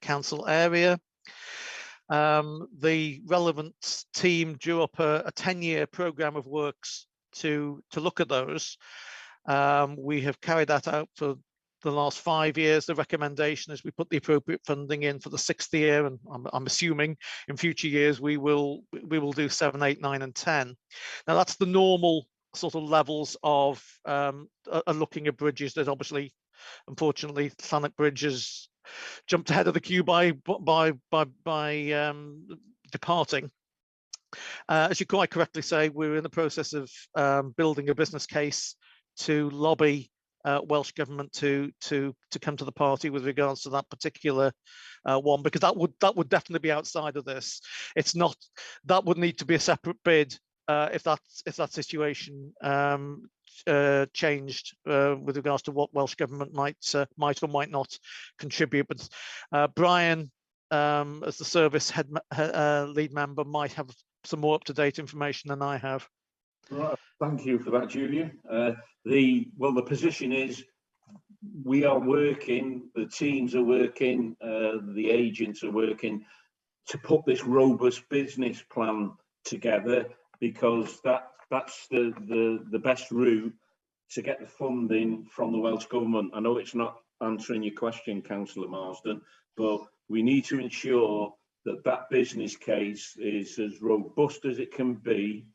council area. The relevant team drew up a 10-year programme of works to look at those. We have carried that out for the last 5 years. The recommendation is we put the appropriate funding in for the 6th year, and I'm assuming in future years we will do 7, 8, 9, and 10. Now that's the normal sort of levels of looking at bridges. That obviously, unfortunately, Llanach Bridge has jumped ahead of the queue by departing. As you quite correctly say, we're in the process of building a business case to lobby Welsh Government to come to the party with regards to that particular one, because that would definitely be outside of this. It's not, that would need to be a separate bid if that situation changed with regards to what Welsh Government might or might not contribute. But Brian, as the service head lead member, might have some more up-to-date information than I have. Right, thank you for that, Julian. The position is we are working, the teams are working, the agents are working to put this robust business plan together, because that's the best route to get the funding from the Welsh Government. I know it's not answering your question, Councillor Marsden, but we need to ensure that that business case is as robust as it can be,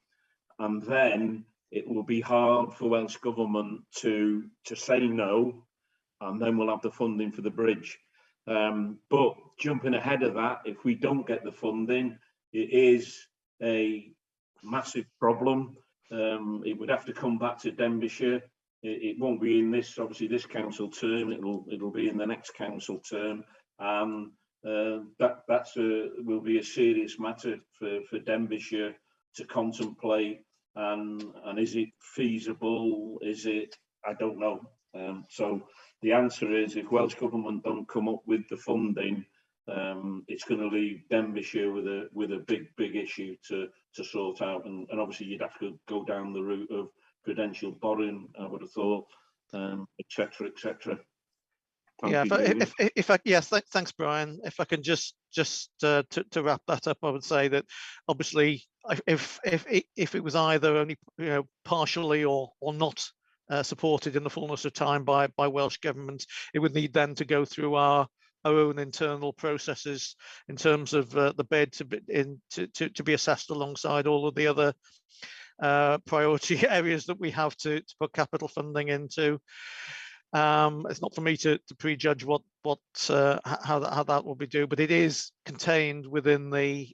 and then it will be hard for Welsh Government to say no, and then we'll have the funding for the bridge. But jumping ahead of that, if we don't get the funding, it is a massive problem. It would have to come back to Denbighshire. It won't be in this, obviously, this council term. It'll be in the next council term, and that will be a serious matter for Denbighshire to contemplate. And is it feasible? Is it? I don't know. So the answer is, if Welsh Government don't come up with the funding, it's going to leave Denbighshire with a big issue to sort out, and obviously you'd have to go down the route of prudential borrowing, I would have thought, etc., etc. Yeah, yes, thanks, Brian. If I can just to wrap that up, I would say that obviously if it was either only partially or not supported in the fullness of time by Welsh Government. It would need then to go through our own internal processes in terms of the bid to be assessed alongside all of the other priority areas that we have to put capital funding into. It's not for me to prejudge how that will be done, but it is contained within the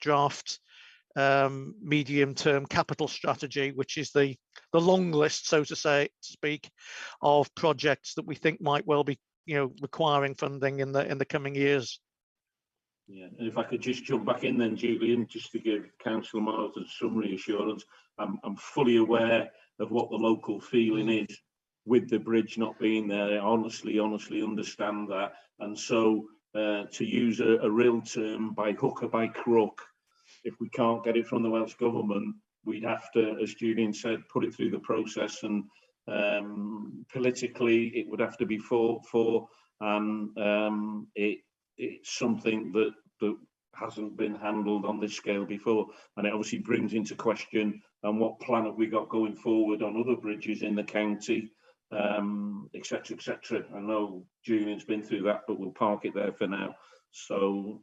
draft medium-term capital strategy, which is the long list, so to speak, of projects that we think might well be, requiring funding in the coming years. Yeah, and if I could just jump back in then, Julian, just to give Councillor Martin some reassurance, I'm fully aware of what the local feeling is with the bridge not being there. I honestly understand that. And so to use a real term, by hook or by crook, if we can't get it from the Welsh Government, we'd have to, as Julian said, put it through the process, and politically it would have to be fought for, and it's something that hasn't been handled on this scale before, and it obviously brings into question what plan have we got going forward on other bridges in the county, etc, etc. I know Julian's been through that, but we'll park it there for now. So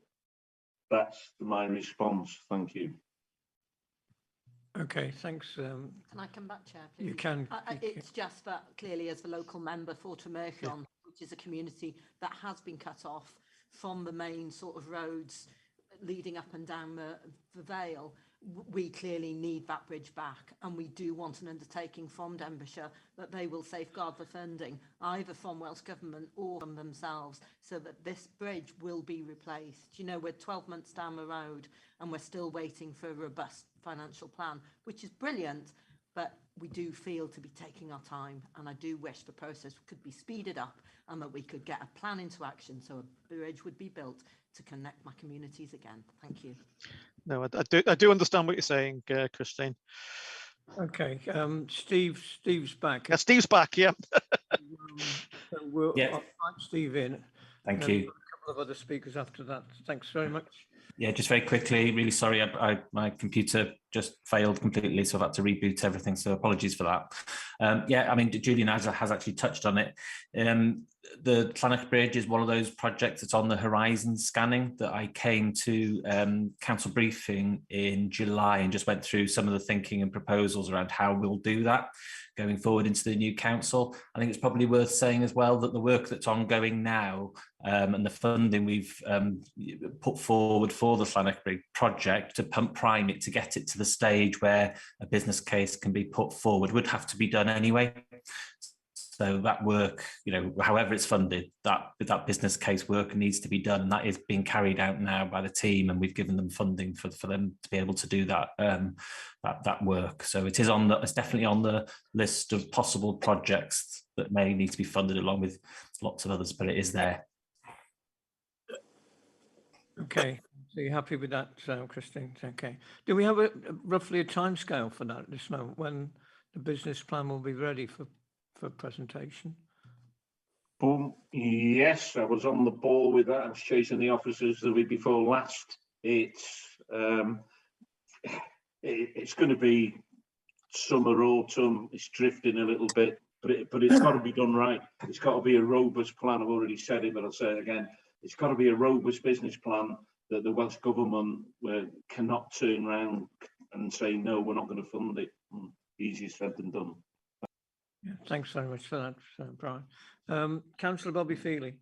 that's my response. Thank you. Okay, thanks. Can I come back, Chair, please? You can. It's just that clearly, as the local member for Tremerchion, which is a community that has been cut off from the main sort of roads leading up and down the Vale, we clearly need that bridge back, and we do want an undertaking from Denbighshire that they will safeguard the funding, either from Welsh Government or from themselves, so that this bridge will be replaced. We're 12 months down the road and we're still waiting for a robust financial plan, which is brilliant, but we do feel to be taking our time, and I do wish the process could be speeded up and that we could get a plan into action so a bridge would be built to connect my communities again. Thank you. No, I do understand what you're saying, Christine. Okay, Steve's back. Yeah, Steve's back, yeah. So we'll Yeah. invite Steve in. Thank and you. a couple of other speakers after that. Thanks very much. Yeah, just very quickly, really sorry, my computer just failed completely, so I've had to reboot everything, so apologies for that. Yeah, I mean, Julian has actually touched on it. The Llanach Bridge is one of those projects that's on the horizon scanning that I came to council briefing in July and just went through some of the thinking and proposals around how we'll do that going forward into the new council. I think it's probably worth saying as well that the work that's ongoing now and the funding we've put forward for the Llanach Bridge project to prime it to get it to the stage where a business case can be put forward would have to be done anyway. So that work, however it's funded, that business case work needs to be done, and that is being carried out now by the team, and we've given them funding for them to be able to do that that work. So it is it's definitely on the list of possible projects that may need to be funded along with lots of others, but it is there. Okay, so you're happy with that, Christine? Okay. Do we have roughly a timescale for that at this moment, when the business plan will be ready for presentation? Yes, I was on the ball with that. I was chasing the officers the week before last. It's going to be summer, autumn. It's drifting a little bit, but it's got to be done right. It's got to be a robust plan. I've already said it, but I'll say it again. It's got to be a robust business plan that the Welsh Government cannot turn around and say, no, we're not going to fund it. Easier said than done. Yeah, thanks very much for that, Brian. Councillor Bobby Feely.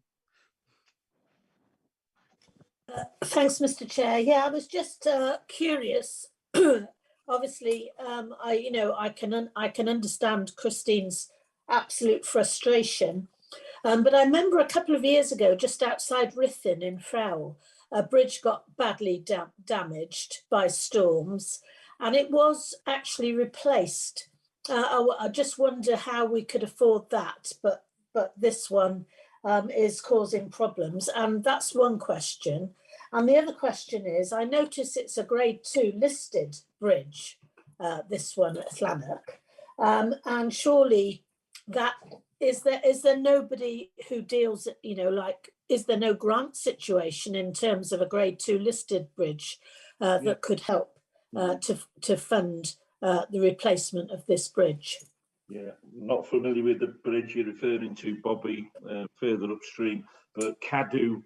Thanks, Mr. Chair. Yeah, I was just curious. Obviously, I can understand Christine's absolute frustration, but I remember a couple of years ago, just outside Ruthin in Frewell, a bridge got badly damaged by storms, and it was actually replaced. I just wonder how we could afford that, but this one is causing problems, and that's one question. And the other question is, I notice it's a grade 2 listed bridge, this one at Llanach, and surely that is there nobody who deals, is there no grant situation in terms of a grade 2 listed bridge that could help to fund the replacement of this bridge? Yeah, not familiar with the bridge you're referring to, Bobby, further upstream, but CADEIRYDD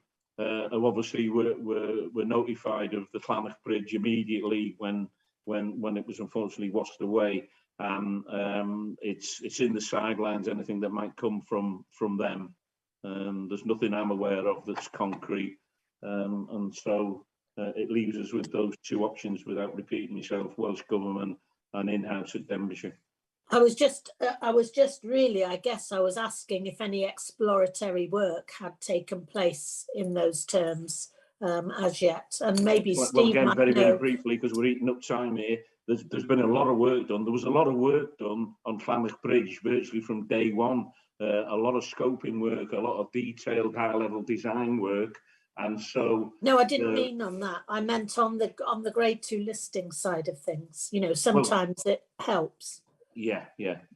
obviously were notified of the Llanach Bridge immediately when it was unfortunately washed away. It's in the sidelines, anything that might come from them. There's nothing I'm aware of that's concrete, and so it leaves us with those two options without repeating myself: Welsh Government and in-house at Denbighshire. I was just really, I guess I was asking if any exploratory work had taken place in those terms as yet, and maybe Well, Steve again, might very know. briefly, because we're eating up time here. There's been a lot of work done. There was a lot of work done on Llanach Bridge virtually from day one. A lot of scoping work, a lot of detailed high-level design work, and so. No, I didn't mean on that. I meant on the grade 2 listing side of things. You know, sometimes it helps. Yeah.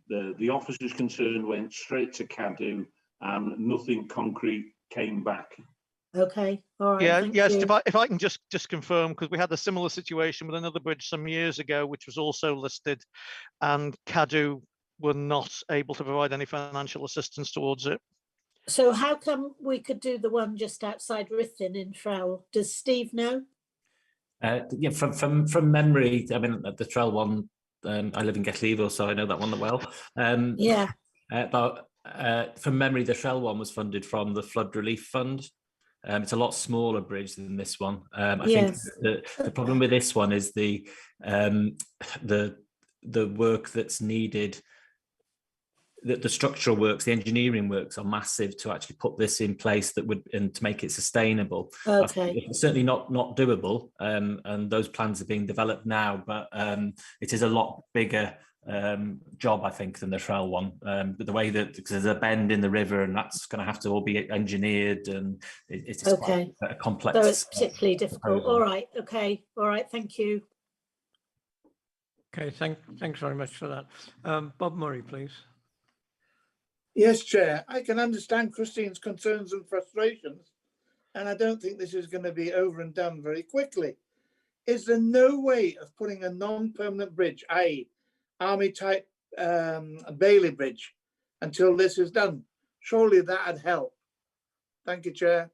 The officers concerned went straight to CADEIRYDD, and nothing concrete came back. Okay, all right. Yeah, thank yes. you. If I can just confirm, because we had a similar situation with another bridge some years ago, which was also listed, and CADEIRYDD were not able to provide any financial assistance towards it. So how come we could do the one just outside Ruthin in Frowell? Does Steve know? Yeah, from memory, I mean, the trail one, I live in Gellivor, so I know that one well. Yeah. But from memory, the Shrell one was funded from the Flood Relief Fund. It's a lot smaller bridge than this one. I think the problem with this one is the work that's needed. The structural works, the engineering works are massive to actually put this in place and to make it sustainable. Okay. It's certainly not doable, and those plans are being developed now, but it is a lot bigger job, I think, than the Shrell one. But the way that, because there's a bend in the river, and that's going to have to all be engineered, and it's quite a complex. So it's particularly difficult. proposal. All right. Okay. All right. Thank you. Okay. Thanks very much for that. Bob Murray, please. Yes, Chair. I can understand Christine's concerns and frustrations, and I don't think this is going to be over and done very quickly. Is there no way of putting a non-permanent bridge, i.e. army-type Bailey bridge, until this is done? Surely that'd help. Thank you, Chair.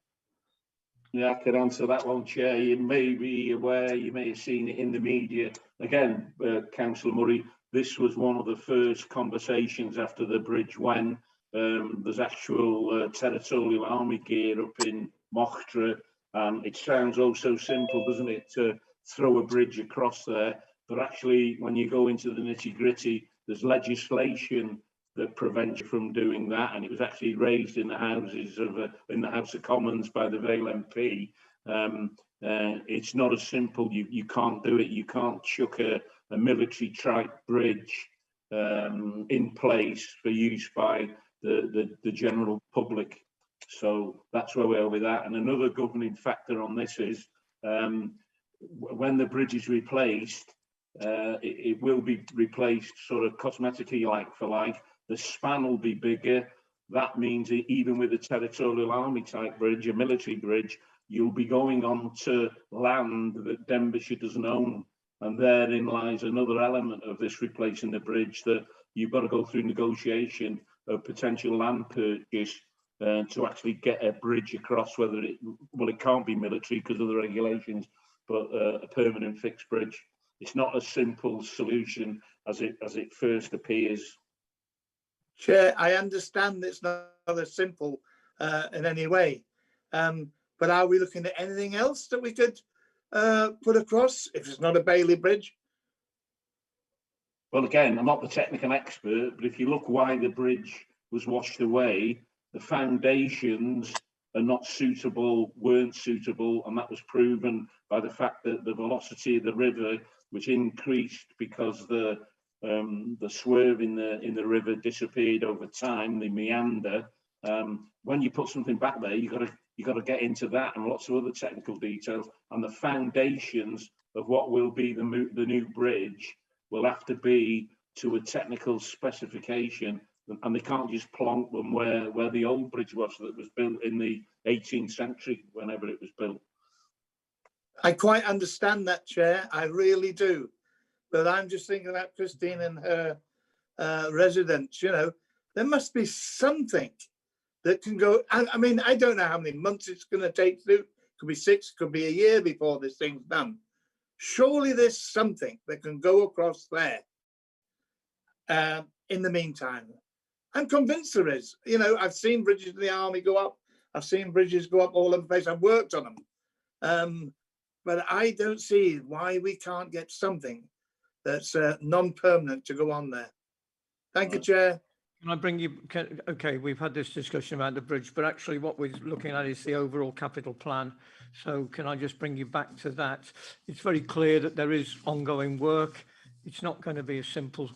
Yeah, I could answer that one, Chair. You may be aware, you may have seen it in the media. Again, Councillor Murray, this was one of the first conversations after the bridge went. There's actual territorial army gear up in Mochtra. It sounds oh so simple, doesn't it, to throw a bridge across there? But actually, when you go into the nitty-gritty, there's legislation that prevents you from doing that, and it was actually raised in the House of Commons by the Vale MP. It's not as simple. You can't do it. You can't chuck a military type bridge in place for use by the general public. So that's where we are with that. And another governing factor on this is when the bridge is replaced, it will be replaced sort of cosmetically, like for like. The span will be bigger. That means that even with a territorial army type bridge, a military bridge, you'll be going on to land that Denbighshire doesn't own. And therein lies another element of this replacing the bridge, that you've got to go through negotiation of potential land purchase to actually get a bridge across, whether it can't be military because of the regulations, but a permanent fixed bridge. It's not a simple solution as it first appears. Chair, I understand it's not as simple in any way, but are we looking at anything else that we could put across if it's not a Bailey bridge? Well, again, I'm not the technical expert, but if you look why the bridge was washed away, the foundations are not suitable, weren't suitable, and that was proven by the fact that the velocity of the river, which increased because the swerve in the river disappeared over time, the meander. When you put something back there, you got to get into that and lots of other technical details. And the foundations of what will be the new bridge will have to be to a technical specification, and they can't just plonk them where the old bridge was that was built in the 18th century, whenever it was built. I quite understand that, Chair. I really do. But I'm just thinking about Christine and her residents, you know, there must be something that can go. I mean, I don't know how many months it's going to take to do. Could be 6, could be a year before this thing's done. Surely there's something that can go across there in the meantime. I'm convinced there is. You know, I've seen bridges in the army go up. I've seen bridges go up all over the place. I've worked on them. But I don't see why we can't get something that's non-permanent to go on there. Thank you, Chair. Can I bring you, okay, we've had this discussion about the bridge, but actually what we're looking at is the overall capital plan. So can I just bring you back to that? It's very clear that there is ongoing work. It's not going to be a simple,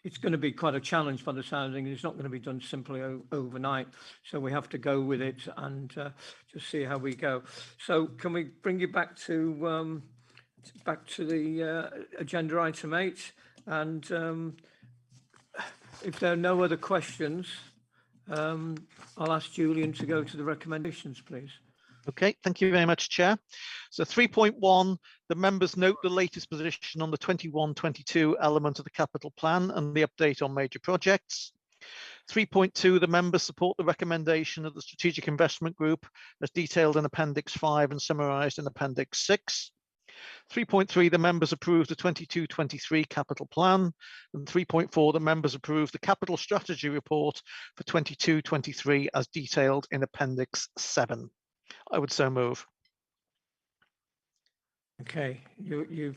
it's going to be quite a challenge by the sounding. It's not going to be done simply overnight. So we have to go with it and just see how we go. So can we bring you back to the agenda item 8? And if there are no other questions, I'll ask Julian to go to the recommendations, please. Okay, thank you very much, Chair. So 3.1, the members note the latest position on the 21-22 element of the capital plan and the update on major projects. 3.2, the members support the recommendation of the Strategic Investment Group as detailed in Appendix 5 and summarised in Appendix 6. 3.3, the members approve the 22-23 capital plan, and 3.4, the members approve the capital strategy report for 22-23 as detailed in Appendix 7. I would so move. Okay, you're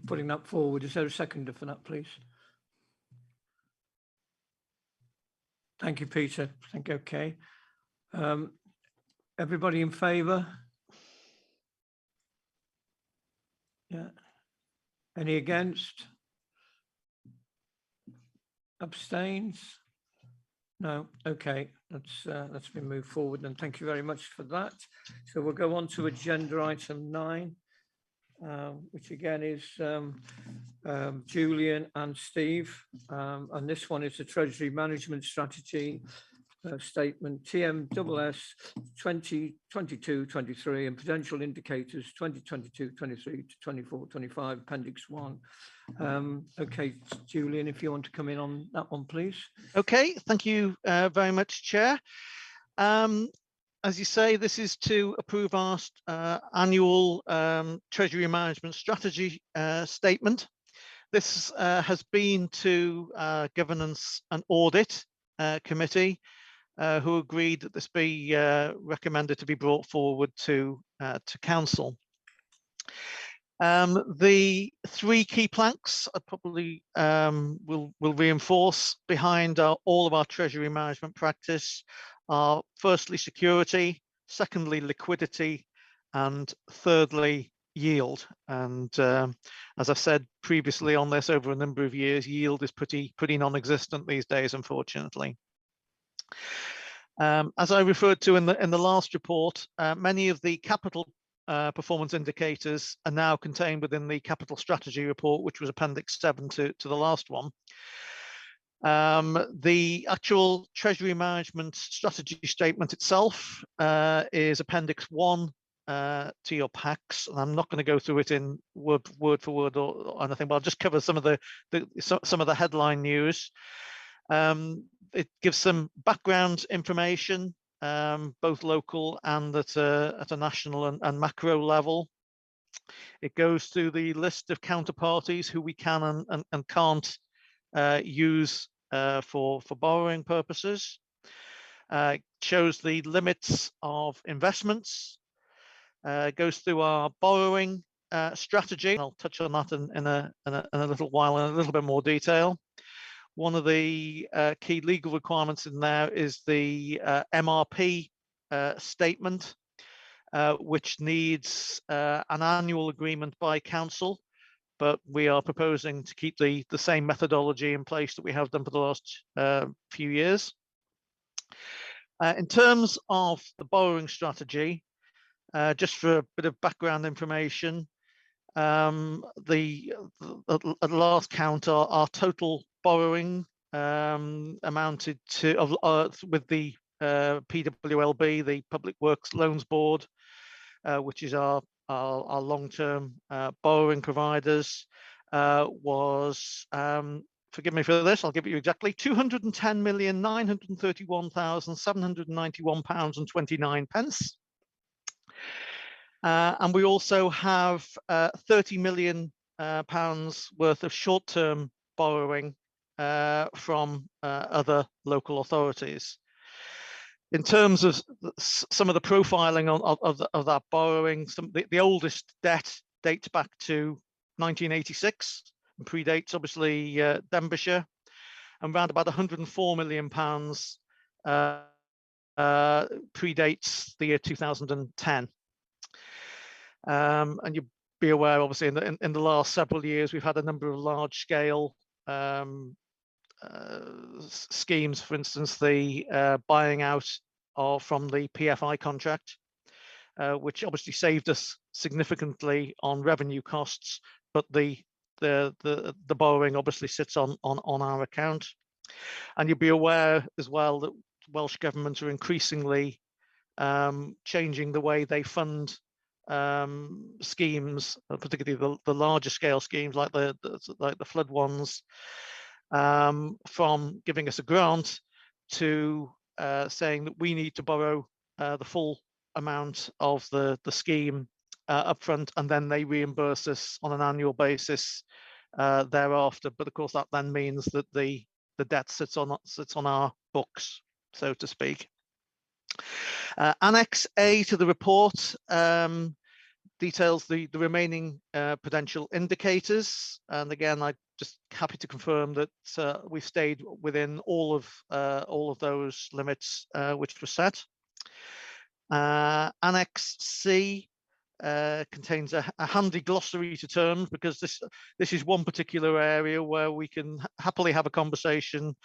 putting that forward. Is there a seconder for that, please? Thank you, Peter. I think okay. Everybody in favour? Yeah. Any against? Abstains? No. Okay. That's been moved forward, and thank you very much for that. So we'll go on to agenda item 9, which again is Julian and Steve, and this one is the Treasury Management Strategy statement TMSS 2022-23 and potential indicators 2022-23 to 24-25 Appendix 1. Okay, Julian, if you want to come in on that one, please. Okay, thank you very much, Chair. As you say, this is to approve our annual Treasury Management Strategy statement. This has been to Governance and Audit Committee, who agreed that this be recommended to be brought forward to Council. The 3 key planks I probably will reinforce behind all of our treasury management practice are firstly security, secondly liquidity, and thirdly yield. And as I've said previously on this over a number of years, yield is pretty non-existent these days, unfortunately. As I referred to in the last report, many of the capital performance indicators are now contained within the capital strategy report, which was Appendix 7 to the last one. The actual Treasury Management Strategy statement itself is Appendix 1 to your packs, and I'm not going to go through it in word for word or anything, but I'll just cover some of the headline news. It gives some background information, both local and at a national and macro level. It goes through the list of counterparties who we can and can't use for borrowing purposes. It shows the limits of investments. Goes through our borrowing strategy. I'll touch on that in a little while in a little bit more detail. One of the key legal requirements in there is the MRP statement, which needs an annual agreement by Council, but we are proposing to keep the same methodology in place that we have done for the last few years. In terms of the borrowing strategy, just for a bit of background information, at last count, our total borrowing amounted to, with the PWLB, the Public Works Loans Board, which is our our long-term borrowing providers was, forgive me for this, I'll give it you exactly, £210,931,791.29. And we also have £30 million worth of short-term borrowing from other local authorities. In terms of some of the profiling of that borrowing, the oldest debt dates back to 1986 and predates obviously Denbighshire, and around about £104 million predates the year 2010. And you'll be aware, obviously, in the last several years, we've had a number of large-scale schemes. For instance, the buying out from the PFI contract, which obviously saved us significantly on revenue costs, but the borrowing obviously sits on our account. And you'll be aware as well that Welsh governments are increasingly changing the way they fund schemes, particularly the larger scale schemes like the flood ones, from giving us a grant to saying that we need to borrow the full amount of the scheme upfront, and then they reimburse us on an annual basis thereafter. But of course, that then means that the debt sits on our books, so to speak. Annex A to the report details the remaining prudential indicators, and again, I'm just happy to confirm that we've stayed within all of those limits which were set. Annex C contains a handy glossary to terms, because this is one particular area where we can happily have a conversation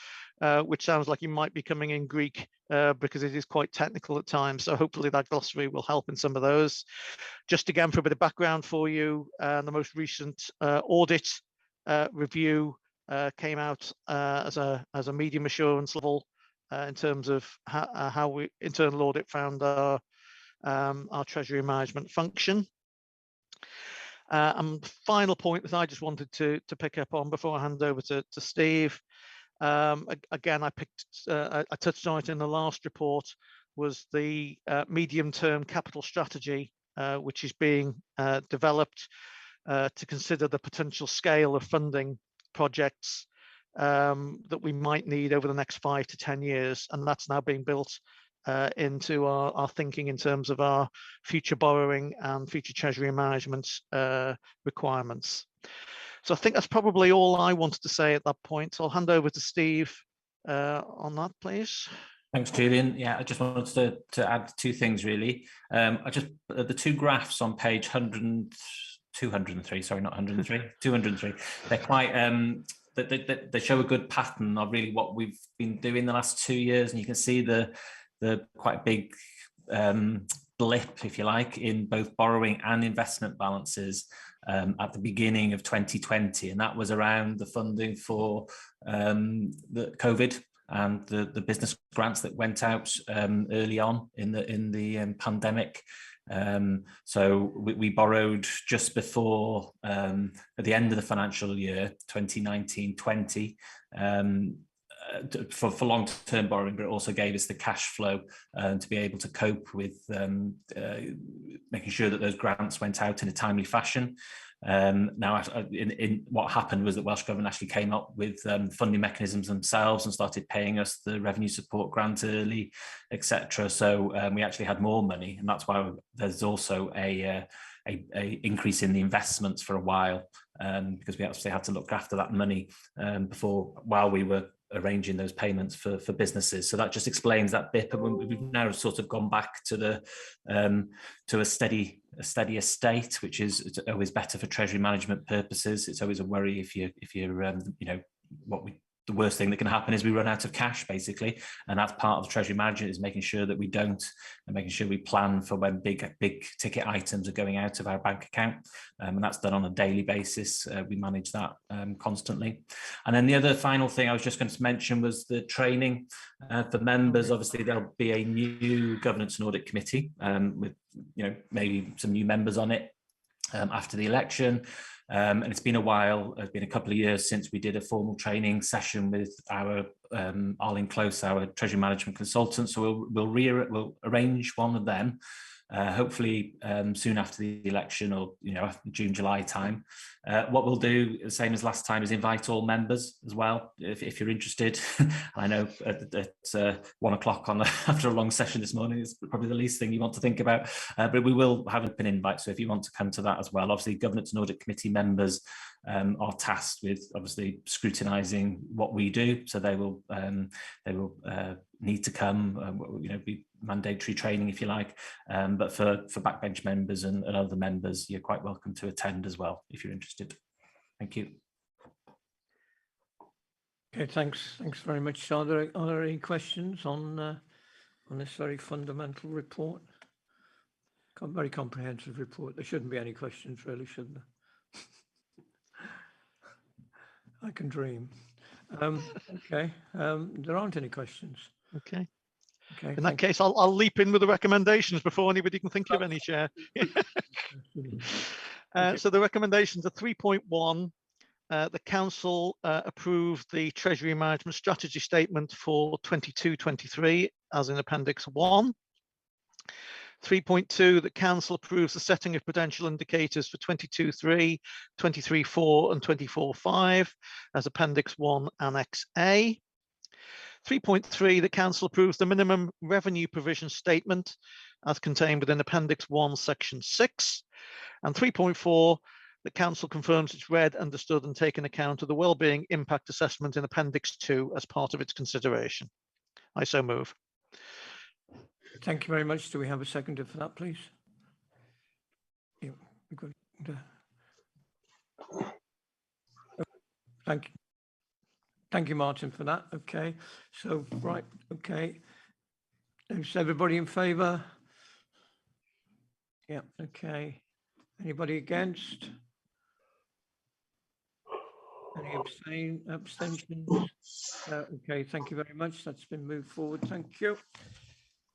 which sounds like you might be coming in Greek, because it is quite technical at times. So hopefully that glossary will help in some of those. Just again, for a bit of background for you, the most recent audit review came out as a medium assurance level in terms of how we internal audit found our treasury management function. And final point that I just wanted to pick up on before I hand over to Steve, again, I touched on it in the last report, was the medium-term capital strategy, which is being developed to consider the potential scale of funding projects that we might need over the next 5 to 10 years, and that's now being built into our thinking in terms of our future borrowing and future treasury management requirements. So I think that's probably all I wanted to say at that point. So I'll hand over to Steve on that, please. Thanks, Julian. Yeah, I just wanted to add two things really. The two graphs on page 203, sorry, not 103, 203. They're quite they show a good pattern of really what we've been doing the last 2 years, and you can see the quite big blip, if you like, in both borrowing and investment balances at the beginning of 2020, and that was around the funding for the COVID and the business grants that went out early on in the pandemic. So we borrowed just before at the end of the financial year 2019-20 for long-term borrowing, but it also gave us the cash flow to be able to cope with making sure that those grants went out in a timely fashion. Now, in what happened was that Welsh Government actually came up with funding mechanisms themselves and started paying us the revenue support grant early, etc. So we actually had more money, and that's why there's also a increase in the investments for a while, because we actually had to look after that money while we were arranging those payments for businesses. So that just explains that bit. But we've now sort of gone back to a steadier state, which is always better for treasury management purposes. It's always a worry if you're you know, what we the worst thing that can happen is we run out of cash, basically, and that's part of treasury management, is making sure that we don't, and making sure we plan for when big ticket items are going out of our bank account, and that's done on a daily basis. We manage that constantly. And then the other final thing I was just going to mention was the training for members. Obviously, there'll be a new governance and audit committee with maybe some new members on it after the election. And it's been a while, it's been a couple of years since we did a formal training session with our Arlene Close, our treasury management consultant. So we'll arrange one of them, hopefully soon after the election, or June, July time. What we'll do, the same as last time, is invite all members as well, if you're interested. I know at 1 o'clock after a long session this morning is probably the least thing you want to think about, but we will have an open invite. So if you want to come to that as well, obviously governance and audit committee members are tasked with obviously scrutinising what we do, so they will need to come, be mandatory training if you like, but for backbench members and other members, you're quite welcome to attend as well if you're interested. Thank you. Okay, thanks very much. Are there any questions on this very fundamental report? Very comprehensive report. There shouldn't be any questions, really, should there? I can dream. Okay, there aren't any questions. Okay. Okay. In that case, I'll leap in with the recommendations before anybody can think of any, Chair. So the recommendations are 3.1. The council approved the Treasury Management Strategy Statement for 22-23 as in Appendix 1. 3.2, the council approves the setting of prudential indicators for 22.3, 23.4 and 24.5 as Appendix 1 Annex A. 3.3, the council approves the minimum revenue provision statement as contained within Appendix 1 Section 6. And 3.4, the council confirms it's read, understood and taken account of the wellbeing impact assessment in Appendix 2 as part of its consideration. I so move. Thank you very much. Do we have a seconder for that, please? Yeah, good. Thank you. Thank you, Martin, for that. Okay, so right, okay. Is everybody in favour? Yeah, okay. Anybody against? Any abstentions? Okay, thank you very much. That's been moved forward. Thank you.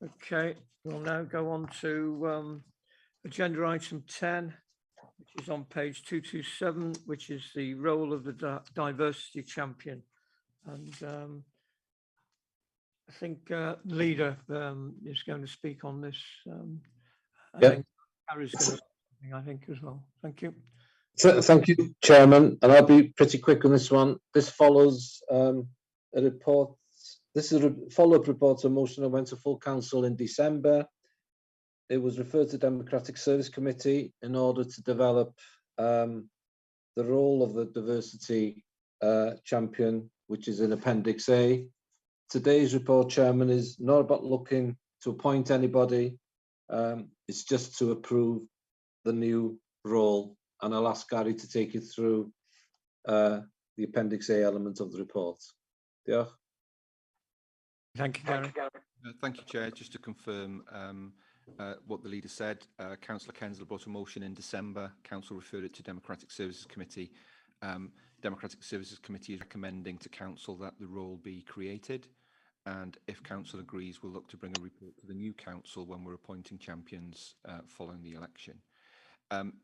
Okay, we'll now go on to agenda item 10, which is on page 227, which is the role of the diversity champion. And I think leader is going to speak on this. I think Harry's going to, I think, as well. Thank you. Thank you, Chairman, and I'll be pretty quick on this one. This follows a report. This is a follow-up report to a motion that went to full council in December. It was referred to Democratic Service Committee in order to develop the role of the diversity champion, which is in Appendix A. Today's report, Chairman, is not about looking to appoint anybody. It's just to approve the new role. And I'll ask Gary to take you through the Appendix A element of the report. Yeah. Thank you, Gary. Thank you, Chair. Just to confirm what the leader said, Councillor Kensler brought a motion in December. Council referred it to Democratic Services Committee. Democratic Services Committee is recommending to Council that the role be created. And if Council agrees, we'll look to bring a report to the new Council when we're appointing champions following the election.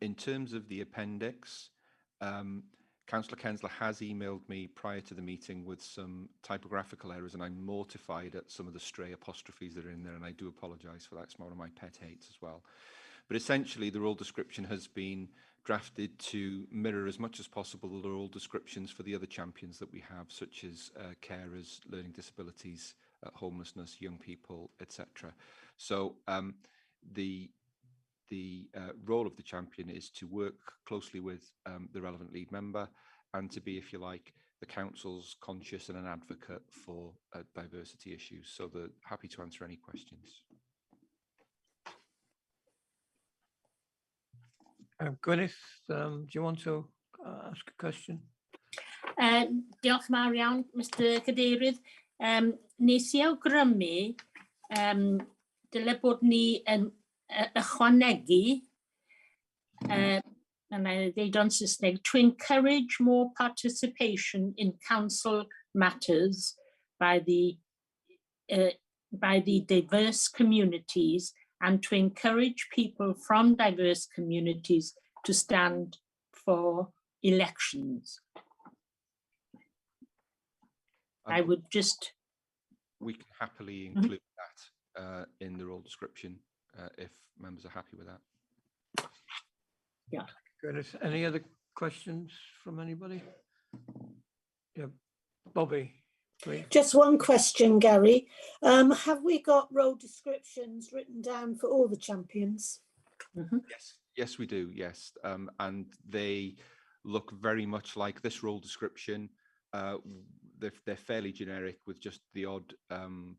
In terms of the appendix, Councillor Kensler has emailed me prior to the meeting with some typographical errors, and I'm mortified at some of the stray apostrophes that are in there, and I do apologise for that. It's one of my pet hates as well. But essentially, the role description has been drafted to mirror as much as possible the role descriptions for the other champions that we have, such as carers, learning disabilities, homelessness, young people, etc. So the role of the champion is to work closely with the relevant lead member and to be, if you like, the council's conscious and an advocate for diversity issues. So they're happy to answer any questions. Gwyneth, do you want to ask a question? Diolch yn fawr iawn, Mr Cadeirydd. Nes I awgrymu dyle bod ni yn ychwanegu, and I ddeud o'n Saesneg, to encourage more participation in council matters by the diverse communities and to encourage people from diverse communities to stand for elections. I would just... We can happily include that in the role description if members are happy with that. Yeah. Good. Any other questions from anybody? Yeah, Bobby, please. Just one question, Gary. Have we got role descriptions written down for all the champions? Yes, we do. Yes, and they look very much like this role description. They're fairly generic with just the odd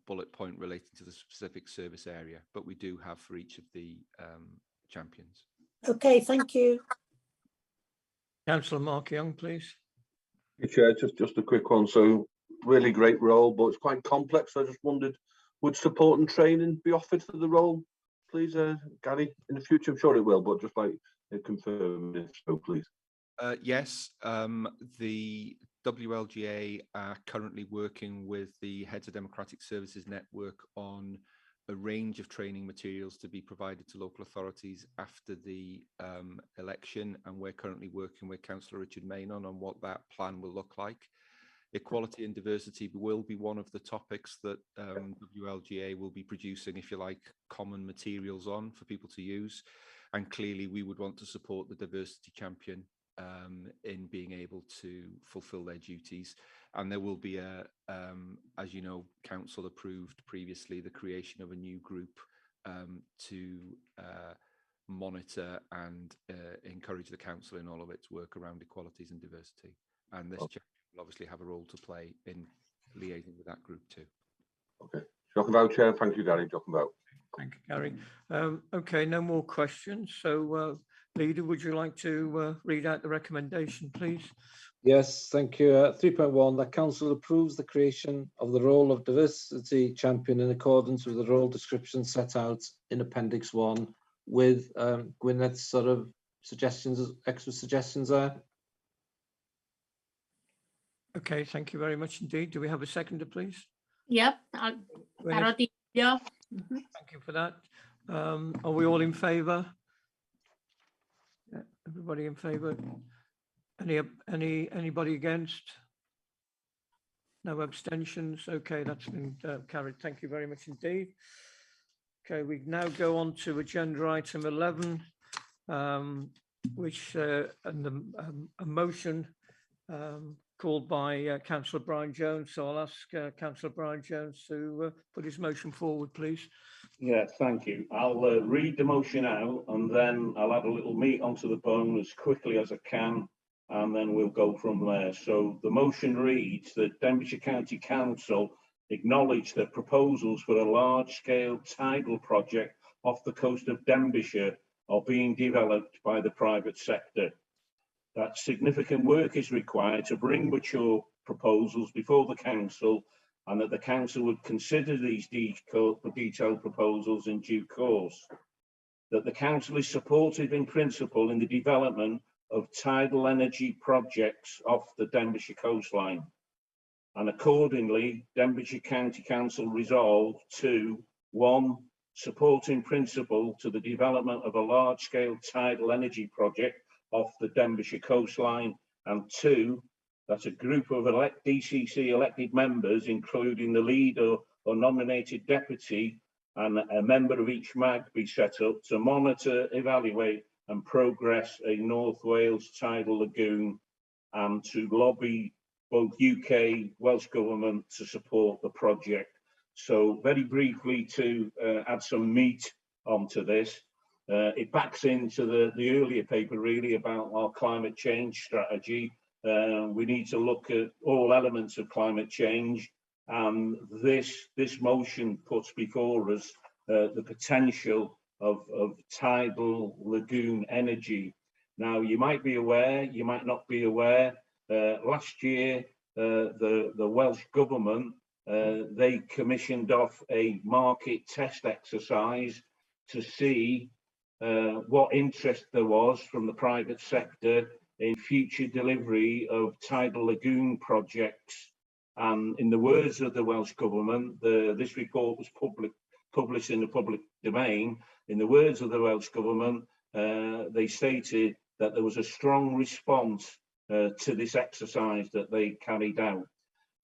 bullet point relating to the specific service area, but we do have for each of the champions. Okay, thank you. Councillor Mark Young, please. Chair, just a quick one. So really great role, but it's quite complex. I just wondered, would support and training be offered for the role, please, Gary, in the future? I'm sure it will, but just like confirm if so, please. Yes, the WLGA are currently working with the Heads of Democratic Services Network on a range of training materials to be provided to local authorities after the election, and we're currently working with Councillor Richard Maynon on what that plan will look like. Equality and diversity will be one of the topics that WLGA will be producing, if you like, common materials on for people to use, and clearly we would want to support the diversity champion in being able to fulfill their duties. And there will be as you know, council approved previously the creation of a new group to monitor and encourage the council in all of its work around equalities and diversity. And this champion will obviously have a role to play in liaising with that group too. Okay, Jochen Bow, Chair. Thank you, Gary. Jochen Bow. Thank you, Gary. Okay, no more questions. So, Leader, would you like to read out the recommendation, please? Yes, thank you. 3.1, that council approves the creation of the role of diversity champion in accordance with the role description set out in Appendix 1 with Gwyneth's sort of suggestions, extra suggestions there. Okay, thank you very much indeed. Do we have a seconder, please? Yep. Thank you for that. Are we all in favour? Yeah, everybody in favour? Anybody against? No abstentions. Okay, that's been carried. Thank you very much indeed. Okay, we now go on to agenda item 11, which a motion called by Councillor Brian Jones. So I'll ask Councillor Brian Jones to put his motion forward, please. Yeah, thank you. I'll read the motion out and then I'll add a little meat onto the bone as quickly as I can, and then we'll go from there. So the motion reads that Denbighshire County Council acknowledge that proposals for a large-scale tidal project off the coast of Denbighshire are being developed by the private sector. That significant work is required to bring mature proposals before the council, and that the council would consider these detailed proposals in due course. That the council is supportive in principle in the development of tidal energy projects off the Denbighshire coastline. And accordingly, Denbighshire County Council resolved to 1. Support in principle to the development of a large-scale tidal energy project off the Denbighshire coastline, and 2, that a group of DCC elected members, including the leader or nominated deputy and a member of each MAG, be set up to monitor, evaluate and progress a North Wales tidal lagoon, and to lobby both UK, Welsh Government to support the project. So very briefly to add some meat onto this, it backs into the earlier paper really about our climate change strategy. We need to look at all elements of climate change, and this motion puts before us the potential of tidal lagoon energy. Now, you might be aware, you might not be aware, Last year, the Welsh Government, they commissioned off a market test exercise to see what interest there was from the private sector in future delivery of tidal lagoon projects. And in the words of the Welsh Government, this report was published in the public domain. In the words of the Welsh Government, they stated that there was a strong response to this exercise that they carried out.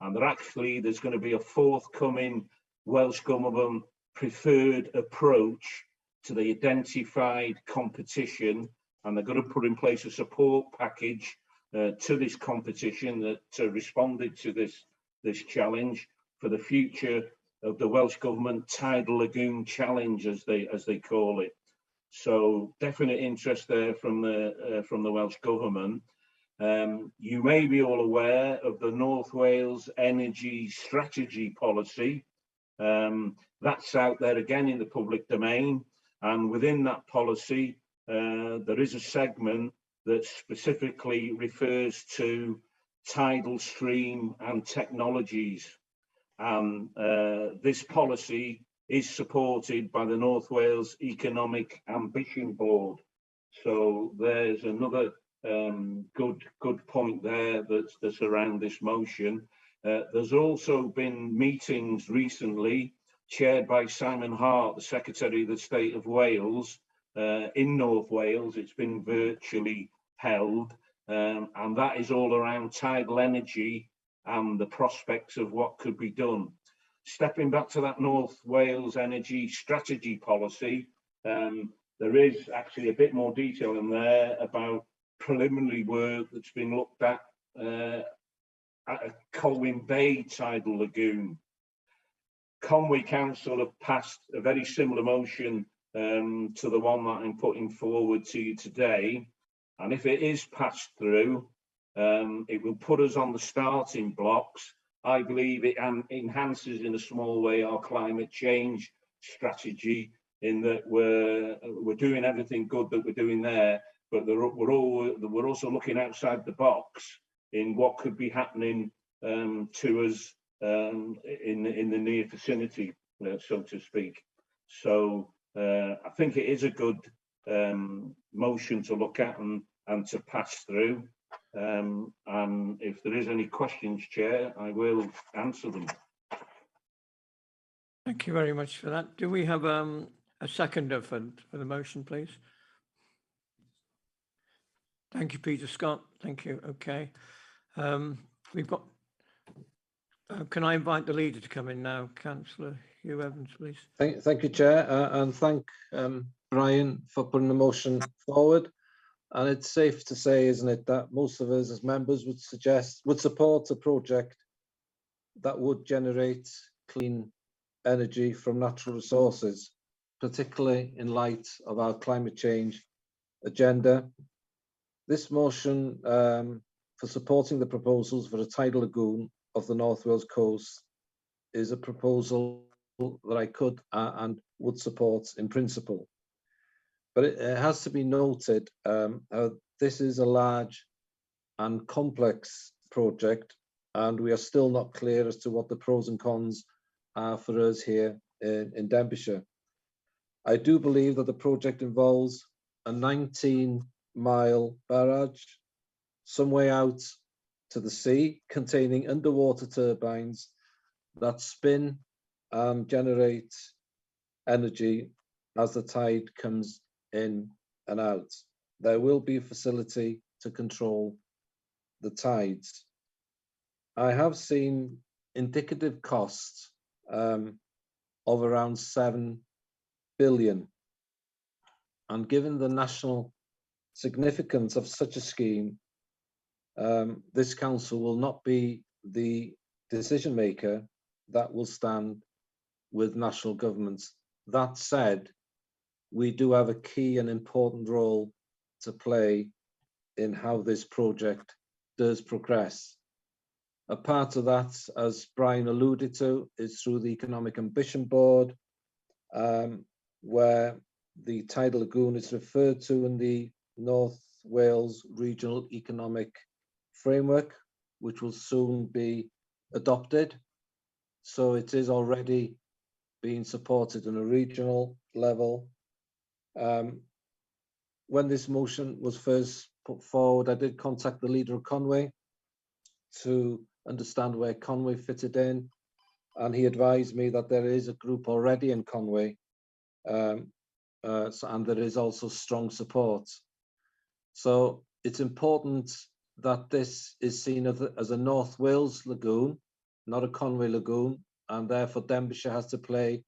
And that there's going to be a forthcoming Welsh Government preferred approach to the identified competition, and they're going to put in place a support package to this competition that responded to this challenge for the future of the Welsh Government Tidal Lagoon Challenge, as they call it. So definite interest there from the Welsh Government. You may be all aware of the North Wales Energy Strategy Policy. That's out there again in the public domain, and within that policy there is a segment that specifically refers to tidal stream and technologies. This policy is supported by the North Wales Economic Ambition Board. So there's another good point there that's around this motion. There's also been meetings recently chaired by Simon Hart, the Secretary of the State of Wales, in North Wales. It's been virtually held, and that is all around tidal energy and the prospects of what could be done. Stepping back to that North Wales Energy Strategy Policy, there is actually a bit more detail in there about preliminary work that's been looked at a Colwyn Bay tidal lagoon. Conwy Council have passed a very similar motion to the one that I'm putting forward to you today, and if it is passed through, it will put us on the starting blocks. I believe it enhances in a small way our climate change strategy, in that we're doing everything good that we're doing there, but we're also looking outside the box in what could be happening to us in the near vicinity, so to speak. So I think it is a good motion to look at and to pass through. And if there is any questions, Chair, I will answer them. Thank you very much for that. Do we have a seconder for the motion, please? Thank you, Peter Scott. Thank you. Okay. We've got, can I invite the leader to come in now? Councillor Hugh Evans, please. Thank you, Chair, and thank Brian for putting the motion forward. And it's safe to say, isn't it, that most of us as members would support a project that would generate clean energy from natural resources, particularly in light of our climate change agenda. This motion for supporting the proposals for a tidal lagoon of the North Wales coast is a proposal that I could and would support in principle. But it has to be noted, this is a large and complex project, and we are still not clear as to what the pros and cons are for us here in Denbighshire. I do believe that the project involves a 19-mile barrage some way out to the sea, containing underwater turbines that spin and generate energy as the tide comes in and out. There will be a facility to control the tides. I have seen indicative costs of around 7 billion, and given the national significance of such a scheme, this council will not be the decision maker that will stand with national governments. That said, we do have a key and important role to play in how this project does progress. A part of that, as Brian alluded to, is through the Economic Ambition Board, where the tidal lagoon is referred to in the North Wales Regional Economic framework, which will soon be adopted. So it is already being supported on a regional level. When this motion was first put forward, I did contact the leader of Conwy to understand where Conwy fitted in, and he advised me that there is a group already in Conwy, and there is also strong support. So it's important that this is seen as a North Wales lagoon, not a Conwy lagoon, and therefore Denbighshire has to play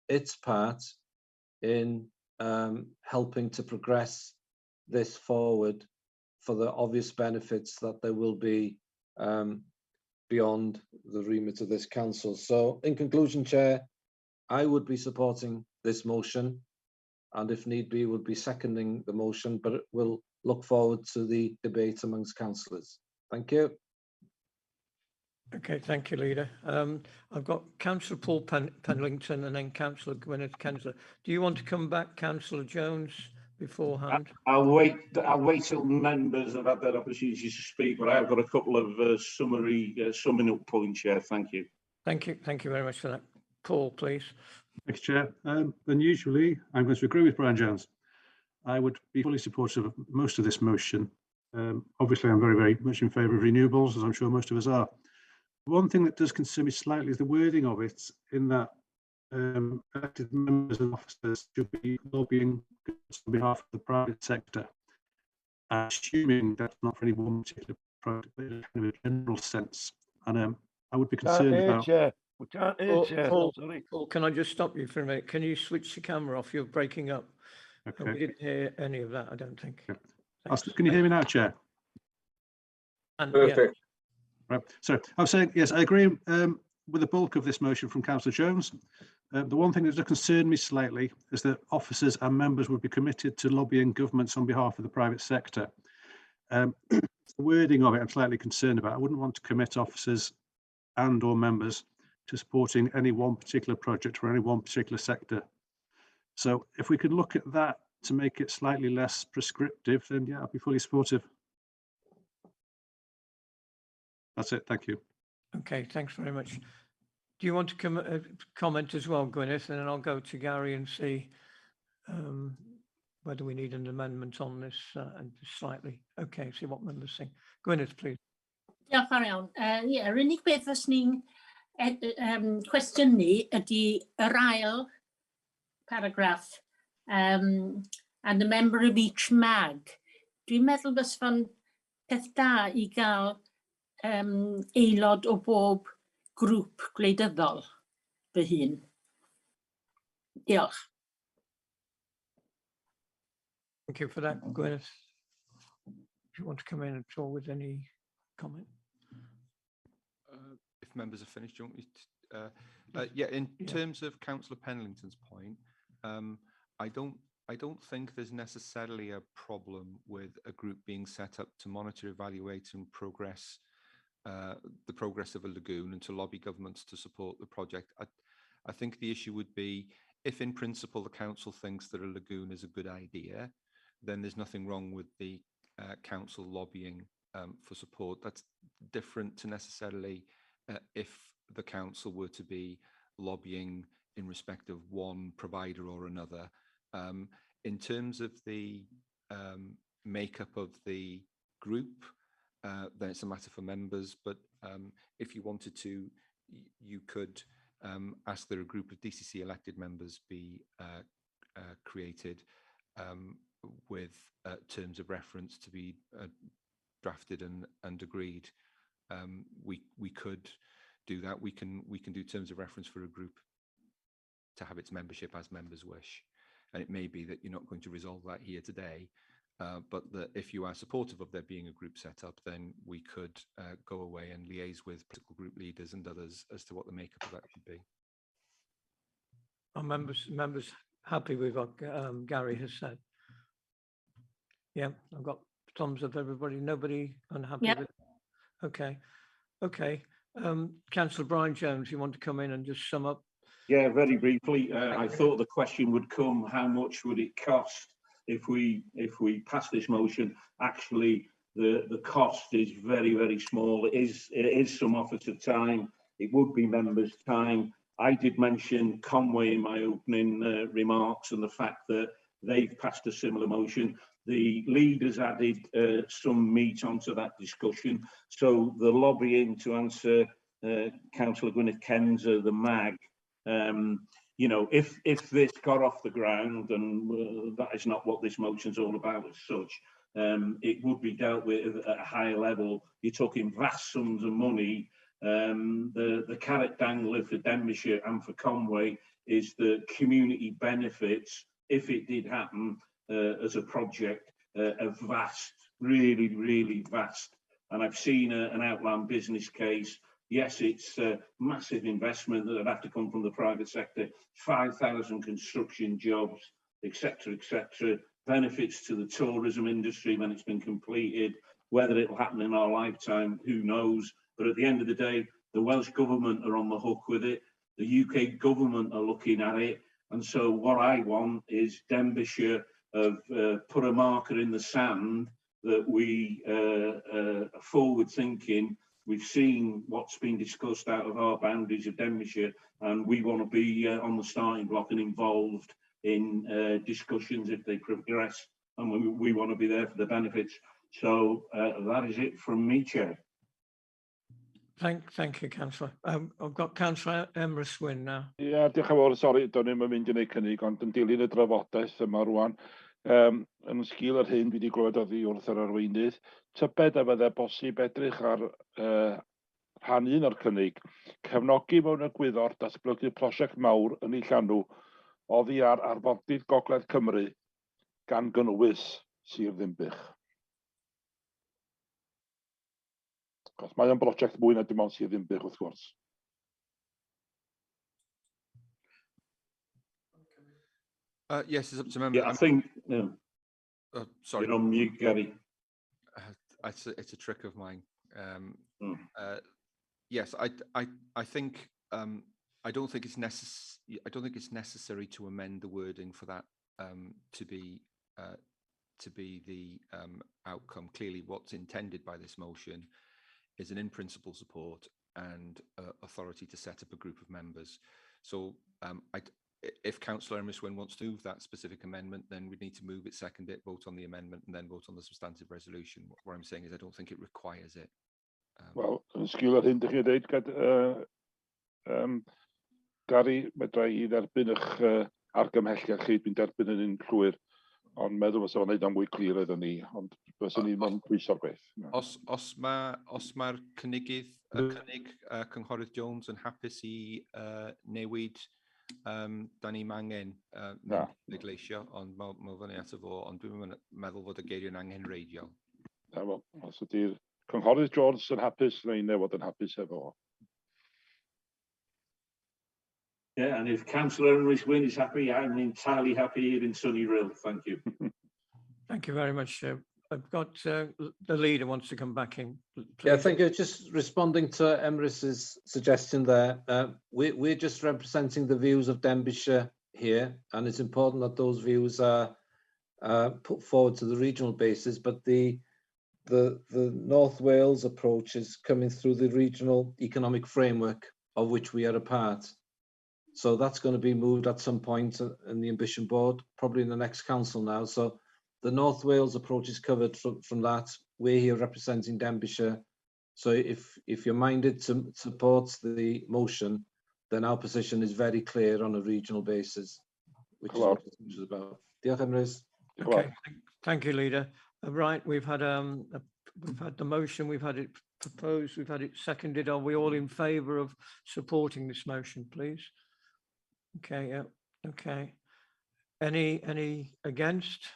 its part in helping to progress this forward for the obvious benefits that there will be beyond the remit of this council. So in conclusion, Chair, I would be supporting this motion, and if need be, would be seconding the motion, but we'll look forward to the debate amongst councillors. Thank you. Okay, thank you, Leader. I've got Councillor Paul Penlington and then Councillor Gwyneth Kensler. Do you want to come back, Councillor Jones, beforehand? I'll wait till members have had that opportunity to speak, but I've got a couple of summing up points, Chair. Thank you. Thank you very much for that. Paul, please. Thanks, Chair. Unusually, I'm going to agree with Brian Jones. I would be fully supportive of most of this motion. Obviously, I'm very, very much in favour of renewables, as I'm sure most of us are. One thing that does concern me slightly is the wording of it, in that elected members and officers should be lobbying on behalf of the private sector, assuming that's not for any one particular project, but in kind of a general sense. And I would be concerned about... We can't hear, Chair. Paul, can I just stop you for a minute? Can you switch the camera off? You're breaking up. Okay. We didn't hear any of that, I don't think. Yeah. Can you hear me now, Chair? Perfect. Yeah. Right. So I was saying, yes, I agree with the bulk of this motion from Councillor Jones. The one thing that does concern me slightly is that officers and members would be committed to lobbying governments on behalf of the private sector. The wording of it, I'm slightly concerned about. I wouldn't want to commit officers and or members to supporting any one particular project or any one particular sector. So if we could look at that to make it slightly less prescriptive, then yeah, I'll be fully supportive. That's it. Thank you. Okay, thanks very much. Do you want to comment as well, Gwyneth? And then I'll go to Gary and see whether we need an amendment on this and slightly. Okay, see what members think. Gwyneth, please. Diolch yn iawn. Ie, yr unig beth fys ni'n cwestiynu ydy yr ail paragraff and the member of each mag. Dwi'n meddwl bys fo'n peth da I gael aelod o bob grŵp gwleidyddol fy hun. Diolch. Thank you for that, Gwyneth. Do you want to come in at all with any comment? If members are finished, do you want me to, yeah, in terms of Councillor Penlington's point, I don't think there's necessarily a problem with a group being set up to monitor, evaluate and progress the progress of a lagoon and to lobby governments to support the project. I think the issue would be if in principle the council thinks that a lagoon is a good idea, then there's nothing wrong with the council lobbying for support. That's different to necessarily if the council were to be lobbying in respect of one provider or another. In terms of the makeup of the group, then it's a matter for members, but if you wanted to, you could ask that a group of DCC elected members be created with terms of reference to be drafted and agreed. We could do that. We can do terms of reference for a group to have its membership as members wish. And it may be that you're not going to resolve that here today, but that if you are supportive of there being a group set up, then we could go away and liaise with political group leaders and others as to what the makeup of that should be. Are members happy with what Gary has said? Yeah, I've got thumbs up, everybody. Nobody unhappy with it? Okay. Okay. Councillor Brian Jones, you want to come in and just sum up? Yeah, very briefly. I thought the question would come, how much would it cost if we pass this motion, actually the cost is very, very small. It is some officer time. It would be members' time. I did mention Conway in my opening remarks and the fact that they've passed a similar motion. The leaders added some meat onto that discussion. So the lobbying, to answer Councillor Gwyneth Kenza, the MAG, you know, if this got off the ground, and that is not what this motion's all about as such, it would be dealt with at a higher level. You're talking vast sums of money. The carrot dangler for Denbighshire and for Conway is the community benefits, if it did happen as a project, are vast, really, really vast. And I've seen an outline business case. Yes, it's a massive investment that would have to come from the private sector, 5,000 construction jobs, etc., benefits to the tourism industry when it's been completed. Whether it'll happen in our lifetime, who knows? But at the end of the day, the Welsh Government are on the hook with it. The UK Government are looking at it. And so what I want is Denbighshire have put a marker in the sand that we are forward thinking. We've seen what's been discussed out of our boundaries of Denbighshire, and we want to be on the starting block and involved in discussions if they progress, and we want to be there for the benefits. So that is it from me, Chair. Thank you, Councillor. I've got Councillor Emrys Wyn now. Ie, diolch yn fawr, sori, do'n i'm yn mynd i wneud cynnig, ond yn dilyn y drafodaeth yma rwan, yn sgil yr hyn dwi wedi glywed oddi wrth yr arweinydd, tybed a fydde bosib edrych ar rhan un o'r cynnig, cefnogi mewn egwyddor datblygu prosiect mawr yn ei llanw oddi ar arfordydd Gogledd Cymru gan gynnwys Sir Ddinbych. Cos mae o'n brosiect mwy na dim ond Sir Ddinbych wrth gwrs. Yes, it's up to member. Yeah, I think. Sorry. You're on mute, Gary. It's a trick of mine. Yes, I think I don't think it's necessary to amend the wording for that to be the outcome. Clearly, what's intended by this motion is an in-principle support and authority to set up a group of members. So if Councillor Emrys Wyn wants to move that specific amendment, then we'd need to move it, second it, vote on the amendment, and then vote on the substantive resolution. What I'm saying is I don't think it requires it. Wel, yn sgil yr hyn ydych chi'n dweud, Gary, medra i dderbyn eich argymhelliad chi, dwi'n derbyn yn un llwyr, ond meddwl fysa fo'n neud am mwy clir oedden ni, ond fysa ni'n mynd pwyso'r beth. Os mae'r cynnig Cynghorydd Jones yn hapus i newid, da ni'n angen negleisio, ond mae fyny at y fo, ond dwi'n meddwl fod y geiriau'n angenreidiol. Wel, os ydy'r Cynghorydd Jones yn hapus, neu'n newid yn hapus efo. Yeah, and if Councillor Emrys Wyn is happy, I'm entirely happy here in sunny Rhyl. Thank you. Thank you very much. I've got the leader wants to come back in. Please. Yeah, thank you. Just responding to Emrys's suggestion there, we're just representing the views of Denbighshire here, and it's important that those views are put forward to the regional basis, but the North Wales approach is coming through the regional economic framework of which we are a part. So that's going to be moved at some point in the Ambition Board, probably in the next council now. So the North Wales approach is covered from that. We're here representing Denbighshire. So if you're minded to support the motion, then our position is very clear on a regional basis, which is what this is about. Diolch, Emrys. Okay, thank you, leader. Right, we've had the motion, we've had it proposed, we've had it seconded. Are we all in favour of supporting this motion, please? Okay, yeah, okay. Any against?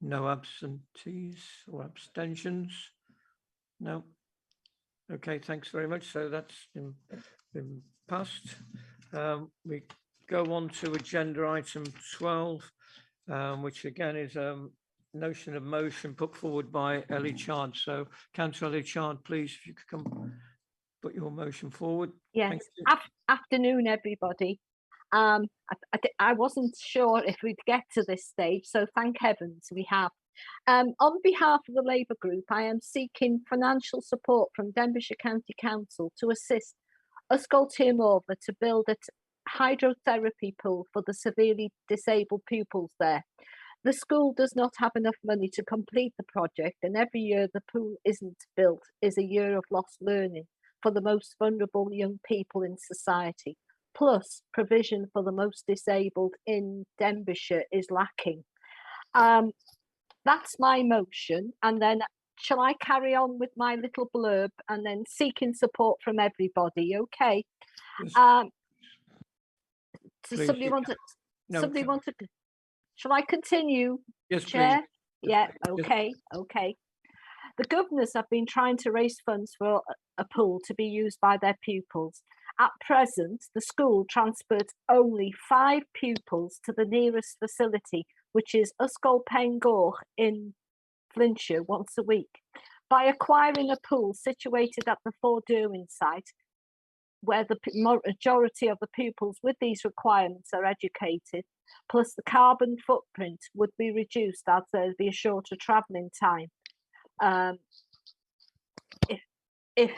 No absentees or abstentions? No. Okay, thanks very much. So that's been passed. We go on to agenda item 12, which again is a notion of motion put forward by Ellie Chard. So Councillor Ellie Chard, please, if you could come put your motion forward. Yes, afternoon everybody. I wasn't sure if we'd get to this stage, so thank heavens we have. On behalf of the Labour Group, I am seeking financial support from Denbighshire County Council to assist YMDDIHEURIADAU to build a hydrotherapy pool for the severely disabled pupils there. The school does not have enough money to complete the project, and every year the pool isn't built is a year of lost learning for the most vulnerable young people in society. Plus, provision for the most disabled in Denbighshire is lacking. That's my motion, and then shall I carry on with my little blurb and then seeking support from everybody? Okay. So Please, somebody you wanted. No, Somebody can- wanted. Shall I continue? Yes, Chair? please. Yeah. Yes. Okay. Okay. The governors have been trying to raise funds for a pool to be used by their pupils. At present, the school transports only 5 pupils to the nearest facility, which is Ysgol Cyngor in Flintshire once a week. By acquiring a pool situated at the Fort Derwin site, where the majority of the pupils with these requirements are educated, plus the carbon footprint would be reduced as there'd be a shorter travelling time. If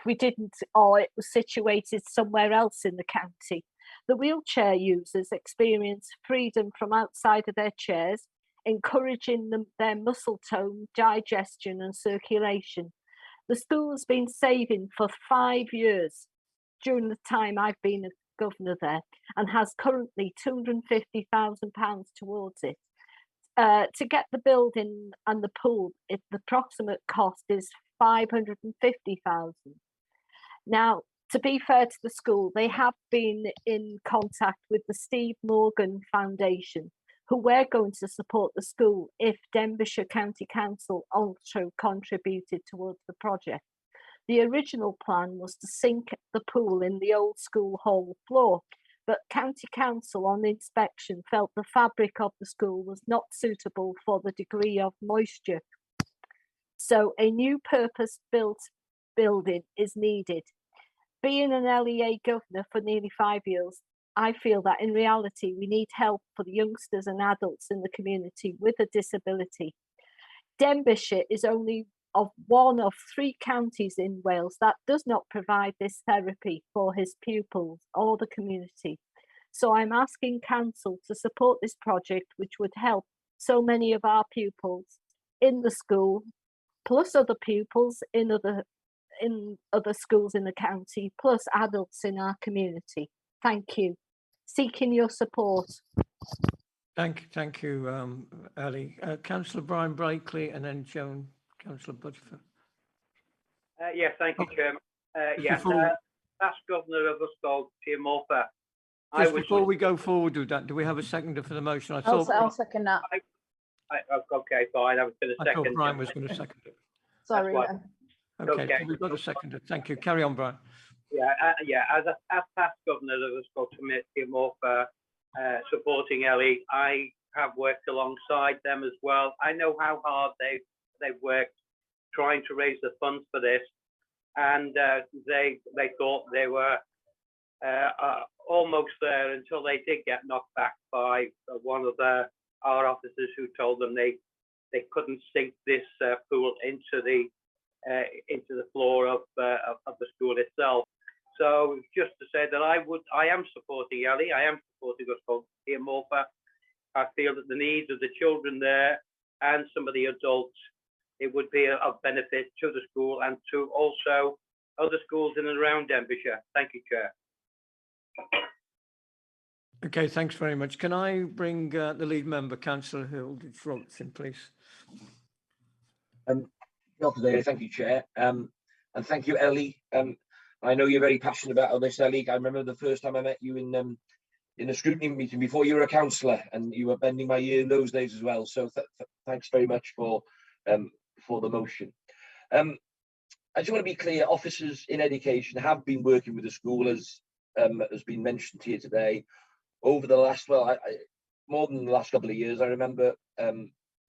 we didn't, or it was situated somewhere else in the county, the wheelchair users experience freedom from outside of their chairs, encouraging their muscle tone, digestion and circulation. The school has been saving for 5 years during the time I've been a governor there, and has currently £250,000 towards it. To get the building and the pool, the approximate cost is £550,000. Now, to be fair to the school, they have been in contact with the Steve Morgan Foundation, who were going to support the school if Denbighshire County Council also contributed towards the project. The original plan was to sink the pool in the old school hall floor, but County Council on inspection felt the fabric of the school was not suitable for the degree of moisture. So a new purpose-built building is needed. Being an LEA governor for nearly 5 years, I feel that in reality, we need help for the youngsters and adults in the community with a disability. Denbighshire is only one of 3 counties in Wales that does not provide this therapy for his pupils or the community. So I'm asking council to support this project, which would help so many of our pupils in the school, plus other pupils in other schools in the county, plus adults in our community. Thank you. Seeking your support. Thank you, Ali. Councillor Brian Blakely and then Councillor Budford. Yes, thank you, Chairman. Yes, that's Governor of Ysgol CyflwynIAD. Just before we go forward with that, do we have a seconder for the motion? I'll second that. Okay, fine. I was going to I second. thought Brian was going to second it. Sorry. Okay, so we've got a seconder. Thank you. Carry on, Brian. Yeah. As past Governor of Ysgol CyflwynIAD, supporting Ellie, I have worked alongside them as well. I know how hard they've worked trying to raise the funds for this, and they thought they were almost there until they did get knocked back by one of our officers who told them they couldn't sink this pool into the floor of the school itself. So just to say that I am supporting Ellie, I am supporting Ysgol CyflwynIAD. I feel that the needs of the children there and some of the adults, it would be of benefit to the school and to also other schools in and around Denbighshire. Thank you, Chair. Okay, thanks very much. Can I bring the lead member, Councillor Hilditch, in, please? Thank you, Chair. And thank you, Ellie. I know you're very passionate about this, Ellie. I remember the first time I met you in a scrutiny meeting before you were a councillor, and you were bending my ear in those days as well. So thanks very much for the motion. I just want to be clear, officers in education have been working with the school, as has been mentioned here today, over the last, more than the last couple of years. I remember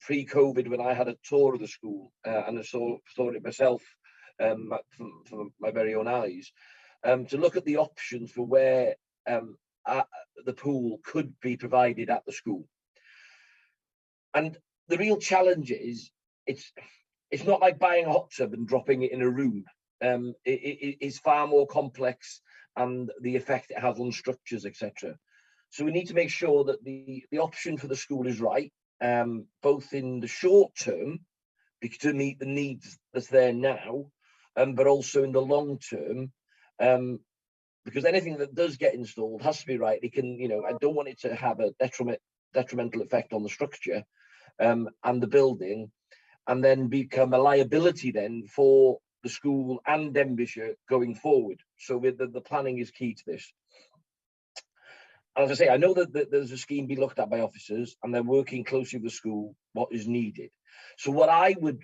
pre-COVID when I had a tour of the school and I saw it myself from my very own eyes, to look at the options for where the pool could be provided at the school. And the real challenge is it's not like buying a hot tub and dropping it in a room. It is far more complex, and the effect it has on structures, etc. So we need to make sure that the option for the school is right, both in the short term, because to meet the needs that's there now, but also in the long term, because anything that does get installed has to be right. It can, I don't want it to have a detrimental effect on the structure and the building, and then become a liability then for the school and Denbighshire going forward. So the planning is key to this. As I say, I know that there's a scheme being looked at by officers, and they're working closely with the school what is needed. So what I would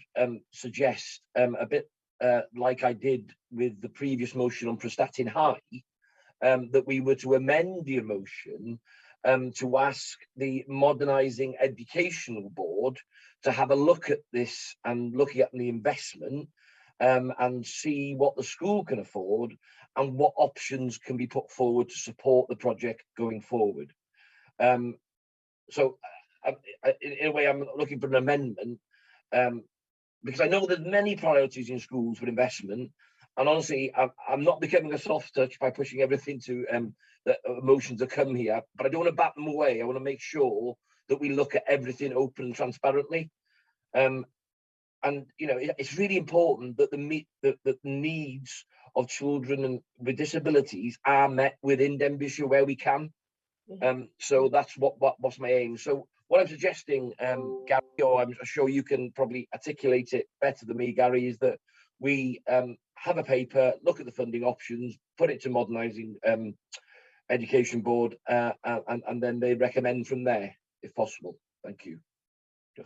suggest, a bit like I did with the previous motion on Prestatyn High, that we were to amend the motion to ask the Modernising Educational Board to have a look at this and looking at the investment and see what the school can afford and what options can be put forward to support the project going forward. So in a way, I'm looking for an amendment because I know there's many priorities in schools for investment, and honestly, I'm not becoming a soft touch by pushing everything to the motions that come here, but I don't want to bat them away. I want to make sure that we look at everything open and transparently. And it's really important that the needs of children with disabilities are met within Denbighshire where we can. So that's what's my aim. So what I'm suggesting, Gary, or I'm sure you can probably articulate it better than me, Gary, is that we have a paper, look at the funding options, put it to Modernising Education Board, and then they recommend from there, if possible. Thank you. Do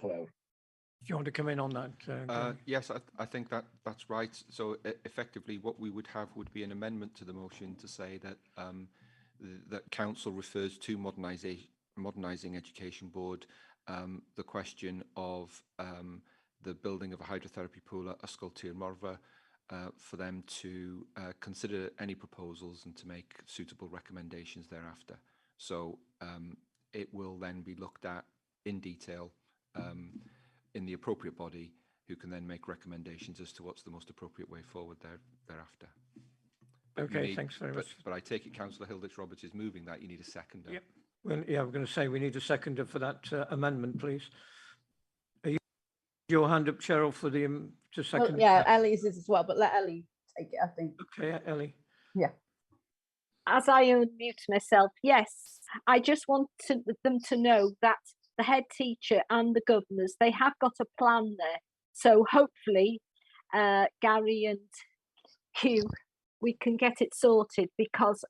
you want to come in on that? Yes, I think that's right. So effectively, what we would have would be an amendment to the motion to say that that council refers to Modernising Education Board the question of the building of a hydrotherapy pool at CYFLWYNIAD for them to consider any proposals and to make suitable recommendations thereafter. So it will then be looked at in detail in the appropriate body, who can then make recommendations as to what's the most appropriate way forward thereafter. But okay, thanks very much. But I take it Councillor Hilditch-Roberts is moving that. You need a seconder. Yep. Well, yeah, we're going to say we need a seconder for that amendment, please. Are you your hand up, Cheryl, for the to second? Well, yeah, Ellie's is as well, but let Ellie take it, I think. Okay, Ellie. Yeah. As I unmute myself, yes, I just want them to know that the head teacher and the governors, they have got a plan there. So hopefully, Gary and Hugh, we can get it sorted, because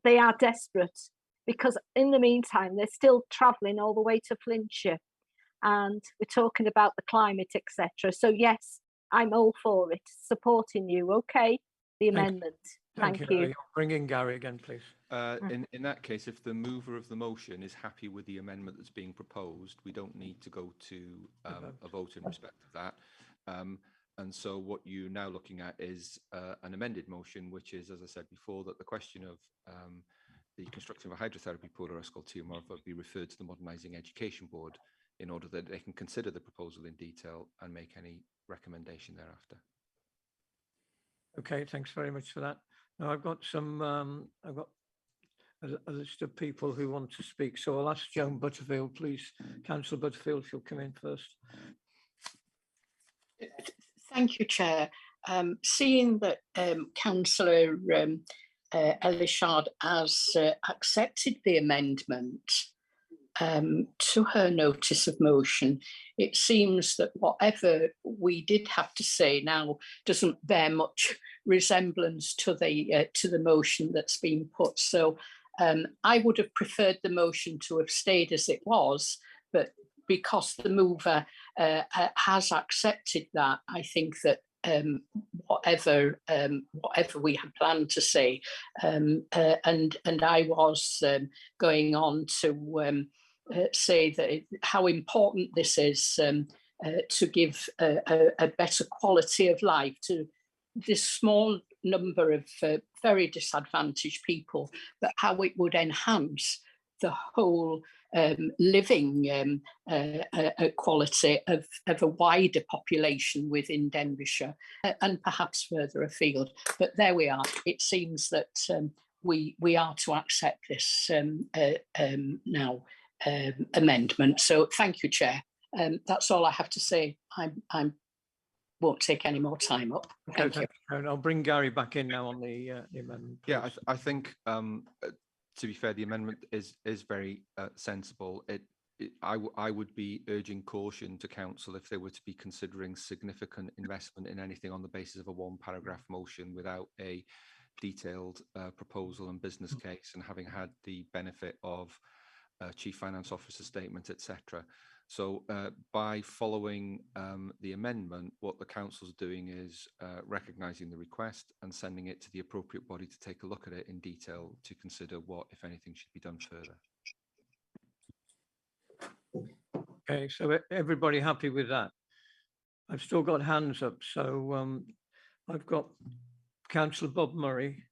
they are desperate. Because in the meantime, they're still travelling all the way to Flintshire, and we're talking about the climate, etc. So yes, I'm all for it, supporting you. Okay, the amendment. Thank you. Ellie. Bring in Gary again, please. In that case, if the mover of the motion is happy with the amendment that's being proposed, we don't need to go to a vote in respect of that. And so what you're now looking at is an amended motion, which is, as I said before, that the question of the construction of a hydrotherapy pool at CYFLWYNIAD be referred to the Modernising Education Board in order that they can consider the proposal in detail and make any recommendation thereafter. Okay, thanks very much for that. Now I've got some, I've got a list of people who want to speak. So I'll ask Joan Butterfield, please. Councillor Butterfield, she'll come in first. Thank you, Chair. Seeing that Councillor Elishard has accepted the amendment to her notice of motion, it seems that whatever we did have to say now doesn't bear much resemblance to the motion that's been put. So I would have preferred the motion to have stayed as it was, but because the mover has accepted that, I think that whatever we had planned to say, and I was going on to say that how important this is to give a better quality of life to this small number of very disadvantaged people, but how it would enhance the whole living quality of a wider population within Denbighshire and perhaps further afield. But there we are. It seems that we are to accept this now amendment. So thank you, Chair. That's all I have to say. I won't take any more time up. Thank you. And I'll bring Gary back in now on the amendment. Yeah, I think to be fair, the amendment is very sensible. I would be urging caution to council if they were to be considering significant investment in anything on the basis of a one-paragraph motion without a detailed proposal and business case, and having had the benefit of Chief Finance Officer statement, etc. So by following the amendment, what the council's doing is recognising the request and sending it to the appropriate body to take a look at it in detail to consider what, if anything, should be done further. Okay, so everybody happy with that? I've still got hands up, so I've got Councillor Bob Murray.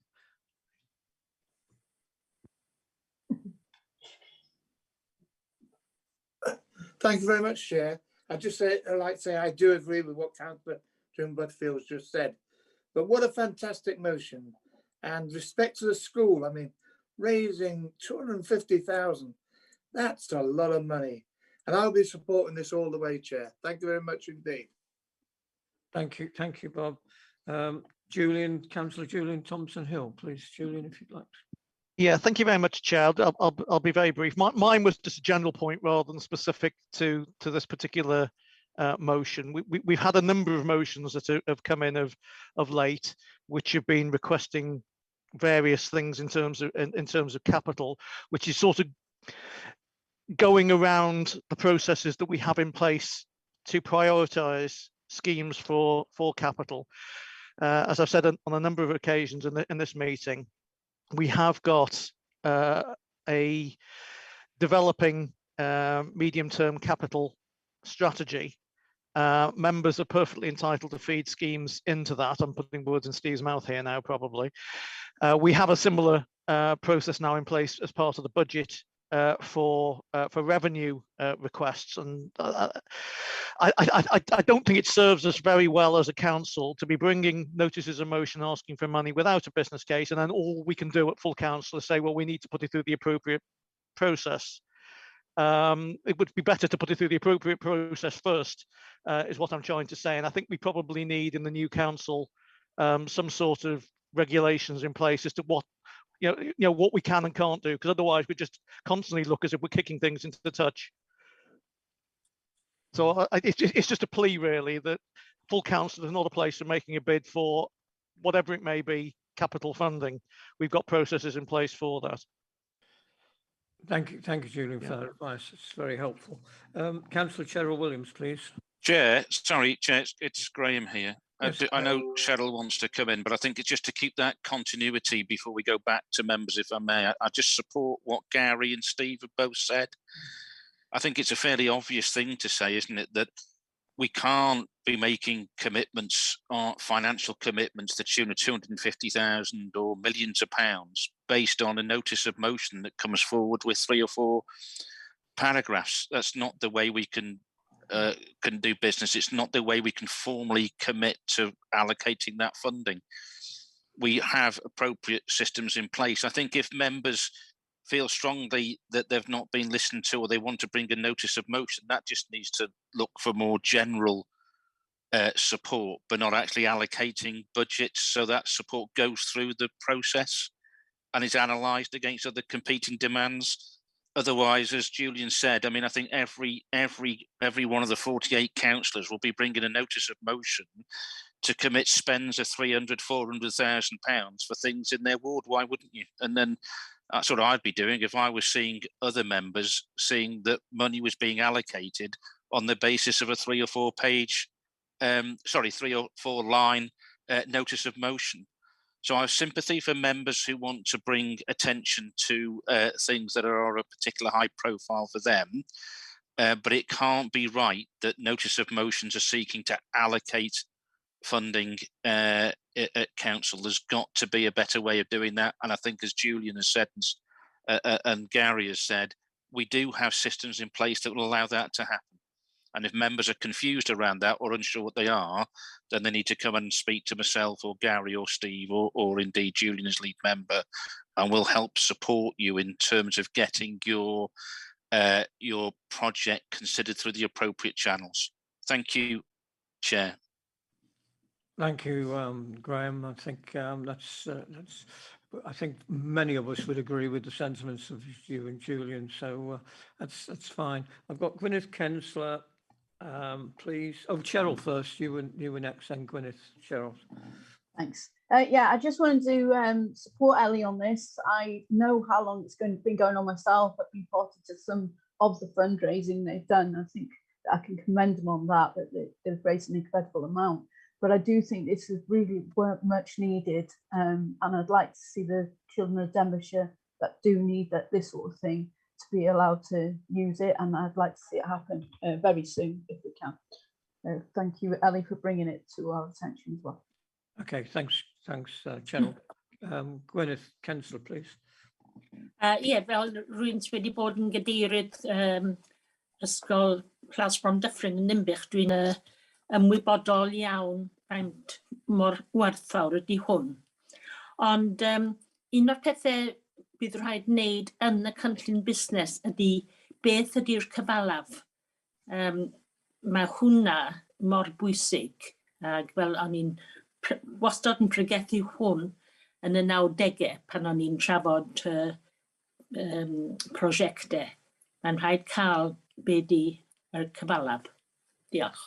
Thank you very much, Chair. I'd like to say I do agree with what Councillor Jim Budfield's just said. But what a fantastic motion. And respect to the school, I mean, raising 250,000, that's a lot of money. And I'll be supporting this all the way, Chair. Thank you very much indeed. Thank you, Bob. Councillor Julian Thompson-Hill, please, Julian, if you'd like. Yeah, thank you very much, Chair. I'll be very brief. Mine was just a general point rather than specific to this particular motion. We've had a number of motions that have come in of late, which have been requesting various things in terms of capital, which is sort of going around the processes that we have in place to prioritise schemes for capital. As I've said on a number of occasions in this meeting, we have got a developing medium-term capital strategy. Members are perfectly entitled to feed schemes into that. I'm putting words in Steve's mouth here now, probably. We have a similar process now in place as part of the budget for revenue requests, and I don't think it serves us very well as a council to be bringing notices of motion asking for money without a business case, and then all we can do at full council is say, well, we need to put it through the appropriate process. It would be better to put it through the appropriate process first, is what I'm trying to say, and I think we probably need in the new council some sort of regulations in place as to what what we can and can't do, because otherwise we just constantly look as if we're kicking things into the touch. So it's just a plea, really, that full council is not a place for making a bid for whatever it may be, capital funding. We've got processes in place for that. Thank you, Julian, for that advice. It's very helpful. Councillor Cheryl Williams, please. Chair, sorry, Chair, it's Graham here. Yes, I know Cheryl wants to come in, but I think it's just to keep that continuity before we go back to members, if I may. I just support what Gary and Steve have both said. I think it's a fairly obvious thing to say, isn't it, that we can't be making commitments, financial commitments to the tune of 250,000 or millions of pounds based on a notice of motion that comes forward with 3 or 4 paragraphs. That's not the way we can do business. It's not the way we can formally commit to allocating that funding. We have appropriate systems in place. I think if members feel strongly that they've not been listened to or they want to bring a notice of motion, that just needs to look for more general support, but not actually allocating budgets, so that support goes through the process and is analysed against other competing demands. Otherwise, as Julian said, I mean, I think every one of the 48 councillors will be bringing a notice of motion to commit spends of 300,000, 400,000 pounds for things in their ward. Why wouldn't you? And then that's what I'd be doing if I was seeing other members seeing that money was being allocated on the basis of a 3 or 4 page, 3 or 4 line notice of motion. So I have sympathy for members who want to bring attention to things that are a particular high profile for them, but it can't be right that notice of motions are seeking to allocate funding at council. There's got to be a better way of doing that. And I think, as Julian has said and Gary has said, we do have systems in place that will allow that to happen. And if members are confused around that or unsure what they are, then they need to come and speak to myself or Gary or Steve or indeed Julian as lead member, and we'll help support you in terms of getting your project considered through the appropriate channels. Thank you, Chair. Thank you, Graham. I think I think many of us would agree with the sentiments of you and Julian, so that's fine. I've got Gwyneth Kensler, please. Oh, Cheryl first. You were next, then Gwyneth. Cheryl. Thanks. Yeah, I just wanted to support Ellie on this. I know how long it's been going on myself. I've been parted to some of the fundraising they've done. I think I can commend them on that they've raised an incredible amount. But I do think this is really much needed, and I'd like to see the children of Denbighshire that do need this sort of thing to be allowed to use it, and I'd like to see it happen very soon if we can. Thank you, Ellie, for bringing it to our attention as well. Okay, thanks, Cheryl. Gwyneth Kensler, please. Ie, fel rwy'n sy wedi bod yn gadeirydd ysgol Plasfron Dyffryn yn Ninbych, dwi'n ymwybodol iawn faint mor werthfawr ydy hwn. Ond un o'r pethau bydd rhaid wneud yn y cynllun busnes ydy beth ydy'r cyfalaf. Mae hwnna mor bwysig, ac fel o'n i'n wastad yn pregethu hwn yn y 90au pan o'n i'n trafod prosiectau. Mae'n rhaid cael be di yr cyfalaf. Diolch.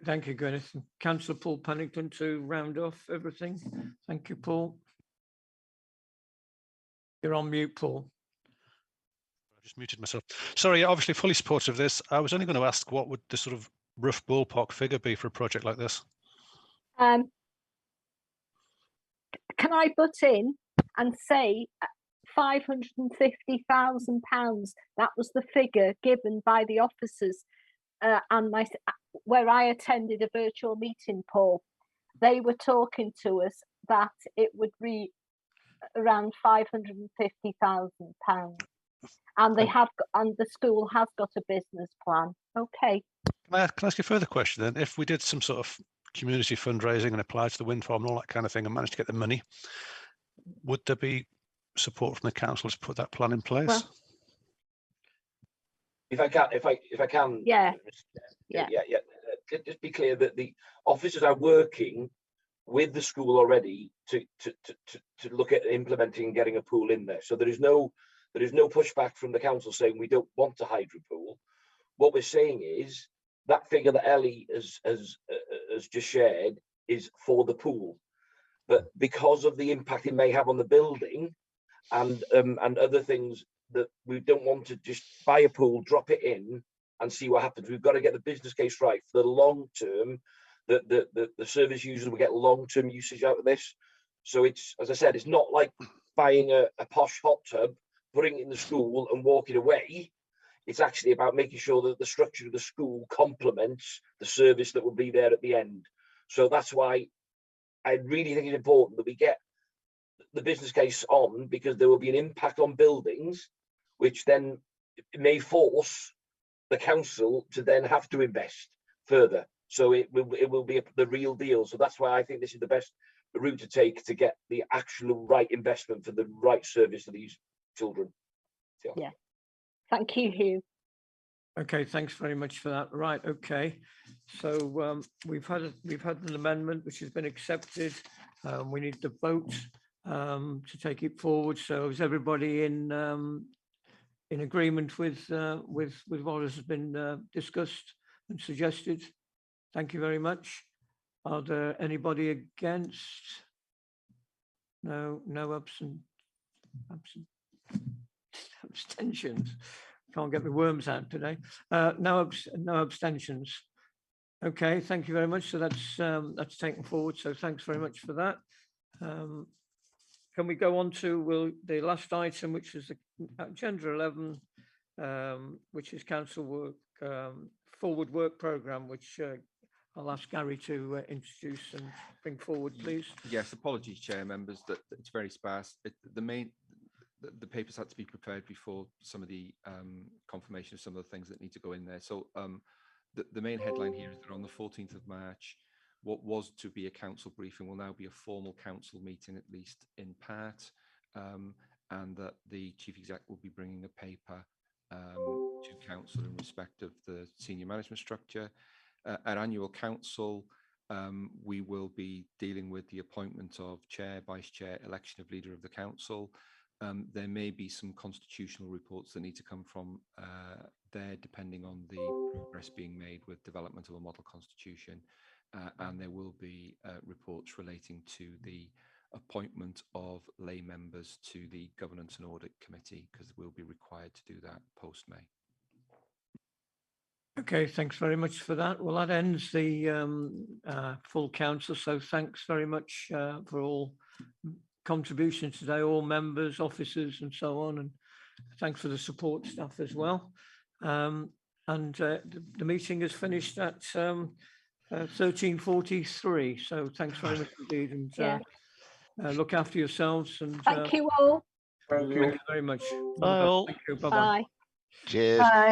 Thank you, Gwyneth. Councillor Paul Pennington to round off everything. Thank you, Paul. You're on mute, Paul. I just muted myself. Sorry, obviously fully supportive of this. I was only going to ask what would the sort of rough ballpark figure be for a project like this? Can I butt in and say £550,000? That was the figure given by the officers and where I attended a virtual meeting, Paul. They were talking to us that it would be around £550,000, and they have, and the school has got a business plan. Okay. Can I ask you a further question then? If we did some sort of community fundraising and applied to the wind farm and all that kind of thing and managed to get the money, would there be support from the council to put that plan in place? Well, If I can, yeah. Just be clear that the officers are working with the school already to look at implementing and getting a pool in there. So there is no pushback from the council saying we don't want a hydro pool. What we're saying is that figure that Ellie has just shared is for the pool, but because of the impact it may have on the building and other things, that we don't want to just buy a pool, drop it in and see what happens. We've got to get the business case right for the long term, that the service users will get long-term usage out of this. So it's, as I said, it's not like buying a posh hot tub, putting it in the school and walking away. It's actually about making sure that the structure of the school complements the service that will be there at the end. So that's why I really think it's important that we get the business case on, because there will be an impact on buildings, which then may force the council to then have to invest further. So it will be the real deal. So that's why I think this is the best route to take to get the actual right investment for the right service to these children. Yeah. Thank you, Hugh. Okay, thanks very much for that. Right, okay. So we've had an amendment which has been accepted. We need to vote to take it forward. So is everybody in agreement with what has been discussed and suggested? Thank you very much. Are there anybody against? No abstentions. Can't get my worms out today. No abstentions. Okay, thank you very much. So that's taken forward. So thanks very much for that. Can we go on to the last item, which is agenda 11, which is council work forward work programme, which I'll ask Gary to introduce and bring forward, please. Yes, apologies, Chair, members, that it's very sparse. The papers had to be prepared before some of the confirmation of some of the things that need to go in there. So the main headline here is that on the 14th of March, what was to be a council briefing will now be a formal council meeting, at least in part, and that the Chief Exec will be bringing a paper to council in respect of the senior management structure. At annual council, we will be dealing with the appointment of chair, vice chair, election of leader of the council. There may be some constitutional reports that need to come from there, depending on the progress being made with development of a model constitution. And there will be reports relating to the appointment of lay members to the Governance and Audit Committee, because we'll be required to do that post-May. Okay, thanks very much for that. Well, that ends the full council. So thanks very much for all contributions today, all members, officers and so on. And thanks for the support staff as well. The meeting is finished at 13:43. So thanks very much indeed. And look after yourselves. And Thank you all. thank you very much. Bye all. Thank you. Bye-bye. Bye. Cheers. Bye.